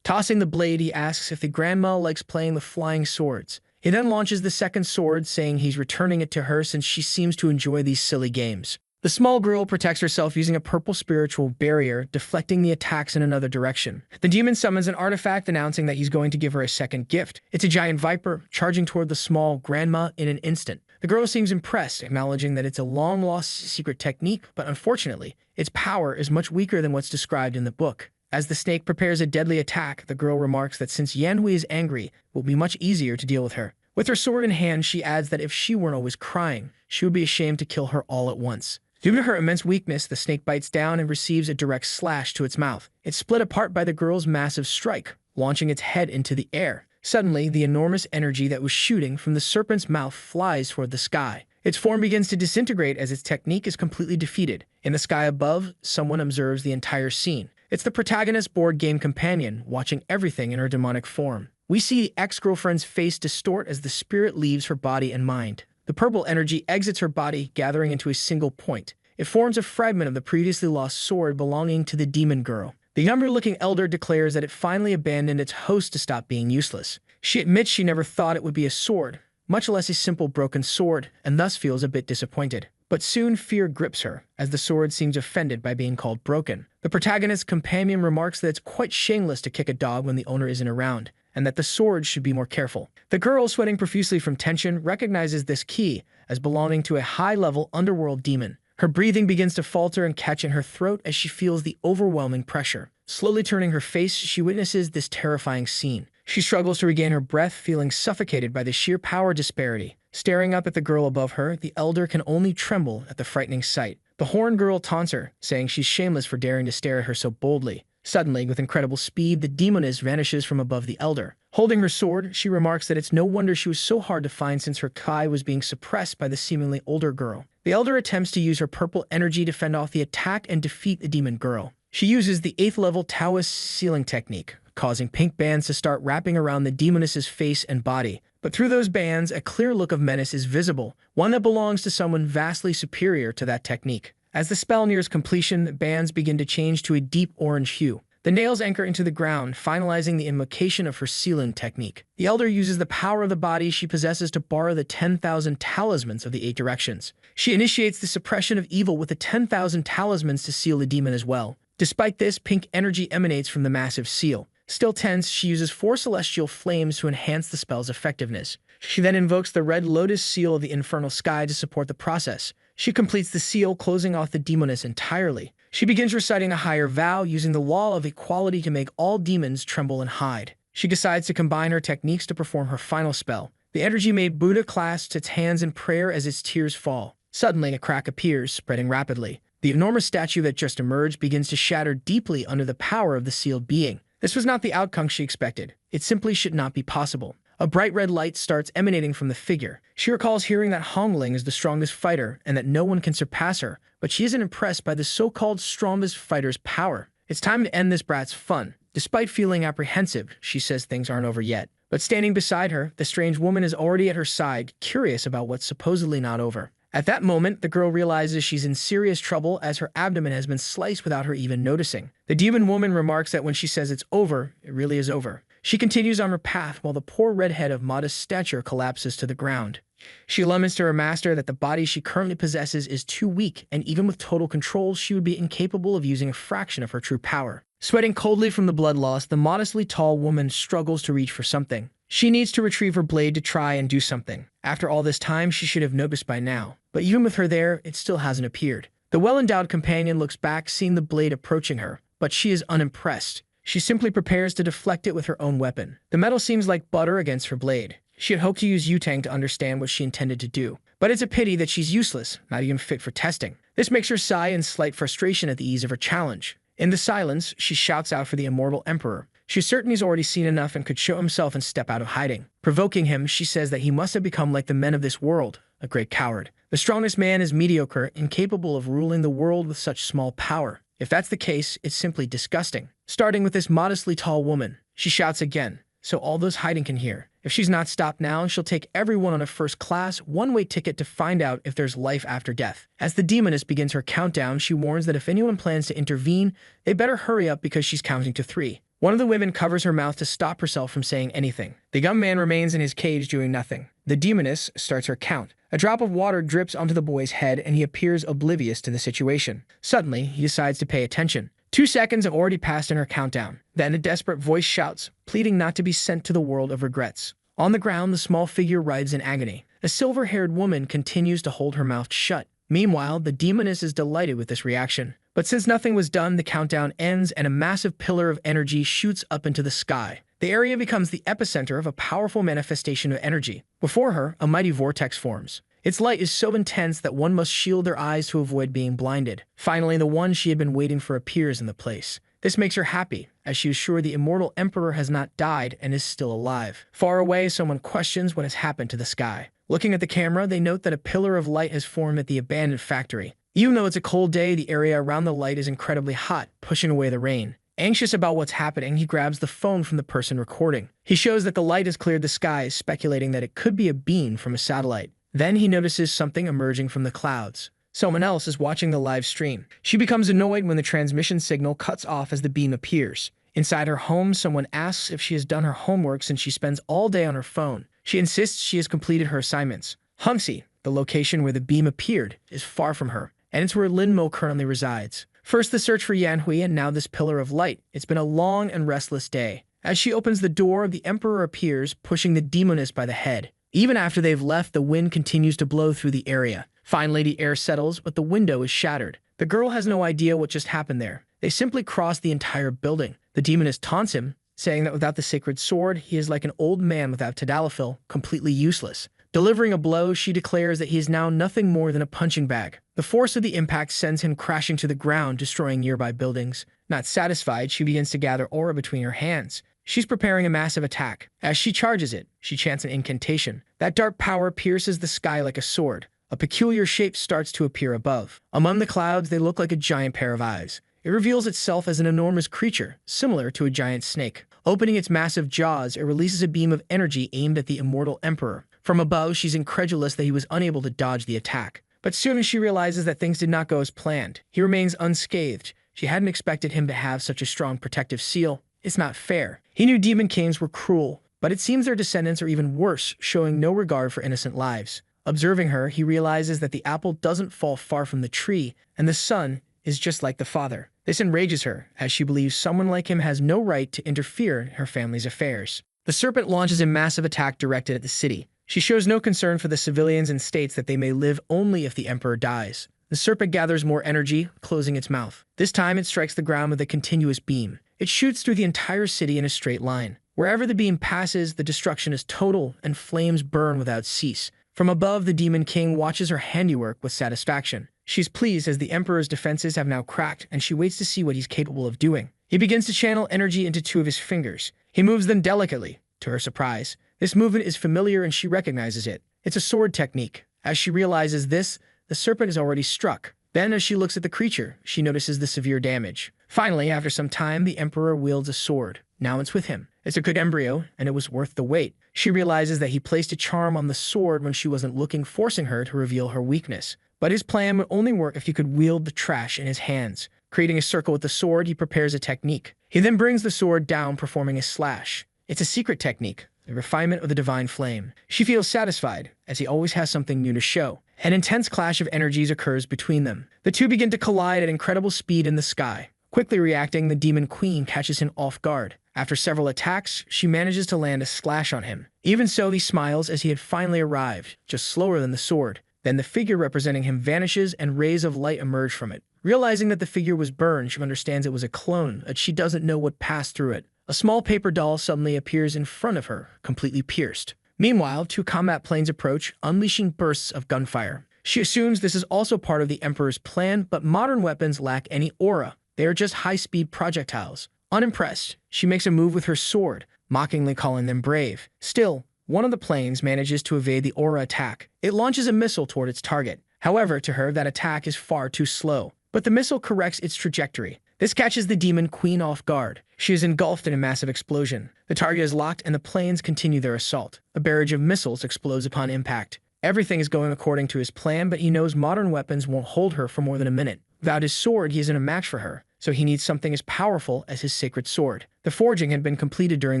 Tossing the blade, he asks if the grandma likes playing with flying swords. He then launches the second sword, saying he's returning it to her since she seems to enjoy these silly games. The small girl protects herself using a purple spiritual barrier, deflecting the attacks in another direction. The demon summons an artifact announcing that he's going to give her a second gift. It's a giant viper, charging toward the small grandma in an instant. The girl seems impressed, acknowledging that it's a long-lost secret technique, but unfortunately, its power is much weaker than what's described in the book. As the snake prepares a deadly attack, the girl remarks that since Yanhui is angry, it will be much easier to deal with her. With her sword in hand, she adds that if she weren't always crying, she would be ashamed to kill her all at once. Due to her immense weakness, the snake bites down and receives a direct slash to its mouth. It's split apart by the girl's massive strike, launching its head into the air. Suddenly, the enormous energy that was shooting from the serpent's mouth flies toward the sky. Its form begins to disintegrate as its technique is completely defeated. In the sky above, someone observes the entire scene. It's the protagonist's board game companion, watching everything in her demonic form. We see the ex-girlfriend's face distort as the spirit leaves her body and mind. The purple energy exits her body, gathering into a single point. It forms a fragment of the previously lost sword belonging to the demon girl. The younger-looking elder declares that it finally abandoned its host to stop being useless. She admits she never thought it would be a sword, much less a simple broken sword, and thus feels a bit disappointed. But soon fear grips her, as the sword seems offended by being called broken. The protagonist's companion remarks that it's quite shameless to kick a dog when the owner isn't around, and that the sword should be more careful. The girl, sweating profusely from tension, recognizes this key as belonging to a high-level underworld demon. Her breathing begins to falter and catch in her throat as she feels the overwhelming pressure. Slowly turning her face, she witnesses this terrifying scene. She struggles to regain her breath, feeling suffocated by the sheer power disparity. Staring up at the girl above her, the elder can only tremble at the frightening sight. The horned girl taunts her, saying she's shameless for daring to stare at her so boldly. Suddenly, with incredible speed, the demoness vanishes from above the elder. Holding her sword, she remarks that it's no wonder she was so hard to find since her Kai was being suppressed by the seemingly older girl. The elder attempts to use her purple energy to fend off the attack and defeat the demon girl. She uses the 8th level Taoist sealing technique, causing pink bands to start wrapping around the demoness's face and body. But through those bands, a clear look of menace is visible, one that belongs to someone vastly superior to that technique. As the spell nears completion, the bands begin to change to a deep orange hue. The nails anchor into the ground, finalizing the invocation of her sealing technique. The elder uses the power of the body she possesses to borrow the 10,000 talismans of the 8 directions. She initiates the suppression of evil with the 10,000 talismans to seal the demon as well. Despite this, pink energy emanates from the massive seal. Still tense, she uses 4 celestial flames to enhance the spell's effectiveness. She then invokes the red lotus seal of the infernal sky to support the process. She completes the seal, closing off the demoness entirely. She begins reciting a higher vow, using the law of equality to make all demons tremble and hide. She decides to combine her techniques to perform her final spell. The energy-made Buddha clasps its hands in prayer as its tears fall. Suddenly, a crack appears, spreading rapidly. The enormous statue that just emerged begins to shatter deeply under the power of the sealed being. This was not the outcome she expected. It simply should not be possible. A bright red light starts emanating from the figure. She recalls hearing that Hongling is the strongest fighter and that no one can surpass her, but she isn't impressed by the so-called strongest fighter's power. It's time to end this brat's fun. Despite feeling apprehensive, she says things aren't over yet. But standing beside her, the strange woman is already at her side, curious about what's supposedly not over. At that moment, the girl realizes she's in serious trouble as her abdomen has been sliced without her even noticing. The demon woman remarks that when she says it's over, it really is over. She continues on her path while the poor redhead of modest stature collapses to the ground. She laments to her master that the body she currently possesses is too weak, and even with total control, she would be incapable of using a fraction of her true power. Sweating coldly from the blood loss, the modestly tall woman struggles to reach for something. She needs to retrieve her blade to try and do something. After all this time, she should have noticed by now. But even with her there, it still hasn't appeared. The well-endowed companion looks back, seeing the blade approaching her, but she is unimpressed. She simply prepares to deflect it with her own weapon. The metal seems like butter against her blade. She had hoped to use Yutang to understand what she intended to do. But it's a pity that she's useless, not even fit for testing. This makes her sigh in slight frustration at the ease of her challenge. In the silence, she shouts out for the immortal emperor. She's certain he's already seen enough and could show himself and step out of hiding. Provoking him, she says that he must have become like the men of this world, a great coward. The strongest man is mediocre, incapable of ruling the world with such small power. If that's the case, it's simply disgusting. Starting with this modestly tall woman, she shouts again, so all those hiding can hear. If she's not stopped now, she'll take everyone on a first-class, one-way ticket to find out if there's life after death. As the demoness begins her countdown, she warns that if anyone plans to intervene, they better hurry up because she's counting to 3. One of the women covers her mouth to stop herself from saying anything. The young man remains in his cage doing nothing. The demoness starts her count. A drop of water drips onto the boy's head and he appears oblivious to the situation. Suddenly, he decides to pay attention. 2 seconds have already passed in her countdown. Then a desperate voice shouts, pleading not to be sent to the world of regrets. On the ground, the small figure writhes in agony. A silver-haired woman continues to hold her mouth shut. Meanwhile, the demoness is delighted with this reaction. But since nothing was done, the countdown ends and a massive pillar of energy shoots up into the sky. The area becomes the epicenter of a powerful manifestation of energy. Before her, a mighty vortex forms. Its light is so intense that one must shield their eyes to avoid being blinded. Finally, the one she had been waiting for appears in the place. This makes her happy, as she is sure the immortal emperor has not died and is still alive. Far away, someone questions what has happened to the sky. Looking at the camera, they note that a pillar of light has formed at the abandoned factory. Even though it's a cold day, the area around the light is incredibly hot, pushing away the rain. Anxious about what's happening, he grabs the phone from the person recording. He shows that the light has cleared the skies, speculating that it could be a beam from a satellite. Then he notices something emerging from the clouds. Someone else is watching the live stream. She becomes annoyed when the transmission signal cuts off as the beam appears. Inside her home, someone asks if she has done her homework since she spends all day on her phone. She insists she has completed her assignments. Humsi, the location where the beam appeared, is far from her, and it's where Lin Mo currently resides. First the search for Yanhui and now this pillar of light. It's been a long and restless day. As she opens the door, the emperor appears, pushing the demoness by the head. Even after they've left, the wind continues to blow through the area. Finally, the air settles, but the window is shattered. The girl has no idea what just happened there. They simply cross the entire building. The demoness taunts him, saying that without the sacred sword, he is like an old man without tadalafil, completely useless. Delivering a blow, she declares that he is now nothing more than a punching bag. The force of the impact sends him crashing to the ground, destroying nearby buildings. Not satisfied, she begins to gather aura between her hands. She's preparing a massive attack. As she charges it, she chants an incantation. That dark power pierces the sky like a sword. A peculiar shape starts to appear above. Among the clouds, they look like a giant pair of eyes. It reveals itself as an enormous creature, similar to a giant snake. Opening its massive jaws, it releases a beam of energy aimed at the immortal emperor. From above, she's incredulous that he was unable to dodge the attack. But soon as she realizes that things did not go as planned, he remains unscathed. She hadn't expected him to have such a strong protective seal. It's not fair. He knew demon kings were cruel, but it seems their descendants are even worse, showing no regard for innocent lives. Observing her, he realizes that the apple doesn't fall far from the tree, and the son is just like the father. This enrages her, as she believes someone like him has no right to interfere in her family's affairs. The serpent launches a massive attack directed at the city. She shows no concern for the civilians and states that they may live only if the emperor dies. The serpent gathers more energy, closing its mouth. This time it strikes the ground with a continuous beam. It shoots through the entire city in a straight line. Wherever the beam passes, the destruction is total and flames burn without cease. From above, the Demon King watches her handiwork with satisfaction. She's pleased as the Emperor's defenses have now cracked, and she waits to see what he's capable of doing. He begins to channel energy into 2 of his fingers. He moves them delicately. To her surprise, this movement is familiar and she recognizes it. It's a sword technique. As she realizes this, the serpent is already struck. Then, as she looks at the creature, she notices the severe damage. Finally, after some time, the Emperor wields a sword. Now it's with him. It's a good embryo, and it was worth the wait. She realizes that he placed a charm on the sword when she wasn't looking, forcing her to reveal her weakness. But his plan would only work if he could wield the trash in his hands. Creating a circle with the sword, he prepares a technique. He then brings the sword down, performing a slash. It's a secret technique, the refinement of the divine flame. She feels satisfied, as he always has something new to show. An intense clash of energies occurs between them. The two begin to collide at incredible speed in the sky. Quickly reacting, the Demon Queen catches him off guard. After several attacks, she manages to land a slash on him. Even so, he smiles as he had finally arrived, just slower than the sword. Then the figure representing him vanishes and rays of light emerge from it. Realizing that the figure was burned, she understands it was a clone, but she doesn't know what passed through it. A small paper doll suddenly appears in front of her, completely pierced. Meanwhile, two combat planes approach, unleashing bursts of gunfire. She assumes this is also part of the Emperor's plan, but modern weapons lack any aura. They are just high-speed projectiles. Unimpressed, she makes a move with her sword, mockingly calling them brave. Still, one of the planes manages to evade the aura attack. It launches a missile toward its target. However, to her, that attack is far too slow. But the missile corrects its trajectory. This catches the Demon Queen off guard. She is engulfed in a massive explosion. The target is locked and the planes continue their assault. A barrage of missiles explodes upon impact. Everything is going according to his plan, but he knows modern weapons won't hold her for more than a minute. Without his sword, he isn't a match for her, so he needs something as powerful as his sacred sword. The forging had been completed during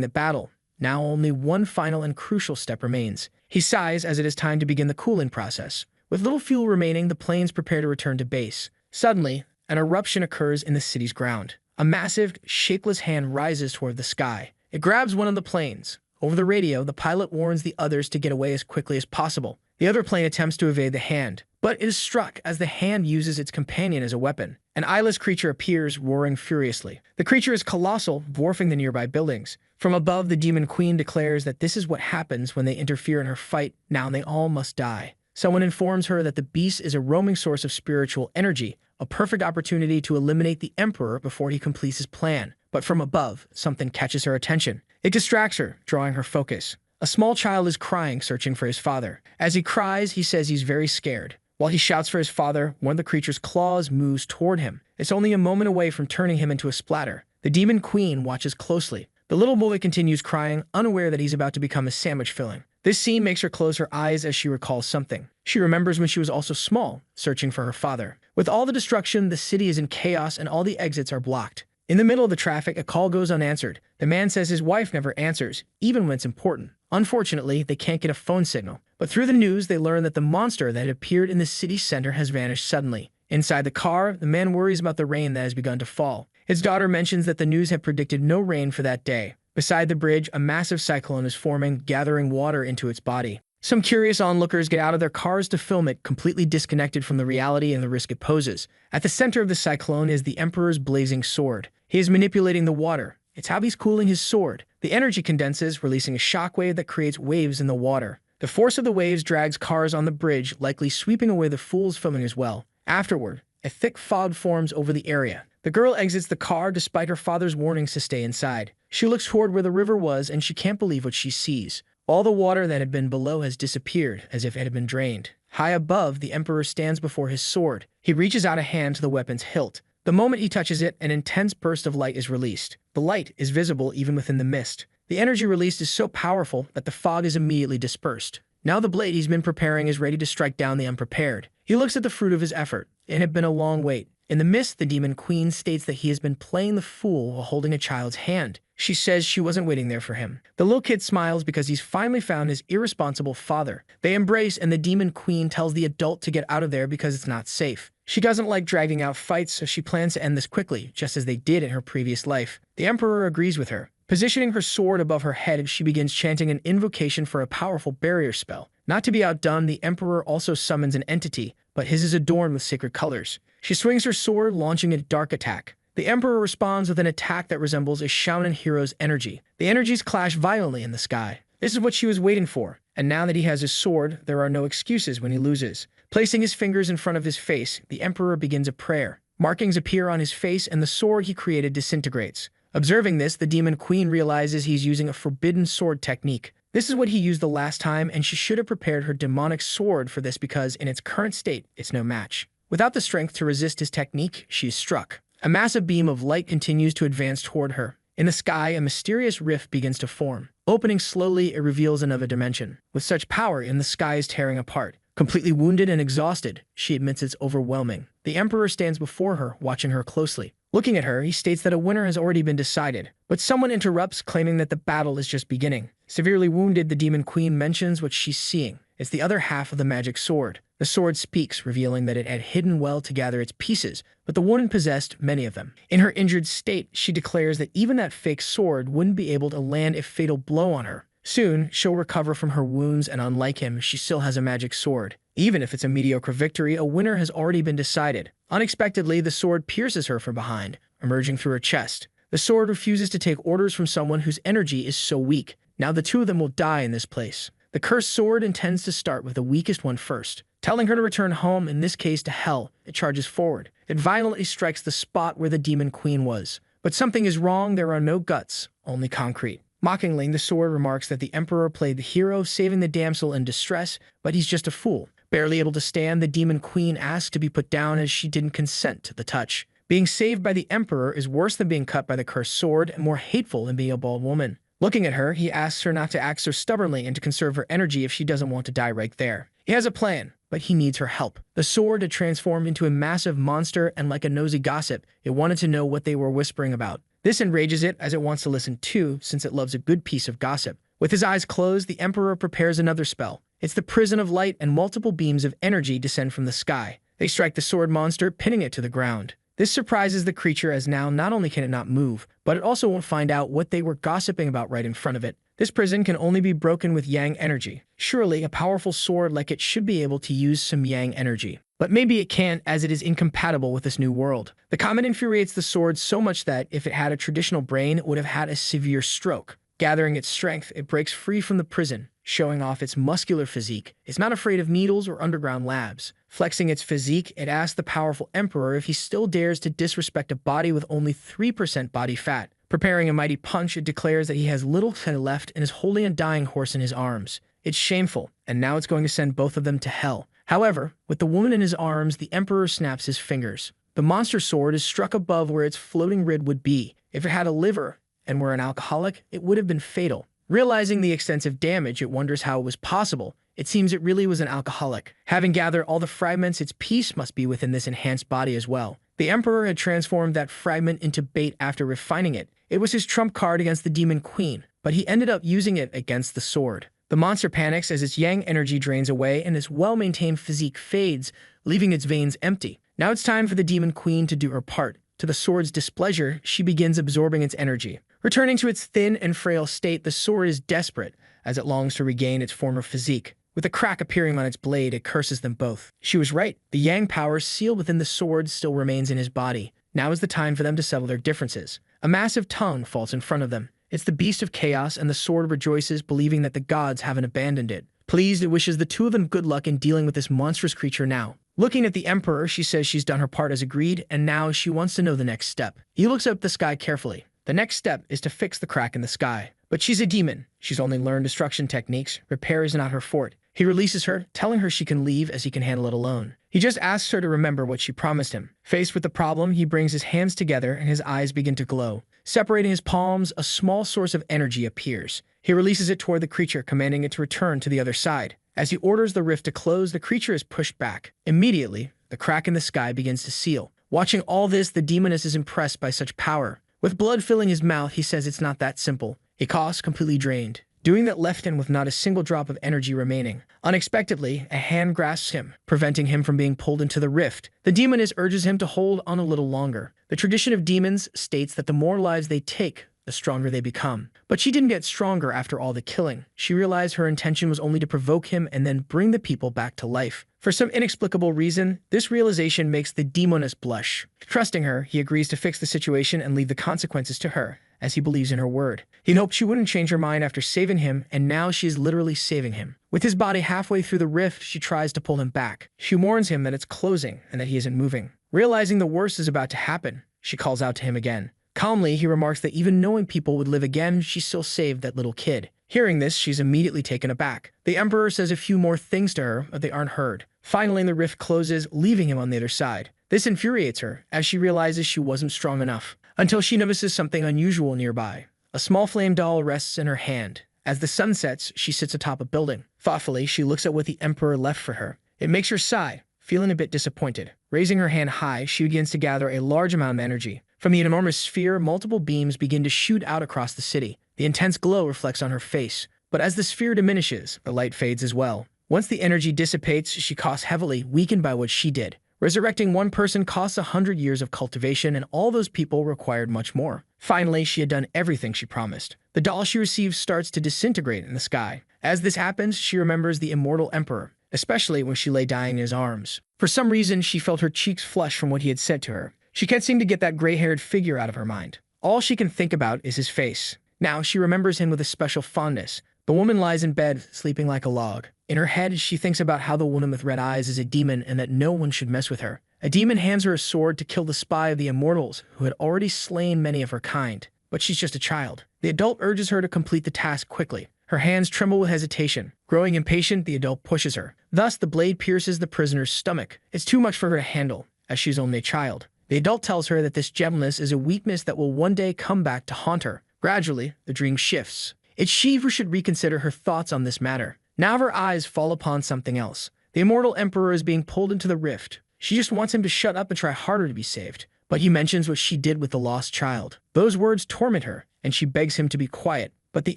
the battle. Now only one final and crucial step remains. He sighs as it is time to begin the cooling process. With little fuel remaining, the planes prepare to return to base. Suddenly, an eruption occurs in the city's ground. A massive, shapeless hand rises toward the sky. It grabs one of the planes. Over the radio, the pilot warns the others to get away as quickly as possible. The other plane attempts to evade the hand, but it is struck as the hand uses its companion as a weapon. An eyeless creature appears, roaring furiously. The creature is colossal, dwarfing the nearby buildings. From above, the Demon Queen declares that this is what happens when they interfere in her fight. Now they all must die. Someone informs her that the beast is a roaming source of spiritual energy, a perfect opportunity to eliminate the Emperor before he completes his plan. But from above, something catches her attention. It distracts her, drawing her focus. A small child is crying, searching for his father. As he cries, he says he's very scared. While he shouts for his father, one of the creature's claws moves toward him. It's only a moment away from turning him into a splatter. The Demon Queen watches closely. The little boy continues crying, unaware that he's about to become a sandwich filling. This scene makes her close her eyes as she recalls something. She remembers when she was also small, searching for her father. With all the destruction, the city is in chaos and all the exits are blocked. In the middle of the traffic, a call goes unanswered. The man says his wife never answers, even when it's important. Unfortunately, they can't get a phone signal. But through the news, they learn that the monster that had appeared in the city center has vanished suddenly. Inside the car, the man worries about the rain that has begun to fall. His daughter mentions that the news had predicted no rain for that day. Beside the bridge, a massive cyclone is forming, gathering water into its body. Some curious onlookers get out of their cars to film it, completely disconnected from the reality and the risk it poses. At the center of the cyclone is the Emperor's blazing sword. He is manipulating the water. It's how he's cooling his sword. The energy condenses, releasing a shockwave that creates waves in the water. The force of the waves drags cars on the bridge, likely sweeping away the fools filming as well. Afterward, a thick fog forms over the area. The girl exits the car despite her father's warnings to stay inside. She looks toward where the river was and she can't believe what she sees. All the water that had been below has disappeared, as if it had been drained. High above, the Emperor stands before his sword. He reaches out a hand to the weapon's hilt. The moment he touches it, an intense burst of light is released. The light is visible even within the mist. The energy released is so powerful that the fog is immediately dispersed. Now the blade he's been preparing is ready to strike down the unprepared. He looks at the fruit of his effort. It had been a long wait. In the mist, the Demon Queen states that he has been playing the fool while holding a child's hand. She says she wasn't waiting there for him. The little kid smiles because he's finally found his irresponsible father. They embrace and the Demon Queen tells the adult to get out of there because it's not safe. She doesn't like dragging out fights, so she plans to end this quickly, just as they did in her previous life. The Emperor agrees with her. Positioning her sword above her head, she begins chanting an invocation for a powerful barrier spell. Not to be outdone, the Emperor also summons an entity, but his is adorned with sacred colors. She swings her sword, launching a dark attack. The Emperor responds with an attack that resembles a Shaolin hero's energy. The energies clash violently in the sky. This is what she was waiting for, and now that he has his sword, there are no excuses when he loses. Placing his fingers in front of his face, the Emperor begins a prayer. Markings appear on his face and the sword he created disintegrates. Observing this, the Demon Queen realizes he's using a forbidden sword technique. This is what he used the last time, and she should have prepared her demonic sword for this because, in its current state, it's no match. Without the strength to resist his technique, she is struck. A massive beam of light continues to advance toward her. In the sky, a mysterious rift begins to form. Opening slowly, it reveals another dimension. With such power, the sky is tearing apart. Completely wounded and exhausted, she admits it's overwhelming. The Emperor stands before her, watching her closely. Looking at her, he states that a winner has already been decided, but someone interrupts, claiming that the battle is just beginning. Severely wounded, the Demon Queen mentions what she's seeing. It's the other half of the magic sword. The sword speaks, revealing that it had hidden well to gather its pieces, but the woman possessed many of them. In her injured state, she declares that even that fake sword wouldn't be able to land a fatal blow on her. Soon, she'll recover from her wounds, and unlike him, she still has a magic sword. Even if it's a mediocre victory, a winner has already been decided. Unexpectedly, the sword pierces her from behind, emerging through her chest. The sword refuses to take orders from someone whose energy is so weak. Now the two of them will die in this place. The cursed sword intends to start with the weakest one first. Telling her to return home, in this case to hell, it charges forward. It violently strikes the spot where the Demon Queen was. But something is wrong. There are no guts, only concrete. Mockingly, the sword remarks that the Emperor played the hero, saving the damsel in distress, but he's just a fool. Barely able to stand, the Demon Queen asks to be put down as she didn't consent to the touch. Being saved by the Emperor is worse than being cut by the cursed sword and more hateful than being a bald woman. Looking at her, he asks her not to act so stubbornly and to conserve her energy if she doesn't want to die right there. He has a plan, but he needs her help. The sword had transformed into a massive monster, and like a nosy gossip, it wanted to know what they were whispering about. This enrages it, as it wants to listen too, since it loves a good piece of gossip. With his eyes closed, the Emperor prepares another spell. It's the Prison of Light, and multiple beams of energy descend from the sky. They strike the sword monster, pinning it to the ground. This surprises the creature, as now not only can it not move, but it also won't find out what they were gossiping about right in front of it. This prison can only be broken with yang energy. Surely, a powerful sword like it should be able to use some yang energy. But maybe it can't, as it is incompatible with this new world. The comment infuriates the sword so much that, if it had a traditional brain, it would have had a severe stroke. Gathering its strength, it breaks free from the prison, showing off its muscular physique. It's not afraid of needles or underground labs. Flexing its physique, it asks the powerful Emperor if he still dares to disrespect a body with only 3% body fat. Preparing a mighty punch, it declares that he has little fat left and is holding a dying horse in his arms. It's shameful, and now it's going to send both of them to hell. However, with the woman in his arms, the Emperor snaps his fingers. The monster sword is struck above where its floating rib would be. If it had a liver and were an alcoholic, it would have been fatal. Realizing the extensive damage, it wonders how it was possible. It seems it really was an alcoholic. Having gathered all the fragments, its peace must be within this enhanced body as well. The Emperor had transformed that fragment into bait after refining it. It was his trump card against the Demon Queen, but he ended up using it against the sword. The monster panics as its yang energy drains away and its well-maintained physique fades, leaving its veins empty. Now it's time for the Demon Queen to do her part. To the sword's displeasure, she begins absorbing its energy. Returning to its thin and frail state, the sword is desperate, as it longs to regain its former physique. With a crack appearing on its blade, it curses them both. She was right. The yang power sealed within the sword still remains in his body. Now is the time for them to settle their differences. A massive tongue falls in front of them. It's the beast of chaos, and the sword rejoices, believing that the gods haven't abandoned it. Pleased, it wishes the two of them good luck in dealing with this monstrous creature now. Looking at the Emperor, she says she's done her part as agreed, and now she wants to know the next step. He looks up at the sky carefully. The next step is to fix the crack in the sky. But she's a demon. She's only learned destruction techniques. Repair is not her forte. He releases her, telling her she can leave as he can handle it alone. He just asks her to remember what she promised him. Faced with the problem, he brings his hands together and his eyes begin to glow. Separating his palms, a small source of energy appears. He releases it toward the creature, commanding it to return to the other side. As he orders the rift to close, the creature is pushed back. Immediately, the crack in the sky begins to seal. Watching all this, the demoness is impressed by such power. With blood filling his mouth, he says it's not that simple. He coughs, completely drained. Doing that left him with not a single drop of energy remaining. Unexpectedly, a hand grasps him, preventing him from being pulled into the rift. The demoness urges him to hold on a little longer. The tradition of demons states that the more lives they take, the stronger they become. But she didn't get stronger after all the killing. She realized her intention was only to provoke him and then bring the people back to life. For some inexplicable reason, this realization makes the demoness blush. Trusting her, he agrees to fix the situation and leave the consequences to her, as he believes in her word. He hoped she wouldn't change her mind after saving him, and now she is literally saving him. With his body halfway through the rift, she tries to pull him back. She warns him that it's closing and that he isn't moving. Realizing the worst is about to happen, she calls out to him again. Calmly, he remarks that even knowing people would live again, she still saved that little kid. Hearing this, she's immediately taken aback. The Emperor says a few more things to her, but they aren't heard. Finally, the rift closes, leaving him on the other side. This infuriates her, as she realizes she wasn't strong enough, until she notices something unusual nearby. A small flame doll rests in her hand. As the sun sets, she sits atop a building. Thoughtfully, she looks at what the Emperor left for her. It makes her sigh, feeling a bit disappointed. Raising her hand high, she begins to gather a large amount of energy. From the enormous sphere, multiple beams begin to shoot out across the city. The intense glow reflects on her face, but as the sphere diminishes, the light fades as well. Once the energy dissipates, she costs heavily, weakened by what she did. Resurrecting one person costs 100 years of cultivation, and all those people required much more. Finally, she had done everything she promised. The doll she receives starts to disintegrate in the sky. As this happens, she remembers the immortal emperor, especially when she lay dying in his arms. For some reason, she felt her cheeks flush from what he had said to her. She can't seem to get that gray-haired figure out of her mind. All she can think about is his face. Now, she remembers him with a special fondness. The woman lies in bed, sleeping like a log. In her head, she thinks about how the woman with red eyes is a demon and that no one should mess with her. A demon hands her a sword to kill the spy of the immortals, who had already slain many of her kind. But she's just a child. The adult urges her to complete the task quickly. Her hands tremble with hesitation. Growing impatient, the adult pushes her. Thus, the blade pierces the prisoner's stomach. It's too much for her to handle, as she's only a child. The adult tells her that this gentleness is a weakness that will one day come back to haunt her. Gradually, the dream shifts. It's she who should reconsider her thoughts on this matter. Now her eyes fall upon something else. The immortal emperor is being pulled into the rift. She just wants him to shut up and try harder to be saved. But he mentions what she did with the lost child. Those words torment her, and she begs him to be quiet. But the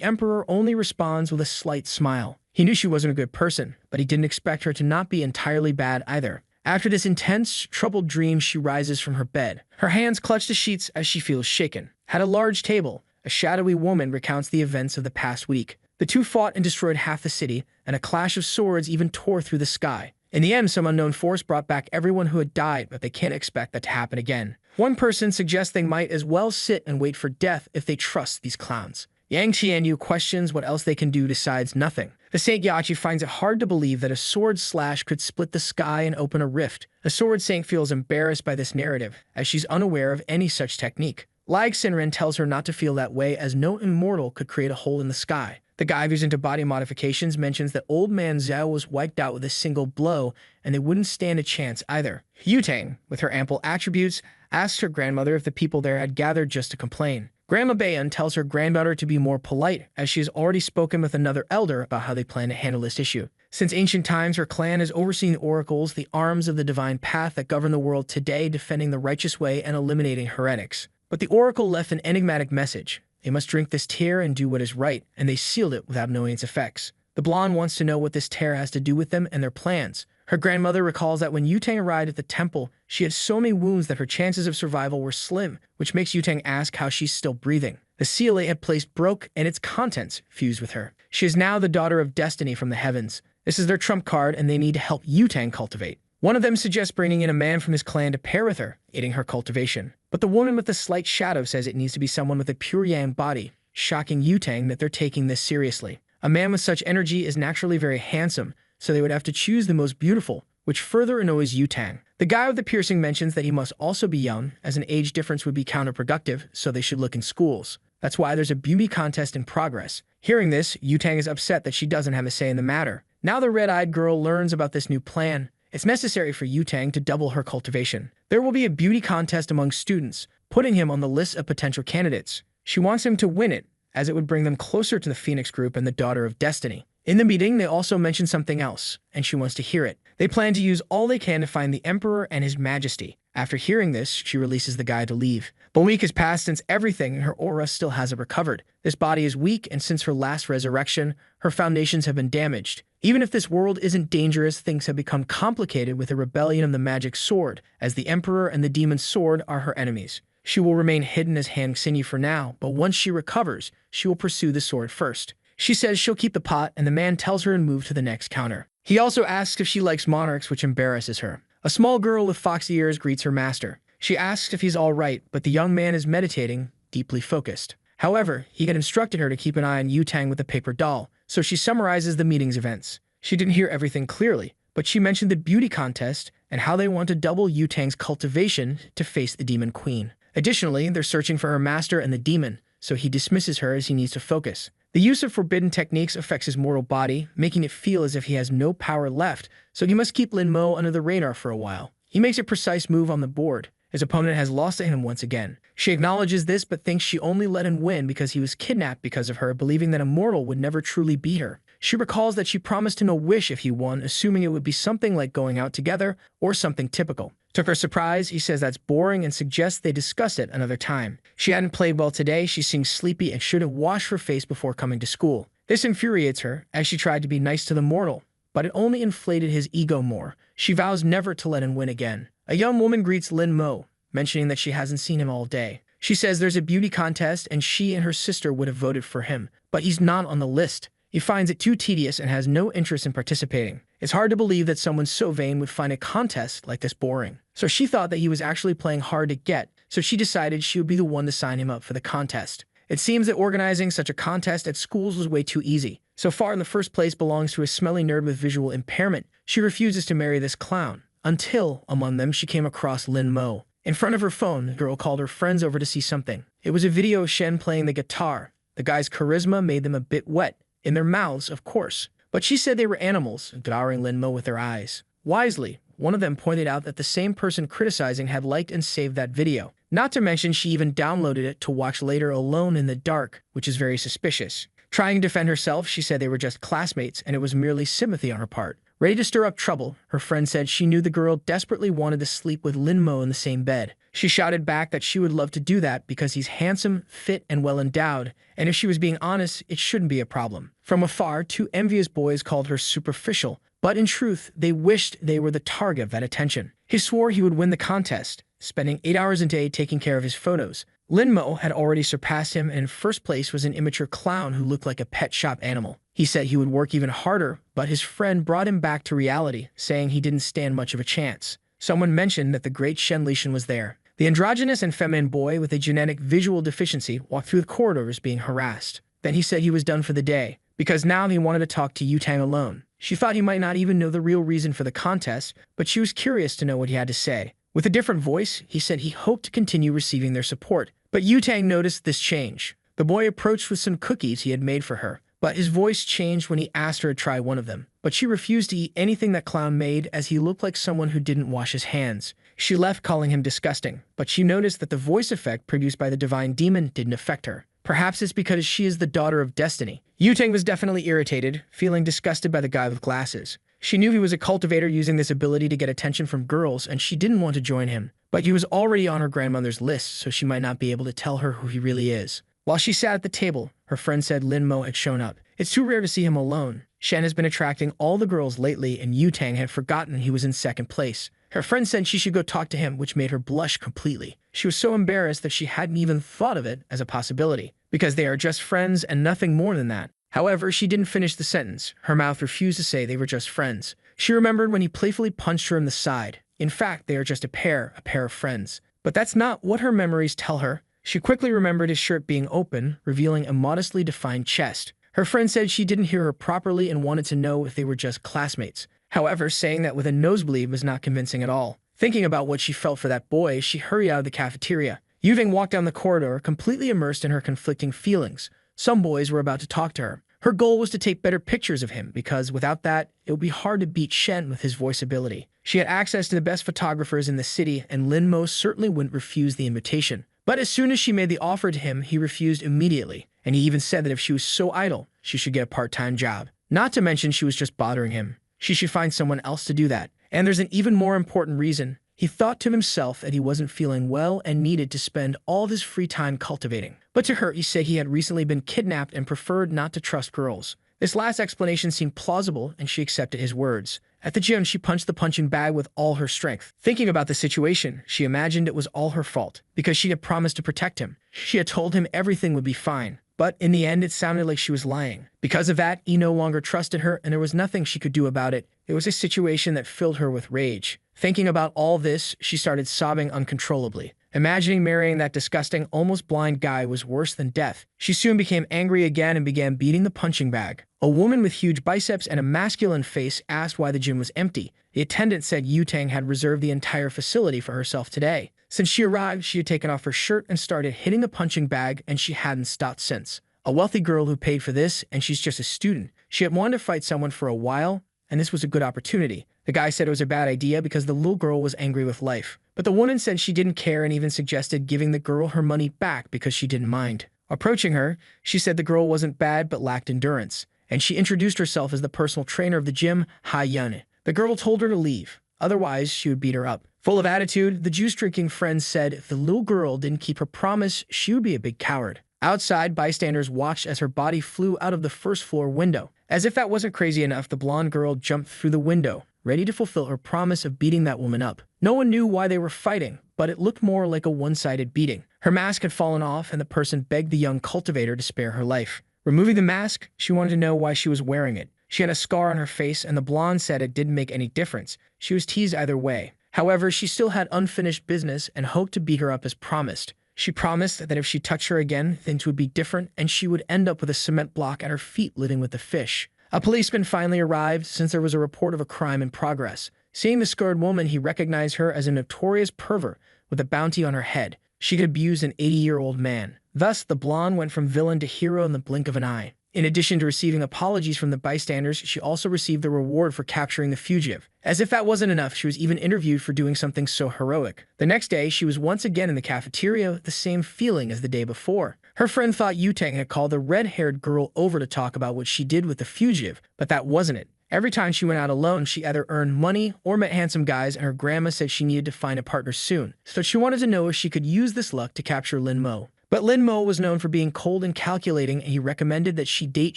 emperor only responds with a slight smile. He knew she wasn't a good person, but he didn't expect her to not be entirely bad either. After this intense, troubled dream, she rises from her bed. Her hands clutch the sheets as she feels shaken. At a large table, a shadowy woman recounts the events of the past week. The two fought and destroyed half the city, and a clash of swords even tore through the sky. In the end, some unknown force brought back everyone who had died, but they can't expect that to happen again. One person suggests they might as well sit and wait for death if they trust these clowns. Yang Qianyu questions what else they can do decides nothing. The Saint Yachi finds it hard to believe that a sword slash could split the sky and open a rift. The sword saint feels embarrassed by this narrative, as she's unaware of any such technique. Lag Sinren tells her not to feel that way, as no immortal could create a hole in the sky. The guy who's into body modifications mentions that old man Zhao was wiped out with a single blow, and they wouldn't stand a chance either. Yutang, with her ample attributes, asks her grandmother if the people there had gathered just to complain. Grandma Bayan tells her granddaughter to be more polite, as she has already spoken with another elder about how they plan to handle this issue. Since ancient times, her clan has overseen the oracles, the arms of the divine path that govern the world today, defending the righteous way and eliminating heretics. But the oracle left an enigmatic message. They must drink this tear and do what is right, and they sealed it without knowing its effects. The blonde wants to know what this tear has to do with them and their plans. Her grandmother recalls that when Yutang arrived at the temple, she had so many wounds that her chances of survival were slim, which makes Yutang ask how she's still breathing. The seal they had placed broke, and its contents fused with her. She is now the daughter of destiny from the heavens. This is their trump card, and they need to help Yutang cultivate. One of them suggests bringing in a man from his clan to pair with her, aiding her cultivation. But the woman with the slight shadow says it needs to be someone with a pure yang body, shocking Yutang that they're taking this seriously. A man with such energy is naturally very handsome, so they would have to choose the most beautiful, which further annoys Yutang. The guy with the piercing mentions that he must also be young, as an age difference would be counterproductive, so they should look in schools. That's why there's a beauty contest in progress. Hearing this, Yutang is upset that she doesn't have a say in the matter. Now the red-eyed girl learns about this new plan. It's necessary for Yutang to double her cultivation. There will be a beauty contest among students, putting him on the list of potential candidates. She wants him to win it, as it would bring them closer to the Phoenix Group and the Daughter of Destiny. In the meeting, they also mention something else, and she wants to hear it. They plan to use all they can to find the Emperor and His Majesty. After hearing this, she releases the guy to leave. A week has passed since everything in her aura still hasn't recovered. This body is weak, and since her last resurrection, her foundations have been damaged. Even if this world isn't dangerous, things have become complicated with the rebellion of the magic sword, as the Emperor and the demon sword are her enemies. She will remain hidden as Han Xinyu for now, but once she recovers, she will pursue the sword first. She says she'll keep the pot, and the man tells her to move to the next counter. He also asks if she likes monarchs, which embarrasses her. A small girl with foxy ears greets her master. She asks if he's all right, but the young man is meditating, deeply focused. However, he had instructed her to keep an eye on Yutang with the paper doll, so she summarizes the meeting's events. She didn't hear everything clearly, but she mentioned the beauty contest and how they want to double Yutang's cultivation to face the demon queen. Additionally, they're searching for her master and the demon, so he dismisses her as he needs to focus. The use of forbidden techniques affects his mortal body, making it feel as if he has no power left, so he must keep Lin Mo under the radar for a while. He makes a precise move on the board. His opponent has lost to him once again. She acknowledges this but thinks she only let him win because he was kidnapped because of her, believing that a mortal would never truly beat her. She recalls that she promised him a wish if he won, assuming it would be something like going out together or something typical. To her surprise, he says that's boring and suggests they discuss it another time. She hadn't played well today, she seems sleepy and shouldn't wash her face before coming to school. This infuriates her, as she tried to be nice to the mortal, but it only inflated his ego more. She vows never to let him win again. A young woman greets Lin Mo, mentioning that she hasn't seen him all day. She says there's a beauty contest and she and her sister would have voted for him, but he's not on the list. He finds it too tedious and has no interest in participating. It's hard to believe that someone so vain would find a contest like this boring. So she thought that he was actually playing hard to get, so she decided she would be the one to sign him up for the contest. It seems that organizing such a contest at schools was way too easy. So far in the first place belongs to a smelly nerd with visual impairment. She refuses to marry this clown. Until, among them, she came across Lin Mo. In front of her phone, the girl called her friends over to see something. It was a video of Shen playing the guitar. The guy's charisma made them a bit wet. In their mouths, of course. But she said they were animals, devouring Lin Mo with their eyes. Wisely, one of them pointed out that the same person criticizing had liked and saved that video. Not to mention she even downloaded it to watch later alone in the dark, which is very suspicious. Trying to defend herself, she said they were just classmates and it was merely sympathy on her part. Ready to stir up trouble, her friend said she knew the girl desperately wanted to sleep with Lin Mo in the same bed. She shouted back that she would love to do that because he's handsome, fit, and well-endowed, and if she was being honest, it shouldn't be a problem. From afar, two envious boys called her superficial, but in truth, they wished they were the target of that attention. He swore he would win the contest, spending 8 hours a day taking care of his photos. Lin Mo had already surpassed him and in first place was an immature clown who looked like a pet shop animal. He said he would work even harder, but his friend brought him back to reality, saying he didn't stand much of a chance. Someone mentioned that the great Shen Lishan was there. The androgynous and feminine boy with a genetic visual deficiency walked through the corridors being harassed. Then he said he was done for the day, because now he wanted to talk to Yutang alone. She thought he might not even know the real reason for the contest, but she was curious to know what he had to say. With a different voice, he said he hoped to continue receiving their support. But Yutang noticed this change. The boy approached with some cookies he had made for her, but his voice changed when he asked her to try one of them. But she refused to eat anything that clown made as he looked like someone who didn't wash his hands. She left calling him disgusting, but she noticed that the voice effect produced by the divine demon didn't affect her. Perhaps it's because she is the daughter of destiny. Yutang was definitely irritated, feeling disgusted by the guy with glasses. She knew he was a cultivator using this ability to get attention from girls, and she didn't want to join him. But he was already on her grandmother's list, so she might not be able to tell her who he really is. While she sat at the table, her friend said Lin Mo had shown up. It's too rare to see him alone. Shen has been attracting all the girls lately, and Yutang had forgotten he was in second place. Her friend said she should go talk to him, which made her blush completely. She was so embarrassed that she hadn't even thought of it as a possibility, because they are just friends and nothing more than that. However, she didn't finish the sentence. Her mouth refused to say they were just friends. She remembered when he playfully punched her in the side. In fact, they are just a pair of friends. But that's not what her memories tell her. She quickly remembered his shirt being open, revealing a modestly defined chest. Her friend said she didn't hear her properly and wanted to know if they were just classmates. However, saying that with a nosebleed was not convincing at all. Thinking about what she felt for that boy, she hurried out of the cafeteria. Yuving walked down the corridor, completely immersed in her conflicting feelings. Some boys were about to talk to her. Her goal was to take better pictures of him, because without that, it would be hard to beat Shen with his voice ability. She had access to the best photographers in the city, and Lin Mo certainly wouldn't refuse the invitation. But as soon as she made the offer to him, he refused immediately, and he even said that if she was so idle, she should get a part-time job. Not to mention she was just bothering him. She should find someone else to do that. And there's an even more important reason. He thought to himself that he wasn't feeling well and needed to spend all of his free time cultivating. But to her, he said he had recently been kidnapped and preferred not to trust girls. This last explanation seemed plausible, and she accepted his words. At the gym, she punched the punching bag with all her strength. Thinking about the situation, she imagined it was all her fault, because she had promised to protect him. She had told him everything would be fine. But in the end, it sounded like she was lying. Because of that, he no longer trusted her, and there was nothing she could do about it. It was a situation that filled her with rage. Thinking about all this, she started sobbing uncontrollably. Imagining marrying that disgusting, almost blind guy was worse than death. She soon became angry again and began beating the punching bag. A woman with huge biceps and a masculine face asked why the gym was empty. The attendant said Yutang had reserved the entire facility for herself today. Since she arrived, she had taken off her shirt and started hitting the punching bag, and she hadn't stopped since. A wealthy girl who paid for this, and she's just a student. She had wanted to fight someone for a while, and this was a good opportunity. The guy said it was a bad idea because the little girl was angry with life. But the woman said she didn't care and even suggested giving the girl her money back because she didn't mind. Approaching her, she said the girl wasn't bad but lacked endurance, and she introduced herself as the personal trainer of the gym, Ha Yun. The girl told her to leave, otherwise she would beat her up. Full of attitude, the juice-drinking friend said if the little girl didn't keep her promise, she would be a big coward. Outside, bystanders watched as her body flew out of the first-floor window. As if that wasn't crazy enough, the blonde girl jumped through the window, ready to fulfill her promise of beating that woman up. No one knew why they were fighting, but it looked more like a one-sided beating. Her mask had fallen off, and the person begged the young cultivator to spare her life. Removing the mask, she wanted to know why she was wearing it. She had a scar on her face, and the blonde said it didn't make any difference. She was teased either way. However, she still had unfinished business and hoped to beat her up as promised. She promised that if she touched her again, things would be different, and she would end up with a cement block at her feet living with the fish. A policeman finally arrived since there was a report of a crime in progress. Seeing the scarred woman, he recognized her as a notorious pervert with a bounty on her head. She could abuse an 80-year-old man. Thus, the blonde went from villain to hero in the blink of an eye. In addition to receiving apologies from the bystanders, she also received the reward for capturing the fugitive. As if that wasn't enough, she was even interviewed for doing something so heroic. The next day, she was once again in the cafeteria with the same feeling as the day before. Her friend thought Yutang had called the red-haired girl over to talk about what she did with the fugitive, but that wasn't it. Every time she went out alone, she either earned money or met handsome guys, and her grandma said she needed to find a partner soon. So she wanted to know if she could use this luck to capture Lin Mo. But Lin Mo was known for being cold and calculating, and he recommended that she date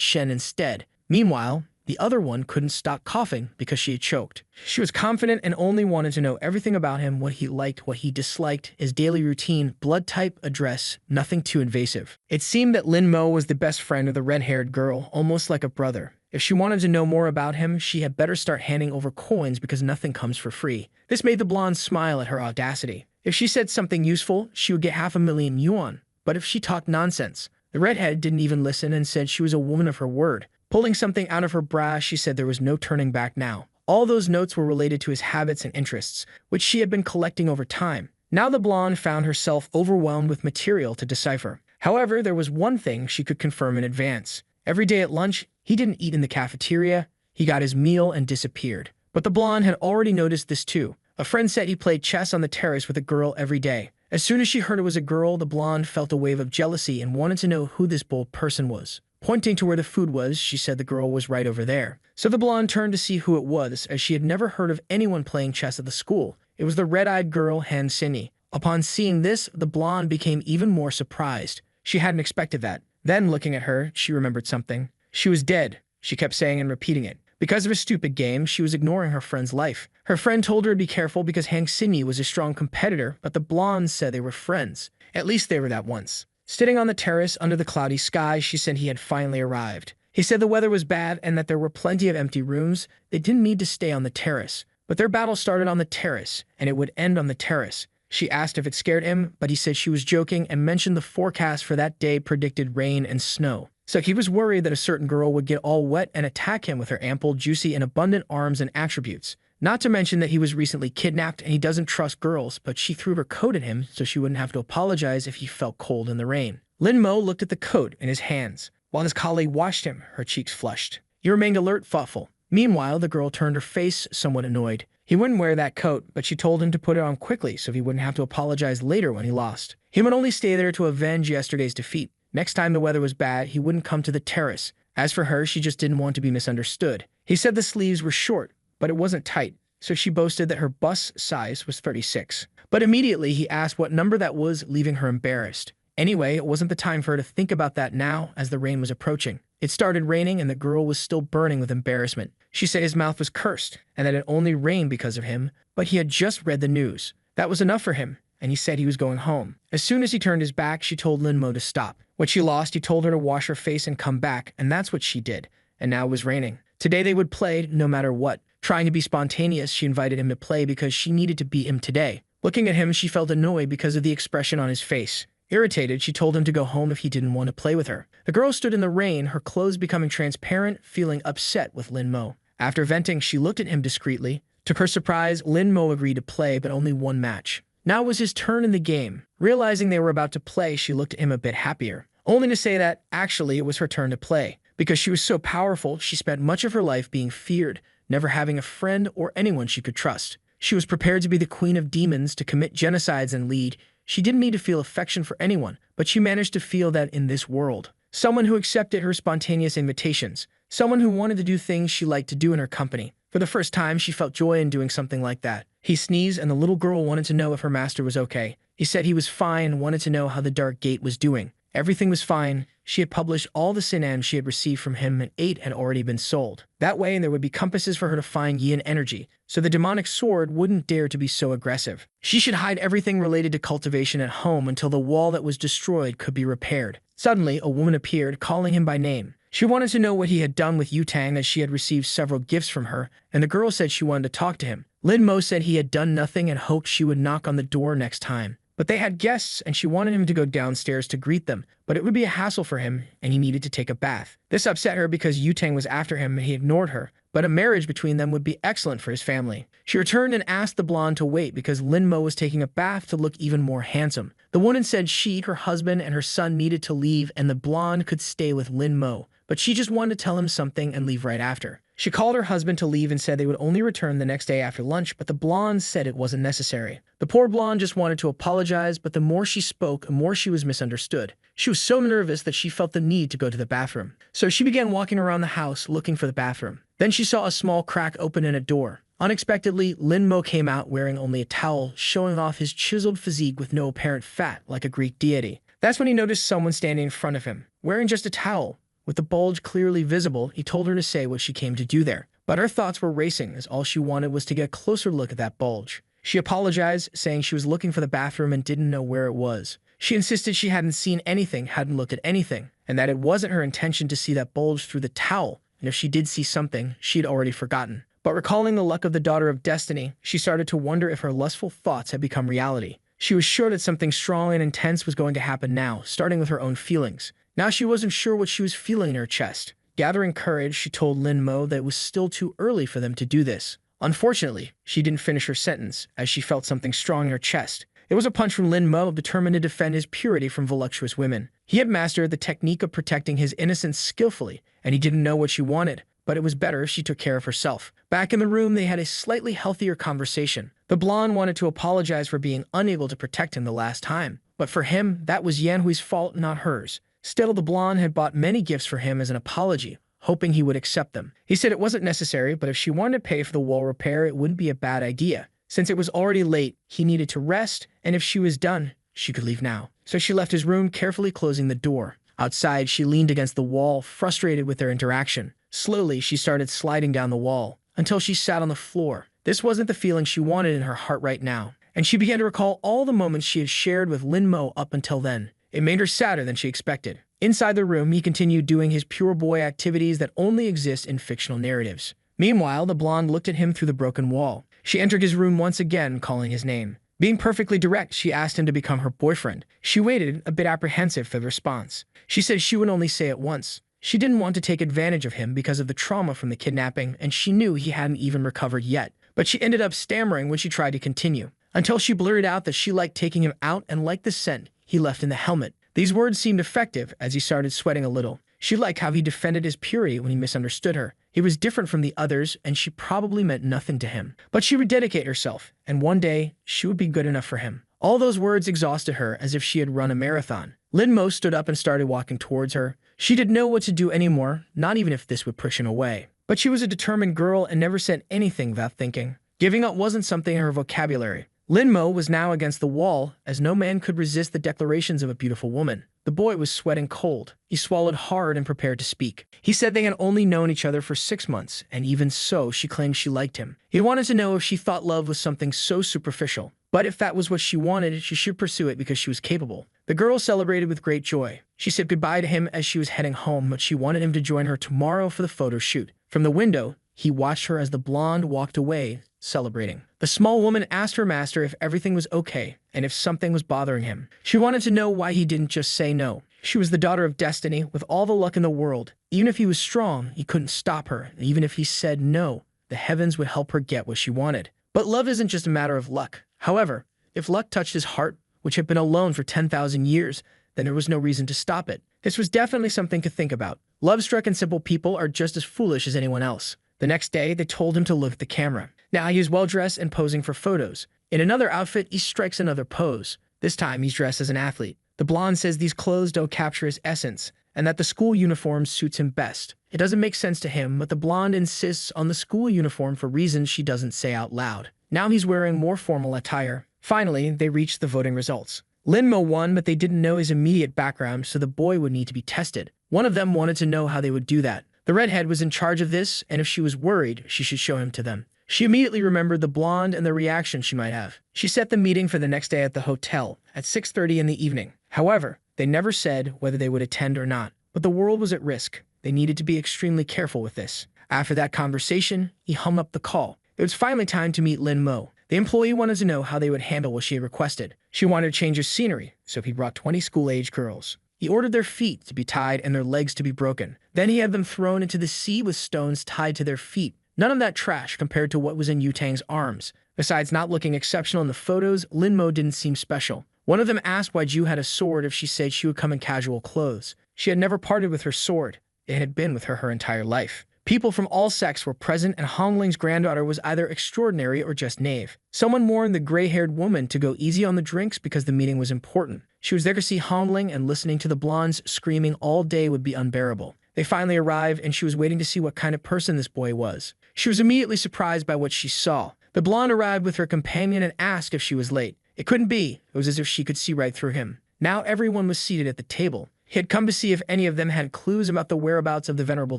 Shen instead. Meanwhile, the other one couldn't stop coughing because she had choked. She was confident and only wanted to know everything about him, what he liked, what he disliked, his daily routine, blood type, address, nothing too invasive. It seemed that Lin Mo was the best friend of the red-haired girl, almost like a brother. If she wanted to know more about him, she had better start handing over coins because nothing comes for free. This made the blonde smile at her audacity. If she said something useful, she would get 500,000 yuan. But if she talked nonsense, the redhead didn't even listen and said she was a woman of her word. Pulling something out of her bra, she said there was no turning back now. All those notes were related to his habits and interests, which she had been collecting over time. Now the blonde found herself overwhelmed with material to decipher. However, there was one thing she could confirm in advance. Every day at lunch, he didn't eat in the cafeteria. He got his meal and disappeared. But the blonde had already noticed this too. A friend said he played chess on the terrace with a girl every day. As soon as she heard it was a girl, the blonde felt a wave of jealousy and wanted to know who this bold person was. Pointing to where the food was, she said the girl was right over there. So the blonde turned to see who it was, as she had never heard of anyone playing chess at the school. It was the red-eyed girl, Han Sinyi. Upon seeing this, the blonde became even more surprised. She hadn't expected that. Then, looking at her, she remembered something. She was dead, she kept saying and repeating it. Because of a stupid game, she was ignoring her friend's life. Her friend told her to be careful because Han Sinyi was a strong competitor, but the blonde said they were friends. At least they were that once. Sitting on the terrace under the cloudy sky, she said he had finally arrived. He said the weather was bad and that there were plenty of empty rooms. They didn't need to stay on the terrace. But their battle started on the terrace, and it would end on the terrace. She asked if it scared him, but he said she was joking and mentioned the forecast for that day predicted rain and snow. So he was worried that a certain girl would get all wet and attack him with her ample, juicy, and abundant arms and attributes. Not to mention that he was recently kidnapped and he doesn't trust girls, but she threw her coat at him so she wouldn't have to apologize if he felt cold in the rain. Lin Mo looked at the coat in his hands. While his colleague watched him, her cheeks flushed. He remained alert, thoughtful. Meanwhile, the girl turned her face, somewhat annoyed. He wouldn't wear that coat, but she told him to put it on quickly so he wouldn't have to apologize later when he lost. He would only stay there to avenge yesterday's defeat. Next time the weather was bad, he wouldn't come to the terrace. As for her, she just didn't want to be misunderstood. He said the sleeves were short, but it wasn't tight, so she boasted that her bust size was 36. But immediately he asked what number that was, leaving her embarrassed. Anyway, it wasn't the time for her to think about that now, as the rain was approaching. It started raining and the girl was still burning with embarrassment. She said his mouth was cursed, and that it only rained because of him, but he had just read the news. That was enough for him, and he said he was going home. As soon as he turned his back, she told Lin Mo to stop. What she lost, he told her to wash her face and come back, and that's what she did. And now it was raining. Today they would play no matter what. Trying to be spontaneous, she invited him to play because she needed to beat him today. Looking at him, she felt annoyed because of the expression on his face. Irritated, she told him to go home if he didn't want to play with her. The girl stood in the rain, her clothes becoming transparent, feeling upset with Lin Mo. After venting, she looked at him discreetly. To her surprise, Lin Mo agreed to play, but only one match. Now it was his turn in the game. Realizing they were about to play, she looked at him a bit happier. Only to say that, actually, it was her turn to play. Because she was so powerful, she spent much of her life being feared, never having a friend or anyone she could trust. She was prepared to be the queen of demons, to commit genocides and lead. She didn't need to feel affection for anyone, but she managed to feel that in this world. Someone who accepted her spontaneous invitations. Someone who wanted to do things she liked to do in her company. For the first time, she felt joy in doing something like that. He sneezed, and the little girl wanted to know if her master was okay. He said he was fine and wanted to know how the Dark Gate was doing. Everything was fine. She had published all the sinan she had received from him, and 8 had already been sold. That way, there would be compasses for her to find yin energy, so the demonic sword wouldn't dare to be so aggressive. She should hide everything related to cultivation at home until the wall that was destroyed could be repaired. Suddenly, a woman appeared, calling him by name. She wanted to know what he had done with Yutang, as she had received several gifts from her, and the girl said she wanted to talk to him. Lin Mo said he had done nothing and hoped she would knock on the door next time. But they had guests, and she wanted him to go downstairs to greet them, but it would be a hassle for him, and he needed to take a bath. This upset her because Yutang was after him and he ignored her, but a marriage between them would be excellent for his family. She returned and asked the blonde to wait because Lin Mo was taking a bath to look even more handsome. The woman said she, her husband, and her son needed to leave and the blonde could stay with Lin Mo, but she just wanted to tell him something and leave right after. She called her husband to leave and said they would only return the next day after lunch, but the blonde said it wasn't necessary. The poor blonde just wanted to apologize, but the more she spoke, the more she was misunderstood. She was so nervous that she felt the need to go to the bathroom. So she began walking around the house looking for the bathroom. Then she saw a small crack open in a door. Unexpectedly, Lin Mo came out wearing only a towel, showing off his chiseled physique with no apparent fat, like a Greek deity. That's when he noticed someone standing in front of him, wearing just a towel. With the bulge clearly visible, he told her to say what she came to do there. But her thoughts were racing, as all she wanted was to get a closer look at that bulge. She apologized, saying she was looking for the bathroom and didn't know where it was. She insisted she hadn't seen anything, hadn't looked at anything, and that it wasn't her intention to see that bulge through the towel, and if she did see something, she'd already forgotten. But recalling the luck of the daughter of destiny, she started to wonder if her lustful thoughts had become reality. She was sure that something strong and intense was going to happen now, starting with her own feelings. Now she wasn't sure what she was feeling in her chest. Gathering courage, she told Lin Mo that it was still too early for them to do this. Unfortunately, she didn't finish her sentence, as she felt something strong in her chest. It was a punch from Lin Mo, determined to defend his purity from voluptuous women. He had mastered the technique of protecting his innocence skillfully, and he didn't know what she wanted, but it was better if she took care of herself. Back in the room, they had a slightly healthier conversation. The blonde wanted to apologize for being unable to protect him the last time, but for him, that was Yanhui's fault, not hers. Still, the blonde had bought many gifts for him as an apology, hoping he would accept them. He said it wasn't necessary, but if she wanted to pay for the wall repair, it wouldn't be a bad idea. Since it was already late, he needed to rest, and if she was done, she could leave now. So she left his room, carefully closing the door. Outside, she leaned against the wall, frustrated with their interaction. Slowly, she started sliding down the wall, until she sat on the floor. This wasn't the feeling she wanted in her heart right now, and she began to recall all the moments she had shared with Lin Mo up until then. It made her sadder than she expected. Inside the room, he continued doing his pure boy activities that only exist in fictional narratives. Meanwhile, the blonde looked at him through the broken wall. She entered his room once again, calling his name. Being perfectly direct, she asked him to become her boyfriend. She waited, a bit apprehensive for the response. She said she would only say it once. She didn't want to take advantage of him because of the trauma from the kidnapping, and she knew he hadn't even recovered yet. But she ended up stammering when she tried to continue, until she blurted out that she liked taking him out and liked the scent he left in the helmet. These words seemed effective as he started sweating a little. She liked how he defended his purity when he misunderstood her. He was different from the others, and she probably meant nothing to him. But she would dedicate herself, and one day, she would be good enough for him. All those words exhausted her as if she had run a marathon. Lin Mo stood up and started walking towards her. She didn't know what to do anymore, not even if this would push him away. But she was a determined girl and never said anything without thinking. Giving up wasn't something in her vocabulary. Lin Mo was now against the wall, as no man could resist the declarations of a beautiful woman. The boy was sweating cold. He swallowed hard and prepared to speak. He said they had only known each other for 6 months, and even so, she claimed she liked him. He wanted to know if she thought love was something so superficial. But if that was what she wanted, she should pursue it because she was capable. The girl celebrated with great joy. She said goodbye to him as she was heading home, but she wanted him to join her tomorrow for the photo shoot. From the window, he watched her as the blonde walked away, celebrating. The small woman asked her master if everything was okay and if something was bothering him. She wanted to know why he didn't just say no. She was the daughter of destiny, with all the luck in the world. Even if he was strong, he couldn't stop her. And even if he said no, the heavens would help her get what she wanted. But love isn't just a matter of luck. However, if luck touched his heart, which had been alone for 10,000 years, then there was no reason to stop it. This was definitely something to think about. Love-struck and simple people are just as foolish as anyone else. The next day, they told him to look at the camera. Now he is well-dressed and posing for photos. In another outfit, he strikes another pose. This time, he's dressed as an athlete. The blonde says these clothes don't capture his essence, and that the school uniform suits him best. It doesn't make sense to him, but the blonde insists on the school uniform for reasons she doesn't say out loud. Now he's wearing more formal attire. Finally, they reached the voting results. Lin Mo won, but they didn't know his immediate background, so the boy would need to be tested. One of them wanted to know how they would do that. The redhead was in charge of this, and if she was worried, she should show him to them. She immediately remembered the blonde and the reaction she might have. She set the meeting for the next day at the hotel, at 6:30 in the evening. However, they never said whether they would attend or not. But the world was at risk. They needed to be extremely careful with this. After that conversation, he hung up the call. It was finally time to meet Lin Mo. The employee wanted to know how they would handle what she had requested. She wanted to change her scenery, so he brought 20 school-age girls. He ordered their feet to be tied and their legs to be broken. Then he had them thrown into the sea with stones tied to their feet. None of that trash compared to what was in Yu-Tang's arms. Besides not looking exceptional in the photos, Lin Mo didn't seem special. One of them asked why Ju had a sword if she said she would come in casual clothes. She had never parted with her sword. It had been with her entire life. People from all sects were present, and Hongling's granddaughter was either extraordinary or just naive. Someone warned the gray-haired woman to go easy on the drinks because the meeting was important. She was there to see Hongling, and listening to the blondes screaming all day would be unbearable. They finally arrived, and she was waiting to see what kind of person this boy was. She was immediately surprised by what she saw. The blonde arrived with her companion and asked if she was late. It couldn't be. It was as if she could see right through him. Now everyone was seated at the table. He had come to see if any of them had clues about the whereabouts of the venerable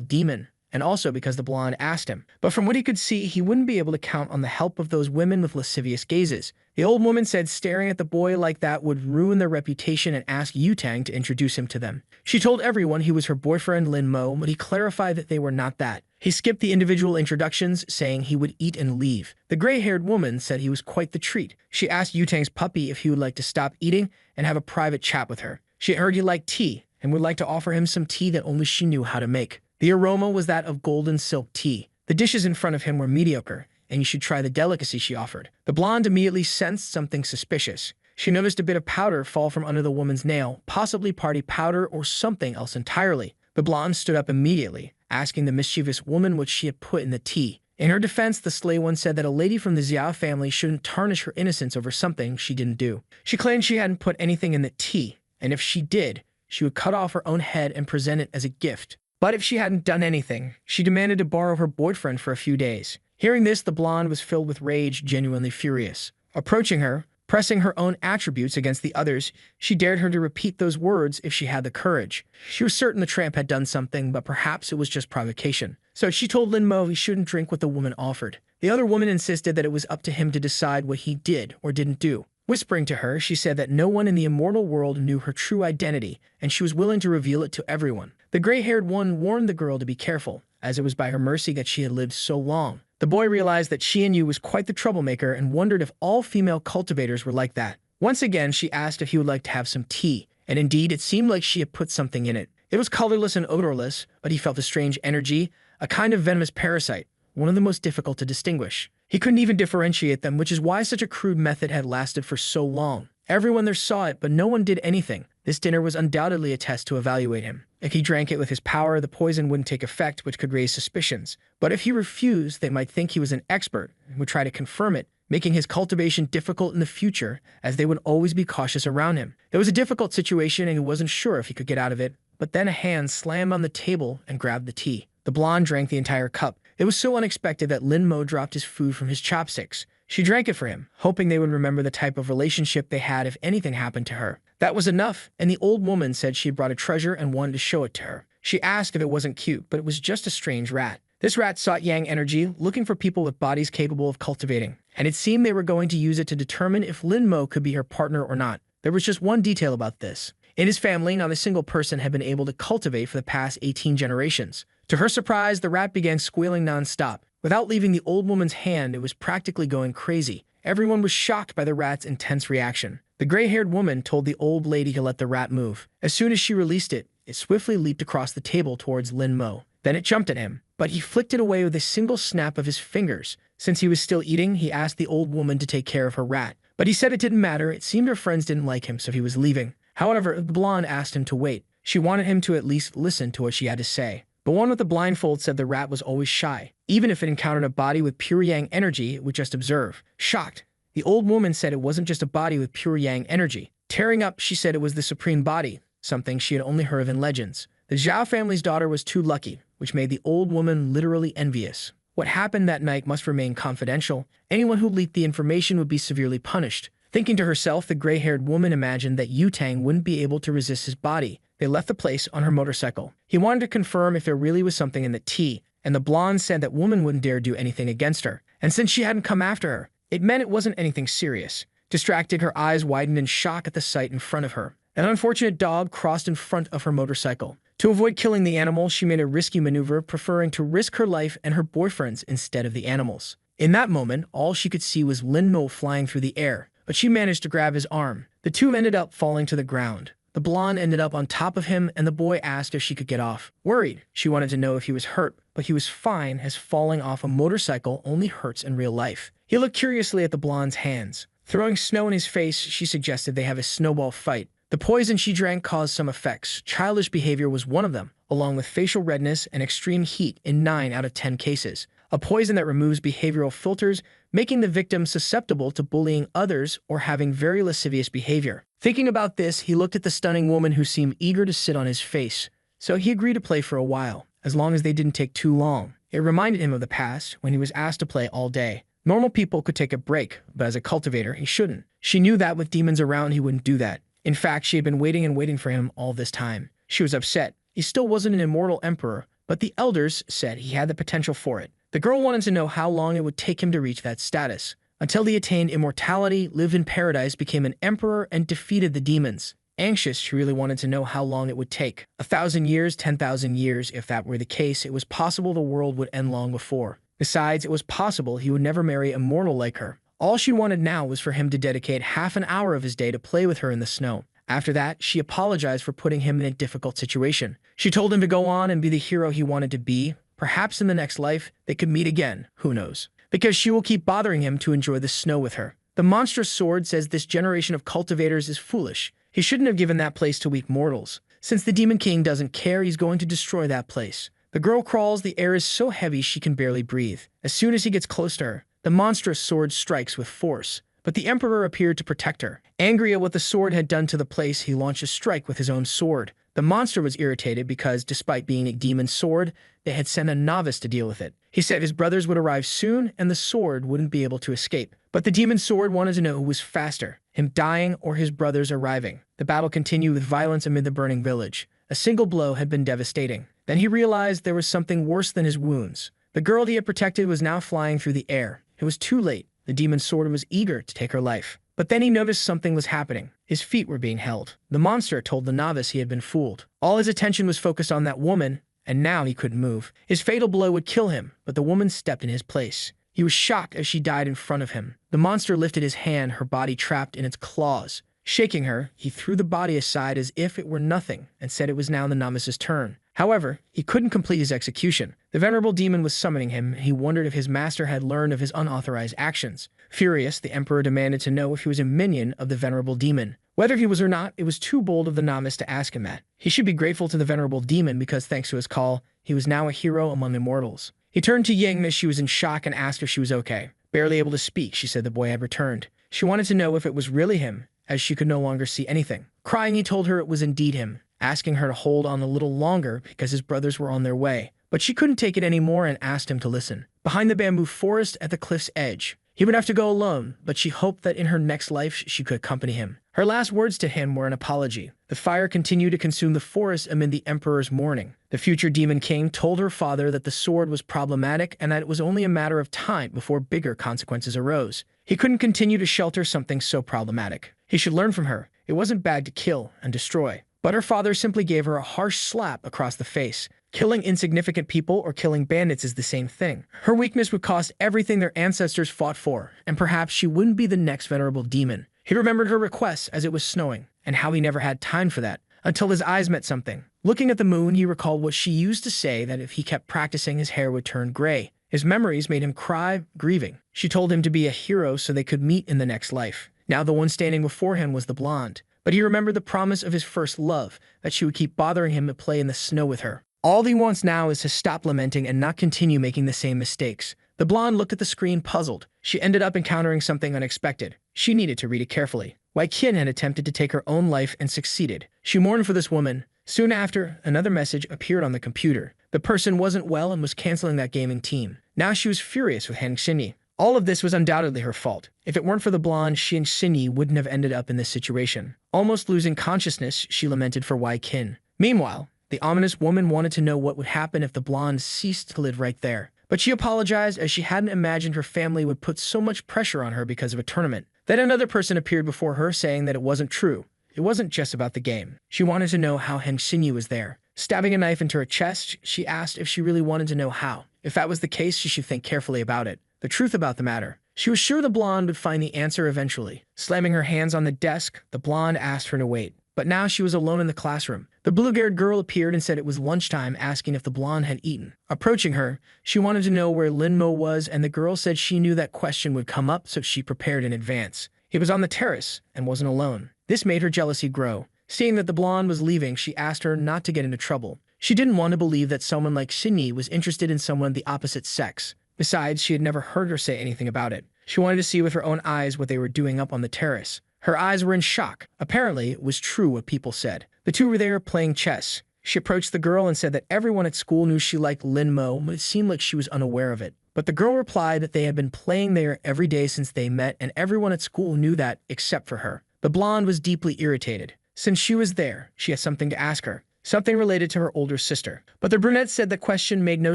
demon, and also because the blonde asked him. But from what he could see, he wouldn't be able to count on the help of those women with lascivious gazes. The old woman said staring at the boy like that would ruin their reputation and asked Yu-Tang to introduce him to them. She told everyone he was her boyfriend Lin Mo, but he clarified that they were not that. He skipped the individual introductions, saying he would eat and leave. The gray-haired woman said he was quite the treat. She asked Yu-Tang's puppy if he would like to stop eating and have a private chat with her. She heard he liked tea and would like to offer him some tea that only she knew how to make. The aroma was that of golden silk tea. The dishes in front of him were mediocre, and you should try the delicacy she offered. The blonde immediately sensed something suspicious. She noticed a bit of powder fall from under the woman's nail, possibly party powder or something else entirely. The blonde stood up immediately, asking the mischievous woman what she had put in the tea. In her defense, the slay one said that a lady from the Xiao family shouldn't tarnish her innocence over something she didn't do. She claimed she hadn't put anything in the tea, and if she did, she would cut off her own head and present it as a gift. But if she hadn't done anything, she demanded to borrow her boyfriend for a few days. Hearing this, the blonde was filled with rage, genuinely furious. Approaching her, pressing her own attributes against the others, she dared her to repeat those words if she had the courage. She was certain the tramp had done something, but perhaps it was just provocation. So she told Lin Mo he shouldn't drink what the woman offered. The other woman insisted that it was up to him to decide what he did or didn't do. Whispering to her, she said that no one in the immortal world knew her true identity, and she was willing to reveal it to everyone. The gray-haired one warned the girl to be careful, as it was by her mercy that she had lived so long. The boy realized that she and Yu was quite the troublemaker and wondered if all female cultivators were like that. Once again, she asked if he would like to have some tea, and indeed, it seemed like she had put something in it. It was colorless and odorless, but he felt a strange energy, a kind of venomous parasite, one of the most difficult to distinguish. He couldn't even differentiate them, which is why such a crude method had lasted for so long. Everyone there saw it, but no one did anything. This dinner was undoubtedly a test to evaluate him. If he drank it with his power, the poison wouldn't take effect, which could raise suspicions. But if he refused, they might think he was an expert and would try to confirm it, making his cultivation difficult in the future, as they would always be cautious around him. It was a difficult situation, and he wasn't sure if he could get out of it. But then a hand slammed on the table and grabbed the tea. The blonde drank the entire cup. It was so unexpected that Lin Mo dropped his food from his chopsticks. She drank it for him, hoping they would remember the type of relationship they had if anything happened to her. That was enough, and the old woman said she had brought a treasure and wanted to show it to her. She asked if it wasn't cute, but it was just a strange rat. This rat sought yang energy, looking for people with bodies capable of cultivating, and it seemed they were going to use it to determine if Lin Mo could be her partner or not. There was just one detail about this. In his family, not a single person had been able to cultivate for the past 18 generations. To her surprise, the rat began squealing non-stop. Without leaving the old woman's hand, it was practically going crazy. Everyone was shocked by the rat's intense reaction. The gray-haired woman told the old lady to let the rat move. As soon as she released it, it swiftly leaped across the table towards Lin Mo. Then it jumped at him, but he flicked it away with a single snap of his fingers. Since he was still eating, he asked the old woman to take care of her rat. But he said it didn't matter. It seemed her friends didn't like him, so he was leaving. However, the blonde asked him to wait. She wanted him to at least listen to what she had to say. The one with the blindfold said the rat was always shy. Even if it encountered a body with pure yang energy, it would just observe. Shocked, the old woman said it wasn't just a body with pure yang energy. Tearing up, she said it was the supreme body, something she had only heard of in legends. The Zhao family's daughter was too lucky, which made the old woman literally envious. What happened that night must remain confidential. Anyone who leaked the information would be severely punished. Thinking to herself, the gray-haired woman imagined that Yu-Tang wouldn't be able to resist his body. They left the place on her motorcycle. He wanted to confirm if there really was something in the tea, and the blonde said that woman wouldn't dare do anything against her. And since she hadn't come after her, it meant it wasn't anything serious. Distracted, her eyes widened in shock at the sight in front of her. An unfortunate dog crossed in front of her motorcycle. To avoid killing the animal, she made a risky maneuver, preferring to risk her life and her boyfriend's instead of the animal's. In that moment, all she could see was Lin Mo flying through the air, but she managed to grab his arm. The two ended up falling to the ground. The blonde ended up on top of him, and the boy asked if she could get off. Worried, she wanted to know if he was hurt, but he was fine, as falling off a motorcycle only hurts in real life. He looked curiously at the blonde's hands. Throwing snow in his face, she suggested they have a snowball fight. The poison she drank caused some effects. Childish behavior was one of them, along with facial redness and extreme heat in 9 out of 10 cases. A poison that removes behavioral filters, making the victim susceptible to bullying others or having very lascivious behavior. Thinking about this, he looked at the stunning woman who seemed eager to sit on his face. So he agreed to play for a while, as long as they didn't take too long. It reminded him of the past, when he was asked to play all day. Normal people could take a break, but as a cultivator, he shouldn't. She knew that with demons around, he wouldn't do that. In fact, she had been waiting and waiting for him all this time. She was upset. He still wasn't an immortal emperor, but the elders said he had the potential for it. The girl wanted to know how long it would take him to reach that status. Until he attained immortality, lived in paradise, became an emperor, and defeated the demons. Anxious, she really wanted to know how long it would take. 1,000 years, 10,000 years. If that were the case, it was possible the world would end long before. Besides, it was possible he would never marry a mortal like her. All she wanted now was for him to dedicate half an hour of his day to play with her in the snow. After that, she apologized for putting him in a difficult situation. She told him to go on and be the hero he wanted to be. Perhaps in the next life, they could meet again, who knows? Because she will keep bothering him to enjoy the snow with her. The monstrous sword says this generation of cultivators is foolish. He shouldn't have given that place to weak mortals. Since the Demon King doesn't care, he's going to destroy that place. The girl crawls, the air is so heavy she can barely breathe. As soon as he gets close to her, the monstrous sword strikes with force. But the Emperor appeared to protect her. Angry at what the sword had done to the place, he launched a strike with his own sword. The monster was irritated because, despite being a demon sword, they had sent a novice to deal with it. He said his brothers would arrive soon and the sword wouldn't be able to escape. But the demon sword wanted to know who was faster, him dying or his brothers arriving. The battle continued with violence amid the burning village. A single blow had been devastating. Then he realized there was something worse than his wounds. The girl he had protected was now flying through the air. It was too late. The demon sword was eager to take her life. But then he noticed something was happening. His feet were being held. The monster told the novice he had been fooled. All his attention was focused on that woman, and now he couldn't move. His fatal blow would kill him, but the woman stepped in his place. He was shocked as she died in front of him. The monster lifted his hand, her body trapped in its claws. Shaking her, he threw the body aside as if it were nothing and said it was now the novice's turn. However, he couldn't complete his execution. The venerable demon was summoning him, and he wondered if his master had learned of his unauthorized actions. Furious, the emperor demanded to know if he was a minion of the venerable demon. Whether he was or not, it was too bold of the novice to ask him that. He should be grateful to the venerable demon because, thanks to his call, he was now a hero among immortals. He turned to Ying as she was in shock and asked if she was okay. Barely able to speak, she said the boy had returned. She wanted to know if it was really him, as she could no longer see anything. Crying, he told her it was indeed him, asking her to hold on a little longer because his brothers were on their way. But she couldn't take it anymore and asked him to listen. Behind the bamboo forest at the cliff's edge, he would have to go alone, but she hoped that in her next life she could accompany him. Her last words to him were an apology. The fire continued to consume the forest amid the emperor's mourning. The future demon king told her father that the sword was problematic and that it was only a matter of time before bigger consequences arose. He couldn't continue to shelter something so problematic. He should learn from her. It wasn't bad to kill and destroy. But her father simply gave her a harsh slap across the face. Killing insignificant people or killing bandits is the same thing. Her weakness would cost everything their ancestors fought for, and perhaps she wouldn't be the next venerable demon. He remembered her requests as it was snowing, and how he never had time for that, until his eyes met something. Looking at the moon, he recalled what she used to say, that if he kept practicing, his hair would turn gray. His memories made him cry, grieving. She told him to be a hero so they could meet in the next life. Now the one standing before him was the blonde. But he remembered the promise of his first love, that she would keep bothering him to play in the snow with her. All he wants now is to stop lamenting and not continue making the same mistakes. The blonde looked at the screen puzzled. She ended up encountering something unexpected. She needed to read it carefully. Wei Qian had attempted to take her own life and succeeded. She mourned for this woman. Soon after, another message appeared on the computer. The person wasn't well and was canceling that gaming team. Now she was furious with Han Xinyi. All of this was undoubtedly her fault. If it weren't for the blonde, she and Xinyi wouldn't have ended up in this situation. Almost losing consciousness, she lamented for Wai Qin. Meanwhile, the ominous woman wanted to know what would happen if the blonde ceased to live right there. But she apologized as she hadn't imagined her family would put so much pressure on her because of a tournament. Then another person appeared before her saying that it wasn't true. It wasn't just about the game. She wanted to know how Han Xinyi was there. Stabbing a knife into her chest, she asked if she really wanted to know how. If that was the case, she should think carefully about it. The truth about the matter. She was sure the blonde would find the answer eventually. Slamming her hands on the desk, the blonde asked her to wait. But now she was alone in the classroom. The blue-haired girl appeared and said it was lunchtime, asking if the blonde had eaten. Approaching her, she wanted to know where Lin Mo was, and the girl said she knew that question would come up, so she prepared in advance. He was on the terrace and wasn't alone. This made her jealousy grow. Seeing that the blonde was leaving, she asked her not to get into trouble. She didn't want to believe that someone like Xinyi was interested in someone of the opposite sex. Besides, she had never heard her say anything about it. She wanted to see with her own eyes what they were doing up on the terrace. Her eyes were in shock. Apparently, it was true what people said. The two were there playing chess. She approached the girl and said that everyone at school knew she liked Lin Mo, but it seemed like she was unaware of it. But the girl replied that they had been playing there every day since they met, and everyone at school knew that, except for her. The blonde was deeply irritated. Since she was there, she had something to ask her. Something related to her older sister. But the brunette said the question made no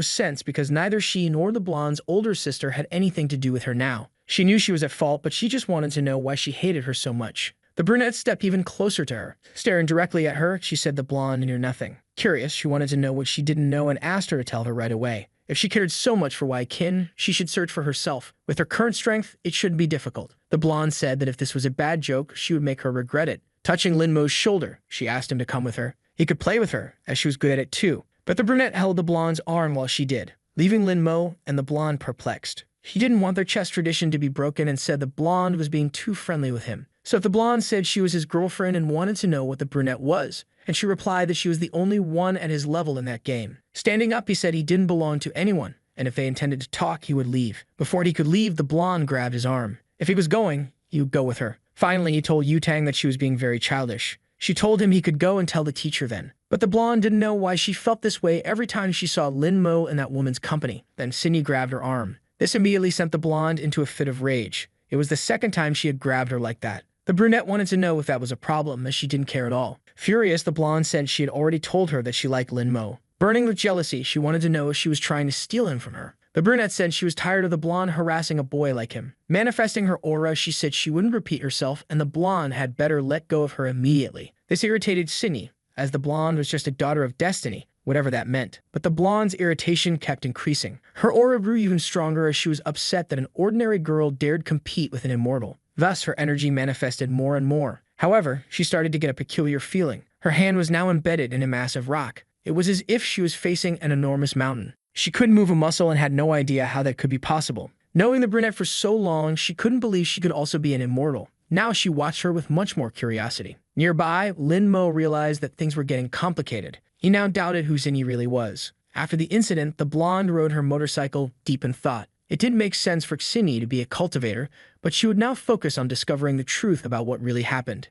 sense because neither she nor the blonde's older sister had anything to do with her now. She knew she was at fault, but she just wanted to know why she hated her so much. The brunette stepped even closer to her. Staring directly at her, she said the blonde knew nothing. Curious, she wanted to know what she didn't know and asked her to tell her right away. If she cared so much for Wai Qin, she should search for herself. With her current strength, it shouldn't be difficult. The blonde said that if this was a bad joke, she would make her regret it. Touching Lin Mo's shoulder, she asked him to come with her. He could play with her, as she was good at it too. But the brunette held the blonde's arm while she did, leaving Lin Mo and the blonde perplexed. She didn't want their chess tradition to be broken and said the blonde was being too friendly with him. So if the blonde said she was his girlfriend and wanted to know what the brunette was, and she replied that she was the only one at his level in that game. Standing up, he said he didn't belong to anyone, and if they intended to talk, he would leave. Before he could leave, the blonde grabbed his arm. If he was going, he would go with her. Finally, he told Yu Tang that she was being very childish. She told him he could go and tell the teacher then. But the blonde didn't know why she felt this way every time she saw Lin Mo in that woman's company. Then Xinyi grabbed her arm. This immediately sent the blonde into a fit of rage. It was the second time she had grabbed her like that. The brunette wanted to know if that was a problem, as she didn't care at all. Furious, the blonde said she had already told her that she liked Lin Mo. Burning with jealousy, she wanted to know if she was trying to steal him from her. The brunette said she was tired of the blonde harassing a boy like him. Manifesting her aura, she said she wouldn't repeat herself, and the blonde had better let go of her immediately. This irritated Xinyi, as the blonde was just a daughter of destiny, whatever that meant. But the blonde's irritation kept increasing. Her aura grew even stronger as she was upset that an ordinary girl dared compete with an immortal. Thus, her energy manifested more and more. However, she started to get a peculiar feeling. Her hand was now embedded in a massive rock. It was as if she was facing an enormous mountain. She couldn't move a muscle and had no idea how that could be possible. Knowing the brunette for so long, she couldn't believe she could also be an immortal. Now she watched her with much more curiosity. Nearby, Lin Mo realized that things were getting complicated. He now doubted who Xinyi really was. After the incident, the blonde rode her motorcycle deep in thought. It didn't make sense for Xinyi to be a cultivator, but she would now focus on discovering the truth about what really happened.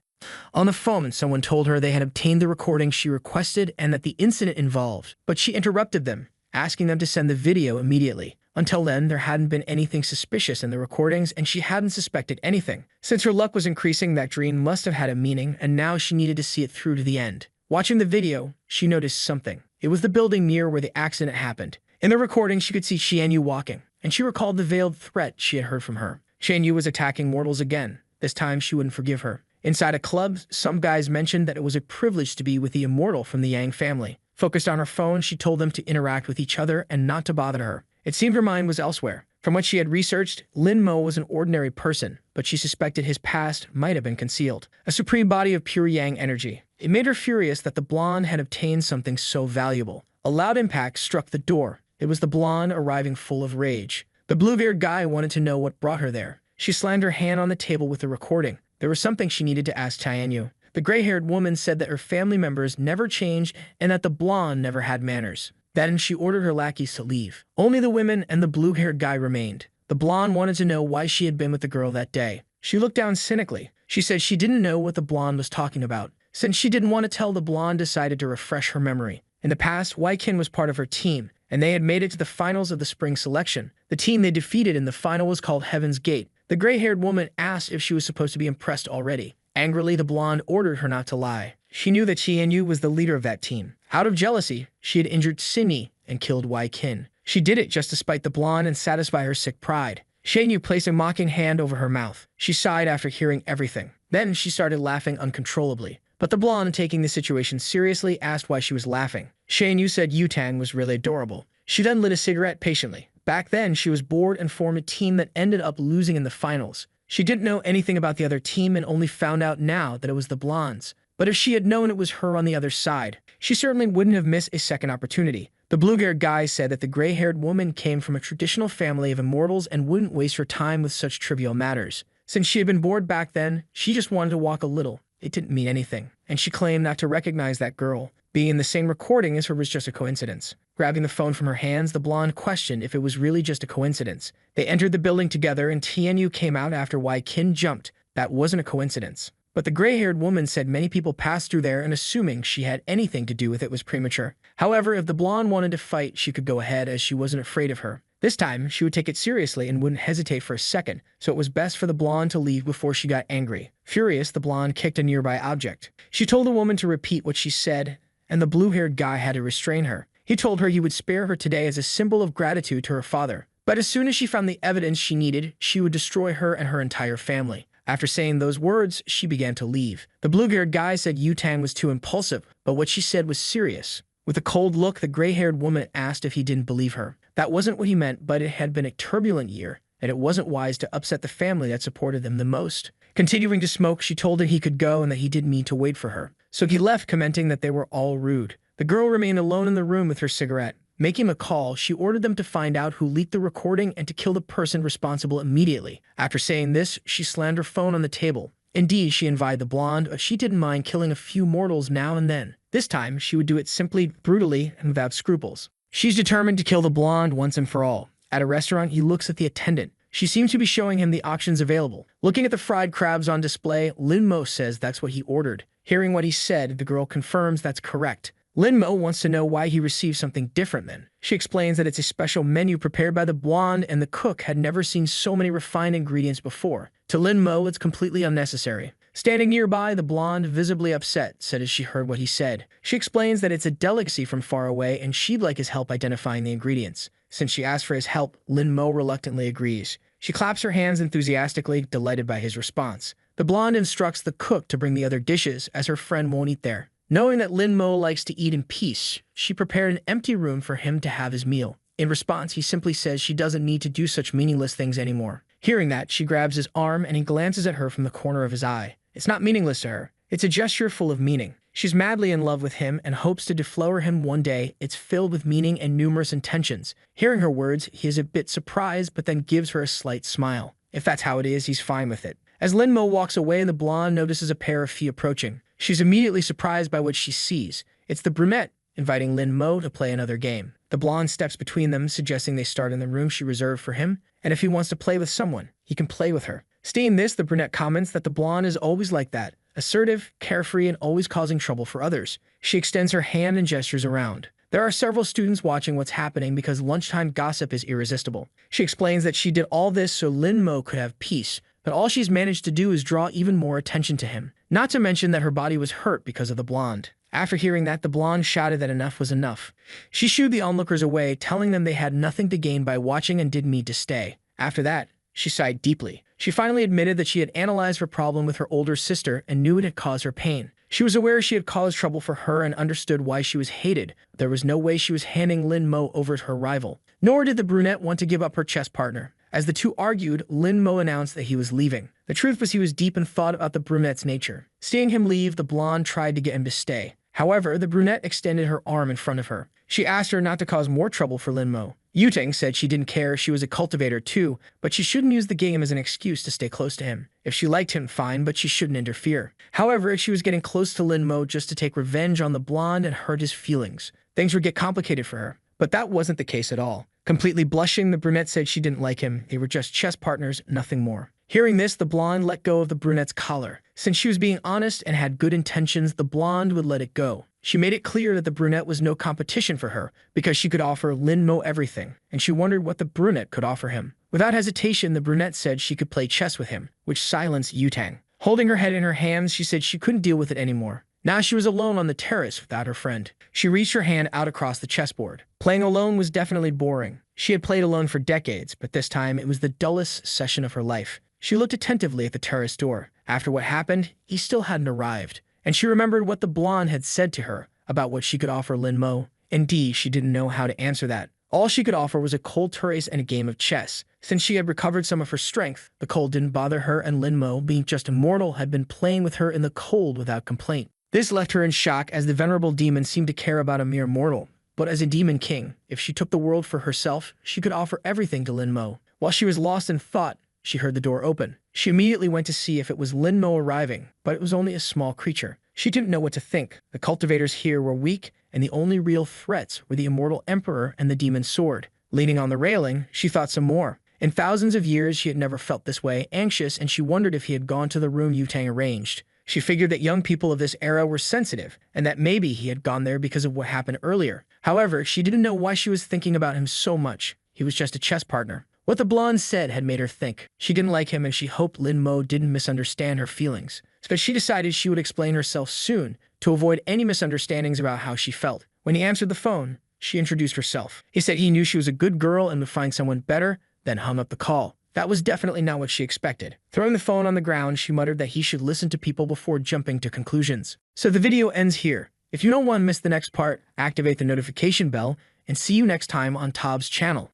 On the phone, someone told her they had obtained the recording she requested and that the incident involved, but she interrupted them, asking them to send the video immediately. Until then, there hadn't been anything suspicious in the recordings, and she hadn't suspected anything. Since her luck was increasing, that dream must have had a meaning, and now she needed to see it through to the end. Watching the video, she noticed something. It was the building near where the accident happened. In the recording, she could see Xianyu walking, and she recalled the veiled threat she had heard from her. Xianyu was attacking mortals again. This time, she wouldn't forgive her. Inside a club, some guys mentioned that it was a privilege to be with the immortal from the Yang family. Focused on her phone, she told them to interact with each other and not to bother her. It seemed her mind was elsewhere. From what she had researched, Lin Mo was an ordinary person, but she suspected his past might have been concealed. A supreme body of pure Yang energy. It made her furious that the blonde had obtained something so valuable. A loud impact struck the door. It was the blonde arriving full of rage. The blue-haired guy wanted to know what brought her there. She slammed her hand on the table with the recording. There was something she needed to ask Tianyu. The gray-haired woman said that her family members never changed and that the blonde never had manners. Then she ordered her lackeys to leave. Only the women and the blue-haired guy remained. The blonde wanted to know why she had been with the girl that day. She looked down cynically. She said she didn't know what the blonde was talking about. Since she didn't want to tell, the blonde decided to refresh her memory. In the past, Wai Qin was part of her team, and they had made it to the finals of the spring selection. The team they defeated in the final was called Heaven's Gate. The gray-haired woman asked if she was supposed to be impressed already. Angrily, the blonde ordered her not to lie. She knew that Qianyu was the leader of that team. Out of jealousy, she had injured Sinyi and killed Wei Qin. She did it just to spite the blonde and satisfy her sick pride. Qianyu placed a mocking hand over her mouth. She sighed after hearing everything. Then she started laughing uncontrollably. But the blonde, taking the situation seriously, asked why she was laughing. Qianyu said Yutang was really adorable. She then lit a cigarette patiently. Back then, she was bored and formed a team that ended up losing in the finals. She didn't know anything about the other team and only found out now that it was the blondes. But if she had known it was her on the other side, she certainly wouldn't have missed a second opportunity. The blue-haired guy said that the gray-haired woman came from a traditional family of immortals and wouldn't waste her time with such trivial matters. Since she had been bored back then, she just wanted to walk a little. It didn't mean anything, and she claimed not to recognize that girl. Being in the same recording as her was just a coincidence. Grabbing the phone from her hands, the blonde questioned if it was really just a coincidence. They entered the building together and Tianyu came out after Wei Qin jumped. That wasn't a coincidence. But the gray-haired woman said many people passed through there and assuming she had anything to do with it was premature. However, if the blonde wanted to fight, she could go ahead as she wasn't afraid of her. This time, she would take it seriously and wouldn't hesitate for a second, so it was best for the blonde to leave before she got angry. Furious, the blonde kicked a nearby object. She told the woman to repeat what she said, and the blue-haired guy had to restrain her. He told her he would spare her today as a symbol of gratitude to her father. But as soon as she found the evidence she needed, she would destroy her and her entire family. After saying those words, she began to leave. The blue-haired guy said Yutang was too impulsive, but what she said was serious. With a cold look, the gray-haired woman asked if he didn't believe her. That wasn't what he meant, but it had been a turbulent year, and it wasn't wise to upset the family that supported them the most. Continuing to smoke, she told him he could go and that he didn't mean to wait for her. So he left, commenting that they were all rude. The girl remained alone in the room with her cigarette. Making a call, she ordered them to find out who leaked the recording and to kill the person responsible immediately. After saying this, she slammed her phone on the table. Indeed, she invited the blonde, but she didn't mind killing a few mortals now and then. This time, she would do it simply, brutally, and without scruples. She's determined to kill the blonde once and for all. At a restaurant, he looks at the attendant. She seems to be showing him the options available. Looking at the fried crabs on display, Lin Mo says that's what he ordered. Hearing what he said, the girl confirms that's correct. Lin Mo wants to know why he received something different then. She explains that it's a special menu prepared by the blonde and the cook had never seen so many refined ingredients before. To Lin Mo, it's completely unnecessary. Standing nearby, the blonde, visibly upset, said as she heard what he said. She explains that it's a delicacy from far away and she'd like his help identifying the ingredients. Since she asked for his help, Lin Mo reluctantly agrees. She claps her hands enthusiastically, delighted by his response. The blonde instructs the cook to bring the other dishes as her friend won't eat there. Knowing that Lin Mo likes to eat in peace, she prepared an empty room for him to have his meal. In response, he simply says she doesn't need to do such meaningless things anymore. Hearing that, she grabs his arm and he glances at her from the corner of his eye. It's not meaningless to her. It's a gesture full of meaning. She's madly in love with him and hopes to deflower him one day. It's filled with meaning and numerous intentions. Hearing her words, he is a bit surprised but then gives her a slight smile. If that's how it is, he's fine with it. As Lin Mo walks away, the blonde notices a pair of feet approaching. She's immediately surprised by what she sees. It's the brunette, inviting Lin Mo to play another game. The blonde steps between them, suggesting they start in the room she reserved for him, and if he wants to play with someone, he can play with her. Seeing this, the brunette comments that the blonde is always like that, assertive, carefree, and always causing trouble for others. She extends her hand and gestures around. There are several students watching what's happening because lunchtime gossip is irresistible. She explains that she did all this so Lin Mo could have peace, but all she's managed to do is draw even more attention to him. Not to mention that her body was hurt because of the blonde. After hearing that, the blonde shouted that enough was enough. She shooed the onlookers away, telling them they had nothing to gain by watching and didn't need to stay. After that, she sighed deeply. She finally admitted that she had analyzed her problem with her older sister and knew it had caused her pain. She was aware she had caused trouble for her and understood why she was hated. There was no way she was handing Lin Mo over to her rival. Nor did the brunette want to give up her chess partner. As the two argued, Lin Mo announced that he was leaving. The truth was he was deep in thought about the brunette's nature. Seeing him leave, the blonde tried to get him to stay. However, the brunette extended her arm in front of her. She asked her not to cause more trouble for Lin Mo. Yutang said she didn't care, she was a cultivator too, but she shouldn't use the game as an excuse to stay close to him. If she liked him, fine, but she shouldn't interfere. However, if she was getting close to Lin Mo just to take revenge on the blonde and hurt his feelings, things would get complicated for her. But that wasn't the case at all. Completely blushing, the brunette said she didn't like him. They were just chess partners, nothing more. Hearing this, the blonde let go of the brunette's collar. Since she was being honest and had good intentions, the blonde would let it go. She made it clear that the brunette was no competition for her because she could offer Lin Mo everything, and she wondered what the brunette could offer him. Without hesitation, the brunette said she could play chess with him, which silenced Yutang. Holding her head in her hands, she said she couldn't deal with it anymore. Now she was alone on the terrace without her friend. She reached her hand out across the chessboard. Playing alone was definitely boring. She had played alone for decades, but this time it was the dullest session of her life. She looked attentively at the terrace door. After what happened, he still hadn't arrived. And she remembered what the blonde had said to her about what she could offer Lin Mo. Indeed, she didn't know how to answer that. All she could offer was a cold terrace and a game of chess. Since she had recovered some of her strength, the cold didn't bother her, and Lin Mo, being just immortal, had been playing with her in the cold without complaint. This left her in shock, as the venerable demon seemed to care about a mere mortal. But as a demon king, if she took the world for herself, she could offer everything to Lin Mo. While she was lost in thought, she heard the door open. She immediately went to see if it was Lin Mo arriving, but it was only a small creature. She didn't know what to think. The cultivators here were weak, and the only real threats were the immortal emperor and the demon sword. Leaning on the railing, she thought some more. In thousands of years, she had never felt this way, anxious, and she wondered if he had gone to the room Yutang arranged. She figured that young people of this era were sensitive, and that maybe he had gone there because of what happened earlier. However, she didn't know why she was thinking about him so much. He was just a chess partner. What the blonde said had made her think. She didn't like him, and she hoped Lin Mo didn't misunderstand her feelings. But she decided she would explain herself soon to avoid any misunderstandings about how she felt. When he answered the phone, she introduced herself. He said he knew she was a good girl and would find someone better, then hung up the call. That was definitely not what she expected. Throwing the phone on the ground, she muttered that he should listen to people before jumping to conclusions. So the video ends here. If you don't want to miss the next part, activate the notification bell, and see you next time on Tob's channel.